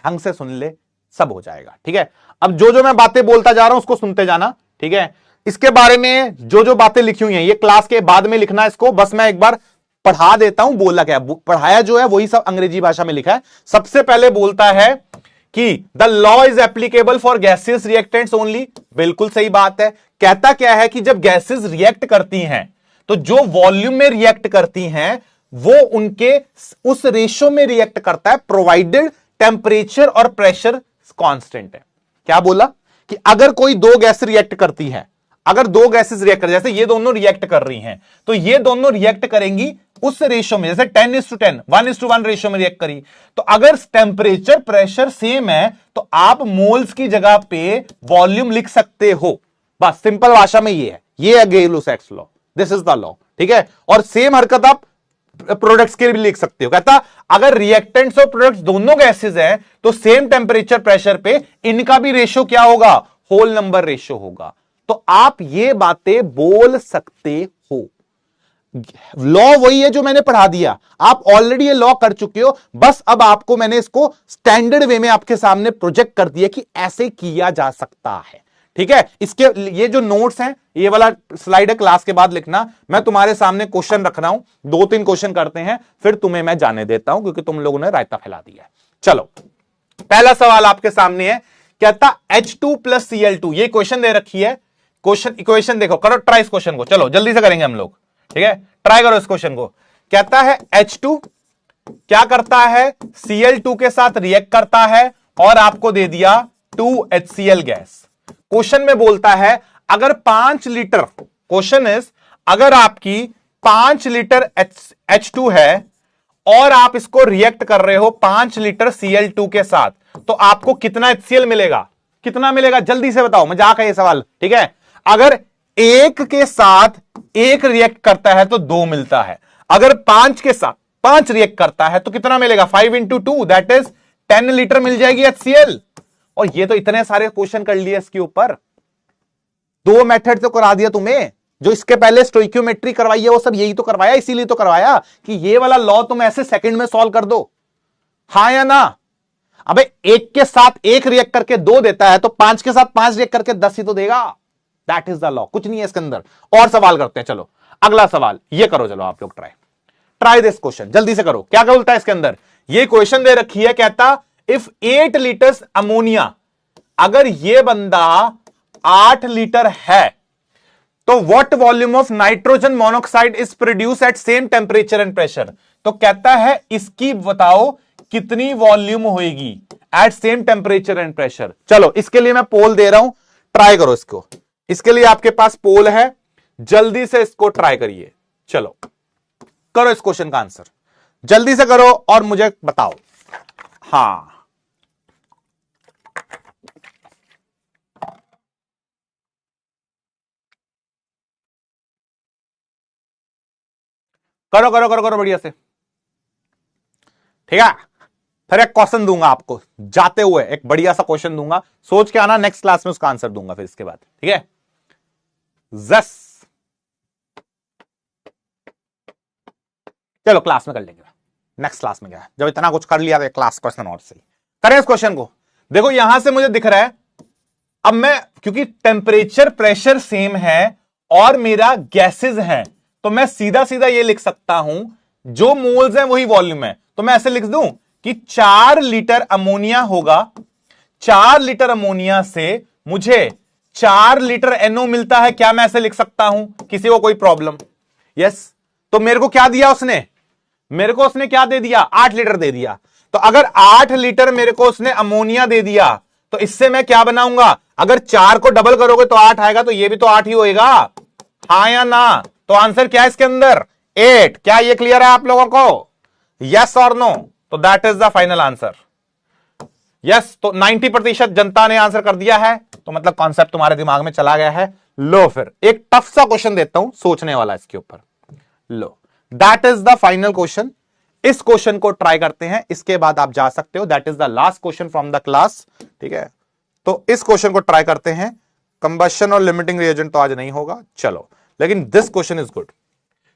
ढंग से सुन ले, सब हो जाएगा, ठीक है? अब जो जो मैं बातें बोलता जा रहा हूं उसको सुनते जाना, ठीक है? इसके बारे में जो जो बातें लिखी हुई हैं ये क्लास के बाद में लिखना, इसको बस मैं एक बार पढ़ा देता हूं। बोला क्या, पढ़ाया जो है वही सब अंग्रेजी भाषा में लिखा है। सबसे पहले बोलता है कि the law is applicable for gases reactants only. बिल्कुल सही बात है। कहता क्या है कि जब गैसेस रिएक्ट करती हैं तो जो वॉल्यूम में रिएक्ट करती हैं वो उनके उस रेशो में रिएक्ट करता है प्रोवाइडेड टेम्परेचर और प्रेशर कांस्टेंट है। क्या बोला कि अगर कोई 2 गैस रिएक्ट करती है, अगर 2 गैसेस रिएक्ट कर, जैसे ये दोनों रिएक्ट कर रही हैं, तो ये दोनों रिएक्ट करेंगी उस रेशो में, जैसे 10:10 1:1 रेशो में रिएक्ट करी, तो अगर टेम्परेचर प्रेशर सेम है तो आप मोल्स की जगह पे वॉल्यूम लिख सकते हो। बस सिंपल भाषा में ये है, ये है Gay-Lussac's law, this is the law, ठीक है? और सेम हरकत आप प्रोडक्ट्स के लिए भी लिख सकते हो। कहता अगर रिएक्टेंट्स और प्रोडक्ट्स दोनों गैसेस हैं तो सेम टेम्परेचर प्रेशर पे इनका भी रेशो क्या होगा, होल नंबर रेशो होगा। तो आप ये बातें बोल सकते हो। लॉ वही है जो मैंने पढ़ा दिया, आप ऑलरेडी ये लॉ कर चुके हो, बस अब आपको मैंने इसको स्टैंडर्ड वे में आपके सामने प्रोजेक्ट कर दिया कि ऐसे किया जा सकता है, ठीक है? इसके ये जो नोट्स हैं, ये वाला स्लाइड है, क्लास के बाद लिखना। मैं तुम्हारे सामने क्वेश्चन रख रहा हूं, 2-3 क्वेश्चन करते हैं, फिर तुम्हें मैं जाने देता हूं क्योंकि तुम लोगों ने रायता फैला दिया है। चलो, पहला सवाल आपके सामने है, कहता H2 + Cl2। ये क्वेश्चन दे रखी है, क्वेश्चन इक्वेशन देखो, करो ट्राई इस क्वेश्चन को, चलो जल्दी से करेंगे हम लोग, ठीक है? ट्राई करो इस क्वेश्चन को। कहता है H2 क्या करता है, Cl2 के साथ रिएक्ट करता है और आपको दे दिया 2HCl गैस। क्वेश्चन में बोलता है अगर 5 लीटर, क्वेश्चन इज अगर आपकी 5 लीटर H2 है और आप इसको रिएक्ट कर रहे हो 5 लीटर Cl2 के साथ, तो आपको कितना HCl मिलेगा? कितना मिलेगा जल्दी से बताओ, मजाक है ये सवाल, ठीक है। अगर एक के साथ एक रिएक्ट करता है तो 2 मिलता है, अगर 5 के साथ 5 रिएक्ट करता है तो कितना मिलेगा? 5 इंटू 2 दैट इज 10 लीटर मिल जाएगी HCl। और ये तो इतने सारे क्वेश्चन कर लिए इसके ऊपर, 2 मेथड तो करा दिया तुम्हें, जो इसके पहले स्टोइकियोमेट्री करवाई है वो सब यही तो करवाया, इसीलिए तो करवाया कि ये वाला लॉ तुम ऐसे सेकंड में सॉल्व कर दो, हाँ या ना। अबे एक के साथ एक रिएक्ट करके 2 देता है तो 5 के साथ 5 रिएक्ट करके 10 ही तो देगा, दैट इज द लॉ, कुछ नहीं है इसके अंदर। और सवाल करते हैं, चलो अगला सवाल ये करो, चलो आप लोग ट्राई दिस क्वेश्चन, जल्दी से करो। क्या बोलता है इसके अंदर? ये क्वेश्चन दे रखी है, कहता इफ 8 लीटर्स अमोनिया, अगर ये बंदा 8 लीटर है तो what volume of nitrogen monoxide is produce at same temperature and pressure. तो कहता है इसकी बताओ कितनी वॉल्यूम होगी at same temperature and pressure. चलो इसके लिए मैं पोल दे रहा हूं, ट्राई करो इसको। इसके लिए आपके पास पोल है, जल्दी से इसको ट्राई करिए। चलो करो इस क्वेश्चन का आंसर, जल्दी से करो और मुझे बताओ। हाँ करो करो करो करो बढ़िया से, ठीक है। फिर एक क्वेश्चन दूंगा आपको जाते हुए, एक बढ़िया सा क्वेश्चन दूंगा, सोच के आना, नेक्स्ट क्लास में उसका आंसर दूंगा फिर इसके बाद, ठीक है। जस चलो क्लास में कर लेंगे, नेक्स्ट क्लास में क्या है, जब इतना कुछ कर लिया तो क्लास क्वेश्चन और सही करें इस क्वेश्चन को। देखो यहां से मुझे दिख रहा है, अब मैं क्योंकि टेम्परेचर प्रेशर सेम है और मेरा गैसेस है, तो मैं सीधा सीधा ये लिख सकता हूं जो मोल्स हैं वही वॉल्यूम है। तो मैं ऐसे लिख दूं कि 4 लीटर अमोनिया होगा, 4 लीटर अमोनिया से मुझे 4 लीटर NO मिलता है। क्या मैं ऐसे लिख सकता हूं? किसी को कोई प्रॉब्लम? यस। तो मेरे को क्या दिया उसने? मेरे को उसने क्या दे दिया? 8 लीटर दे दिया। तो अगर 8 लीटर मेरे को उसने अमोनिया दे दिया तो इससे मैं क्या बनाऊंगा? अगर 4 को डबल करोगे तो 8 आएगा, तो ये भी तो 8 ही होएगा, हाँ या ना? तो आंसर क्या है इसके अंदर? 8। क्या ये क्लियर है आप लोगों को? यस और नो? तो that is the final answer. Yes, तो 90% जनता ने आंसर कर दिया है, तो मतलब कॉन्सेप्ट तुम्हारे दिमाग में चला गया है। लो फिर एक टफ सा क्वेश्चन देता हूं सोचने वाला इसके ऊपर। लो that is the final question. इस क्वेश्चन को ट्राई करते हैं, इसके बाद आप जा सकते हो। That is the last question from the class, ठीक है। तो इस क्वेश्चन को ट्राई करते हैं। कंबशन और लिमिटिंग रिएजेंट तो आज नहीं होगा, चलो, लेकिन दिस क्वेश्चन इज गुड।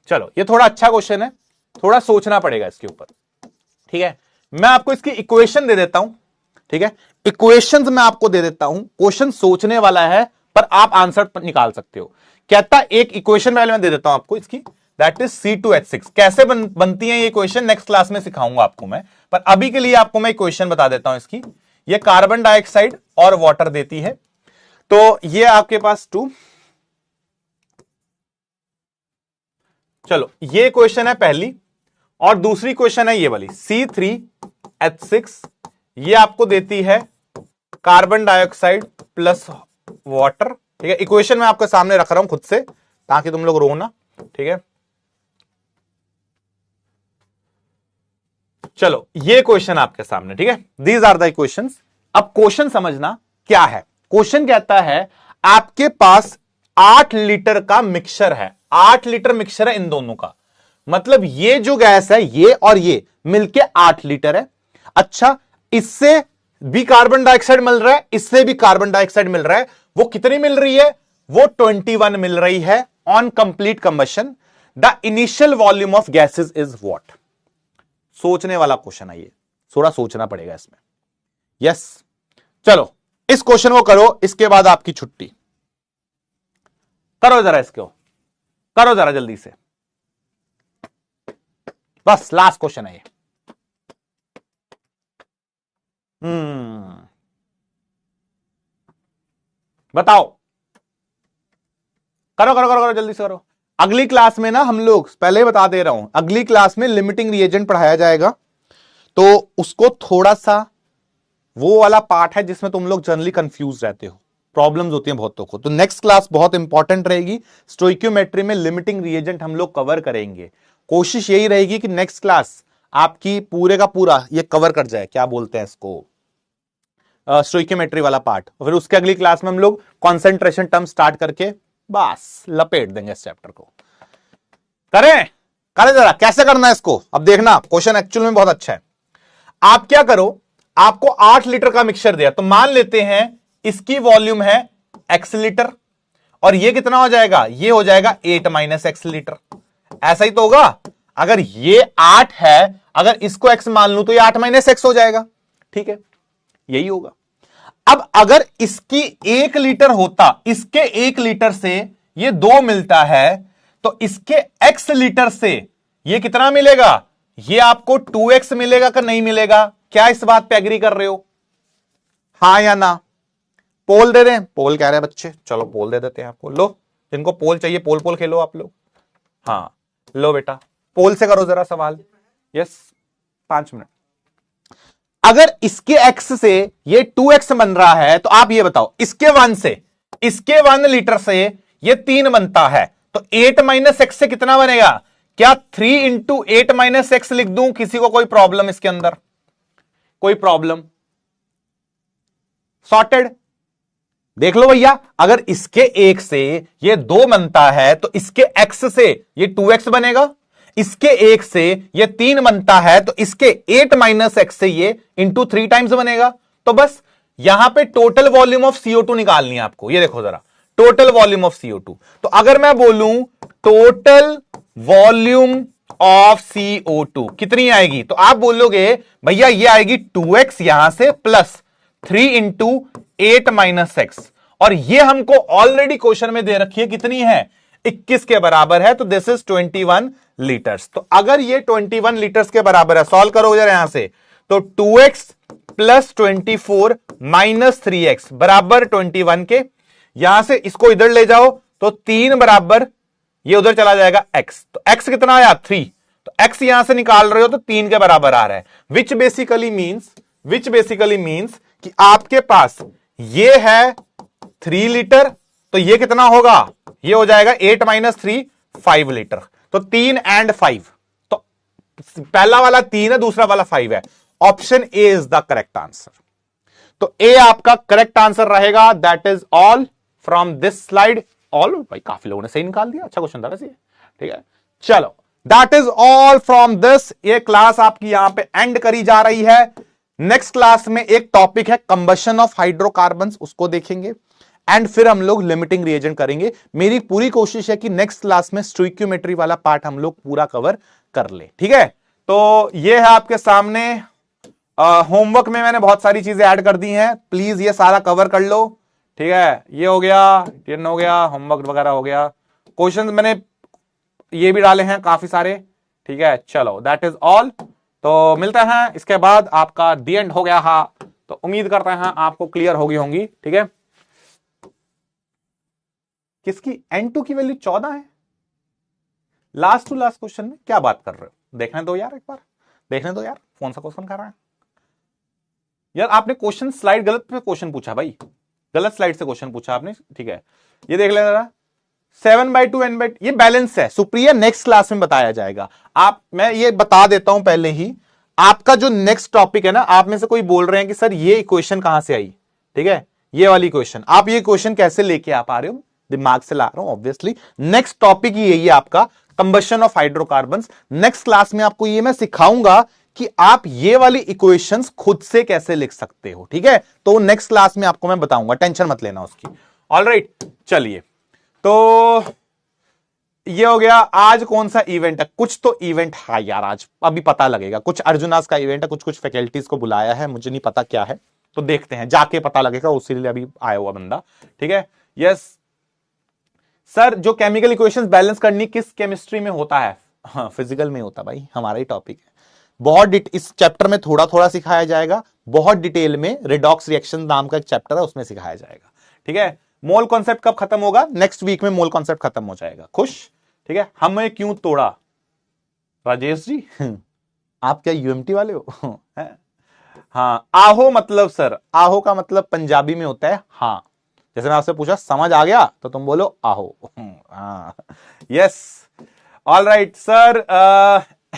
चलो ये थोड़ा अच्छा क्वेश्चन है, थोड़ा सोचना पड़ेगा इसके ऊपर, ठीक है। मैं आपको इसकी इक्वेशन दे देता हूं, ठीक है। इक्वेशंस मैं आपको दे देता हूं, क्वेश्चन सोचने वाला है पर आप आंसर निकाल सकते हो। कहता एक इक्वेशन पहले मैं दे देता हूं आपको इसकी, दैट इज C2H6। कैसे बनती है ये इक्वेशन नेक्स्ट क्लास में सिखाऊंगा आपको मैं, पर अभी के लिए आपको मैं इक्वेशन बता देता हूं इसकी। ये कार्बन डाइऑक्साइड और वाटर देती है, तो ये आपके पास 2। चलो ये क्वेश्चन है पहली, और दूसरी क्वेश्चन है ये वाली C3H6। ये आपको देती है कार्बन डाइऑक्साइड प्लस वाटर, ठीक है। इक्वेशन मैं आपके सामने रख रहा हूं खुद से ताकि तुम लोग रो ना, ठीक है। चलो ये क्वेश्चन आपके सामने, ठीक है। These are the equations. अब क्वेश्चन समझना क्या है। क्वेश्चन कहता है आपके पास 8 लीटर का मिक्सचर है, 8 लीटर मिक्सचर है इन दोनों का, मतलब ये जो गैस है ये और ये मिलके 8 लीटर है। अच्छा, इससे भी कार्बन डाइऑक्साइड मिल रहा है, इससे भी कार्बन डाइऑक्साइड मिल रहा है। वो कितनी मिल रही है? वो 21 मिल रही है on complete combustion. The initial volume of gases is what? सोचने वाला क्वेश्चन है ये, थोड़ा सोचना पड़ेगा इसमें। यस, चलो इस क्वेश्चन को करो, इसके बाद आपकी छुट्टी। करो जरा इसको, करो जरा जल्दी से, बस लास्ट क्वेश्चन है ये। बताओ, करो करो करो करो जल्दी से करो। अगली क्लास में ना हम लोग, पहले बता दे रहा हूं, अगली क्लास में लिमिटिंग रिएजेंट पढ़ाया जाएगा, तो उसको थोड़ा सा वो वाला पार्ट है जिसमें तुम लोग जनरली कंफ्यूज रहते हो, प्रॉब्लम्स होती हैं बहुतों को। तो नेक्स्ट क्लास बहुत इंपॉर्टेंट रहेगी, स्टोइकियोमेट्री में लिमिटिंग रिएजेंट हम लोग कवर करेंगे। कोशिश यही रहेगी कि नेक्स्ट क्लास आपकी पूरे का पूरा ये कवर कर जाए, क्या बोलते हैं इसको, स्टोइकियोमेट्री वाला पार्ट। फिर उसके अगली क्लास में हम लोग कॉन्सेंट्रेशन टर्म स्टार्ट करके बस लपेट देंगे इस चैप्टर को। करें जरा, कैसे करना है इसको अब देखना, क्वेश्चन एक्चुअल में बहुत अच्छा है। आप क्या करो, आपको 8 लीटर का मिक्सचर दिया, तो मान लेते हैं इसकी वॉल्यूम है x लीटर, और ये कितना हो जाएगा, ये हो जाएगा 8 माइनस x लीटर। ऐसा ही तो होगा, अगर ये 8 है, अगर इसको x मान लूं तो ये 8 माइनस x हो जाएगा, ठीक है, यही होगा। अब अगर इसकी 1 लीटर होता, इसके 1 लीटर से ये 2 मिलता है, तो इसके x लीटर से ये कितना मिलेगा, ये आपको 2x मिलेगा कि नहीं मिलेगा? क्या इस बात पे एग्री कर रहे हो, हां या ना? पोल दे दें, पोल कह रहे हैं बच्चे, चलो पोल दे देते हैं आपको। लो, जिनको पोल चाहिए पोल पोल खेलो आप लोग। हाँ लो बेटा, पोल से करो जरा सवाल। Yes, 5 minute. अगर इसके x से ये 2x बन रहा है, तो आप ये बताओ इसके 1 से, इसके 1 लीटर से ये 3 बनता है, तो 8 माइनस एक्स से कितना बनेगा? क्या 3 इंटू 8 माइनस एक्स लिख दूं? किसी को कोई प्रॉब्लम इसके अंदर? कोई प्रॉब्लम? सॉर्टेड। देख लो भैया, अगर इसके 1 से ये 2 बनता है, तो इसके x से ये 2x बनेगा, इसके 1 से ये 3 बनता है, तो इसके 8 माइनस एक्स से ये इंटू 3 टाइम्स बनेगा। तो बस यहां पे टोटल वॉल्यूम ऑफ CO2 निकालनी है आपको। ये देखो जरा, टोटल वॉल्यूम ऑफ CO2। तो अगर मैं बोलूं टोटल वॉल्यूम ऑफ CO2 कितनी आएगी, तो आप बोलोगे भैया ये आएगी 2x यहां से प्लस 3 इंटू 8 माइनस एक्स, और ये हमको ऑलरेडी क्वेश्चन में दे रखी है, कितनी है? 21 के बराबर है, तो दिस इज 21 लीटर्स। तो अगर ये 21 लीटर्स के बराबर है, सॉल्व करो जरा यहां से, तो 2x प्लस 24 माइनस 3x बराबर 21 के। यहां से इसको इधर ले जाओ, तो 3 बराबर ये उधर चला जाएगा x, तो x कितना आया? 3। तो x यहां से निकाल रहे हो तो 3 के बराबर आ रहा है, विच बेसिकली मीन्स कि आपके पास ये है 3 लीटर, तो ये कितना होगा? ये हो जाएगा 8 माइनस 3 5 लीटर। तो 3 एंड 5, तो पहला वाला 3 है, दूसरा वाला 5 है। Option A is the correct answer. तो ए आपका करेक्ट आंसर रहेगा। That is all from this slide. All भाई, काफी लोगों ने सही निकाल दिया, अच्छा क्वेश्चन था वैसे, ठीक है। चलो, that is all from this. ये क्लास आपकी यहां पे एंड करी जा रही है। नेक्स्ट क्लास में एक टॉपिक है कंबशन ऑफ हाइड्रोकार्बन्स, उसको देखेंगे, एंड फिर हम लोग लिमिटिंग रिएजेंट करेंगे। मेरी पूरी कोशिश है कि नेक्स्ट क्लास में स्टोइकियोमेट्री वाला पार्ट हम लोग पूरा कवर कर ले, ठीक है। तो ये है आपके सामने होमवर्क में मैंने बहुत सारी चीजें ऐड कर दी हैं, प्लीज ये सारा कवर कर लो, ठीक है। ये हो गया, टिन हो गया, होमवर्क वगैरह हो गया, क्वेश्चन मैंने ये भी डाले हैं काफी सारे, ठीक है। चलो, दैट इज ऑल। तो मिलते हैं इसके बाद, आपका दी एंड हो गया। हाँ, तो उम्मीद करते हैं आपको क्लियर होगी, ठीक है। किसकी N2 की वैल्यू 14 है? लास्ट टू लास्ट क्वेश्चन में क्या बात कर रहे हो? देखने दो यार, एक बार देखने दो यार, कौन सा क्वेश्चन कर रहा है यार। आपने क्वेश्चन स्लाइड गलत पे क्वेश्चन पूछा भाई, गलत स्लाइड से क्वेश्चन पूछा आपने, ठीक है। ये देख लेना जरा, 7/2 n/, ये बैलेंस है सुप्रिया, नेक्स्ट क्लास में बताया जाएगा। मैं ये बता देता हूं पहले ही, आपका जो नेक्स्ट टॉपिक है ना, आप में से कोई बोल रहे हैं कि सर ये इक्वेशन कहां से आई, ठीक है, ये वाली इक्वेशन, आप ये इक्वेशन कैसे लेके आ पा रहे हो? दिमाग से ला रहा हूं ऑब्वियसली। नेक्स्ट टॉपिक ही यही है आपका, combustion of hydrocarbons. Next class में आपको ये मैं सिखाऊंगा कि आप ये वाली इक्वेशंस खुद से कैसे लिख सकते हो, ठीक है। तो नेक्स्ट क्लास में आपको मैं बताऊंगा, टेंशन मत लेना उसकी। ऑलराइट, चलिए, तो ये हो गया। आज कौन सा इवेंट है? कुछ तो इवेंट है यार आज, अभी पता लगेगा। कुछ अर्जुनास का इवेंट है, कुछ फैकल्टीज को बुलाया है, मुझे नहीं पता क्या है, तो देखते हैं, जाके पता लगेगा, उसी लिए अभी आया हुआ बंदा, ठीक है। यस सर, जो केमिकल इक्वेशंस बैलेंस करनी किस केमिस्ट्री में होता है? हाँ, फिजिकल में होता भाई, हमारा ही टॉपिक है। बहुत इस चैप्टर में थोड़ा थोड़ा सिखाया जाएगा, बहुत डिटेल में रिडॉक्स रिएक्शन नाम का एक चैप्टर है, उसमें सिखाया जाएगा, ठीक है। मोल कॉन्सेप्ट कब खत्म होगा? नेक्स्ट वीक में मोल कॉन्सेप्ट खत्म हो जाएगा। खुश, ठीक है। हमें क्यों तोड़ा? राजेश जी आप क्या UMT वाले हो? हाँ, आहो मतलब सर, आहो का मतलब पंजाबी में होता है हाँ। जैसे मैं आपसे पूछा समझ आ गया तो तुम बोलो आहो। हाँ, yes, all right sir.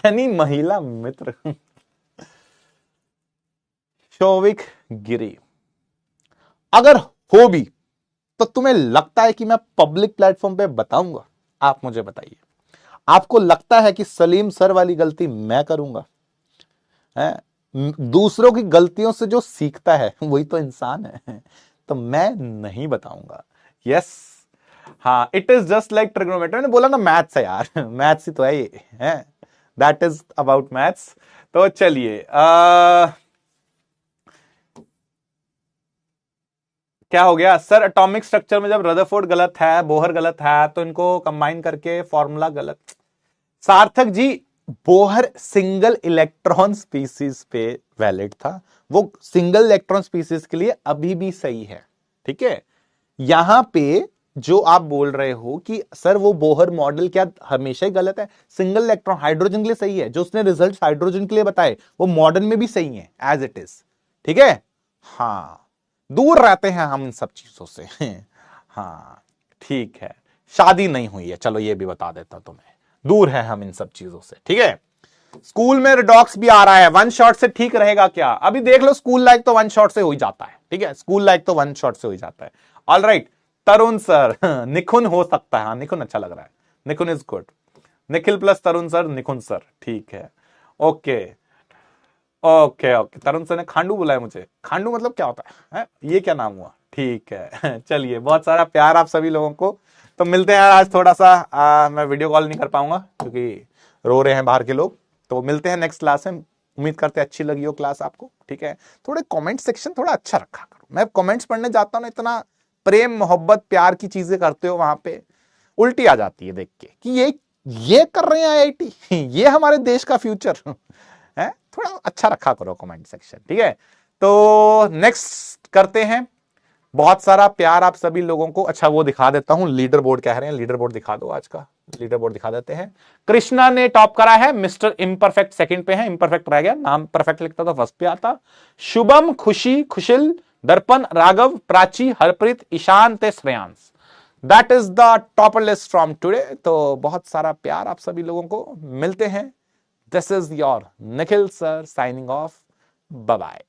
Any महिला मित्र? शौविक गिरी, अगर हो भी तो तुम्हें लगता है कि मैं पब्लिक प्लेटफॉर्म पे बताऊंगा? आप मुझे बताइए, आपको लगता है कि सलीम सर वाली गलती मैं करूंगा? है, दूसरों की गलतियों से जो सीखता है वही तो इंसान है, तो मैं नहीं बताऊंगा। यस, हाँ, it is just like trigonometry. मैंने बोला ना मैथ्स है यार, मैथ्स ही तो है ये, है, दैट इज अबाउट मैथ्स। तो चलिए, क्या हो गया सर? एटॉमिक स्ट्रक्चर में जब रदरफोर्ड गलत है, बोहर गलत है, तो इनको कंबाइन करके फॉर्मूला गलत। Sarthak ji, Bohr single electron species पे वैलिड था, वो सिंगल इलेक्ट्रॉन स्पीसीज के लिए अभी भी सही है, ठीक है। यहां पे जो आप बोल रहे हो कि सर वो बोहर मॉडल क्या हमेशा ही गलत है? सिंगल इलेक्ट्रॉन हाइड्रोजन के लिए सही है, जो उसने रिजल्ट हाइड्रोजन के लिए बताए वो मॉडर्न में भी सही है एज इट इज, ठीक है। हाँ, दूर रहते हैं हम इन सब चीजों से। हाँ, ठीक है, शादी नहीं हुई है, चलो ये भी बता देता तुम्हें, दूर है हम इन सब चीजों से, ठीक है। स्कूल में रिडॉक्स भी आ रहा है, वन शॉट से ठीक रहेगा क्या? अभी देख लो, स्कूल लाइक तो वन शॉट से हो ही जाता है, ठीक है, स्कूल लाइक तो वन शॉट से हो ही जाता है। All right, Tarun sir, Nikhun हो सकता है, हाँ निखुन अच्छा लग रहा है, Nikhun is good. Nikhil plus Tarun sir, Nikhun sir, ठीक है, okay okay okay. Tarun sir ने खांडू बुलाया मुझे, खांडू मतलब क्या होता है? ये क्या नाम हुआ? ठीक है। चलिए, बहुत सारा प्यार आप सभी लोगों को। तो मिलते हैं आज, थोड़ा सा मैं वीडियो कॉल नहीं कर पाऊंगा क्योंकि रो रहे हैं बाहर के लोग। तो मिलते हैं नेक्स्ट क्लास में, उम्मीद करते हैं अच्छी लगी हो क्लास आपको, ठीक है। थोड़े कमेंट सेक्शन थोड़ा अच्छा रखा करो, मैं कमेंट्स पढ़ने जाता हूँ ना, इतना प्रेम मोहब्बत प्यार की चीजें करते हो, वहां पे उल्टी आ जाती है देख के कि ये कर रहे हैं आईआईटी, ये हमारे देश का फ्यूचर है। थोड़ा अच्छा रखा करो कमेंट सेक्शन, ठीक है। तो नेक्स्ट करते हैं, बहुत सारा प्यार आप सभी लोगों को। अच्छा, वो दिखा देता हूं, लीडर बोर्ड कह रहे हैं, लीडर बोर्ड दिखा दो, आज का लीडर बोर्ड दिखा देते हैं। कृष्णा ने टॉप करा है, मिस्टर इम्परफेक्ट सेकंड पे है, इम्परफेक्ट रह गया, नाम परफेक्ट लिखता तो फर्स्ट पे आता। शुभम, खुशी, खुशिल, दर्पण, राघव, प्राची, हरप्रीत, ईशान ते Shreyansh, that is the topper list from today. तो बहुत सारा प्यार आप सभी लोगों को, मिलते हैं। This is your Nikhil sir signing off, bye bye.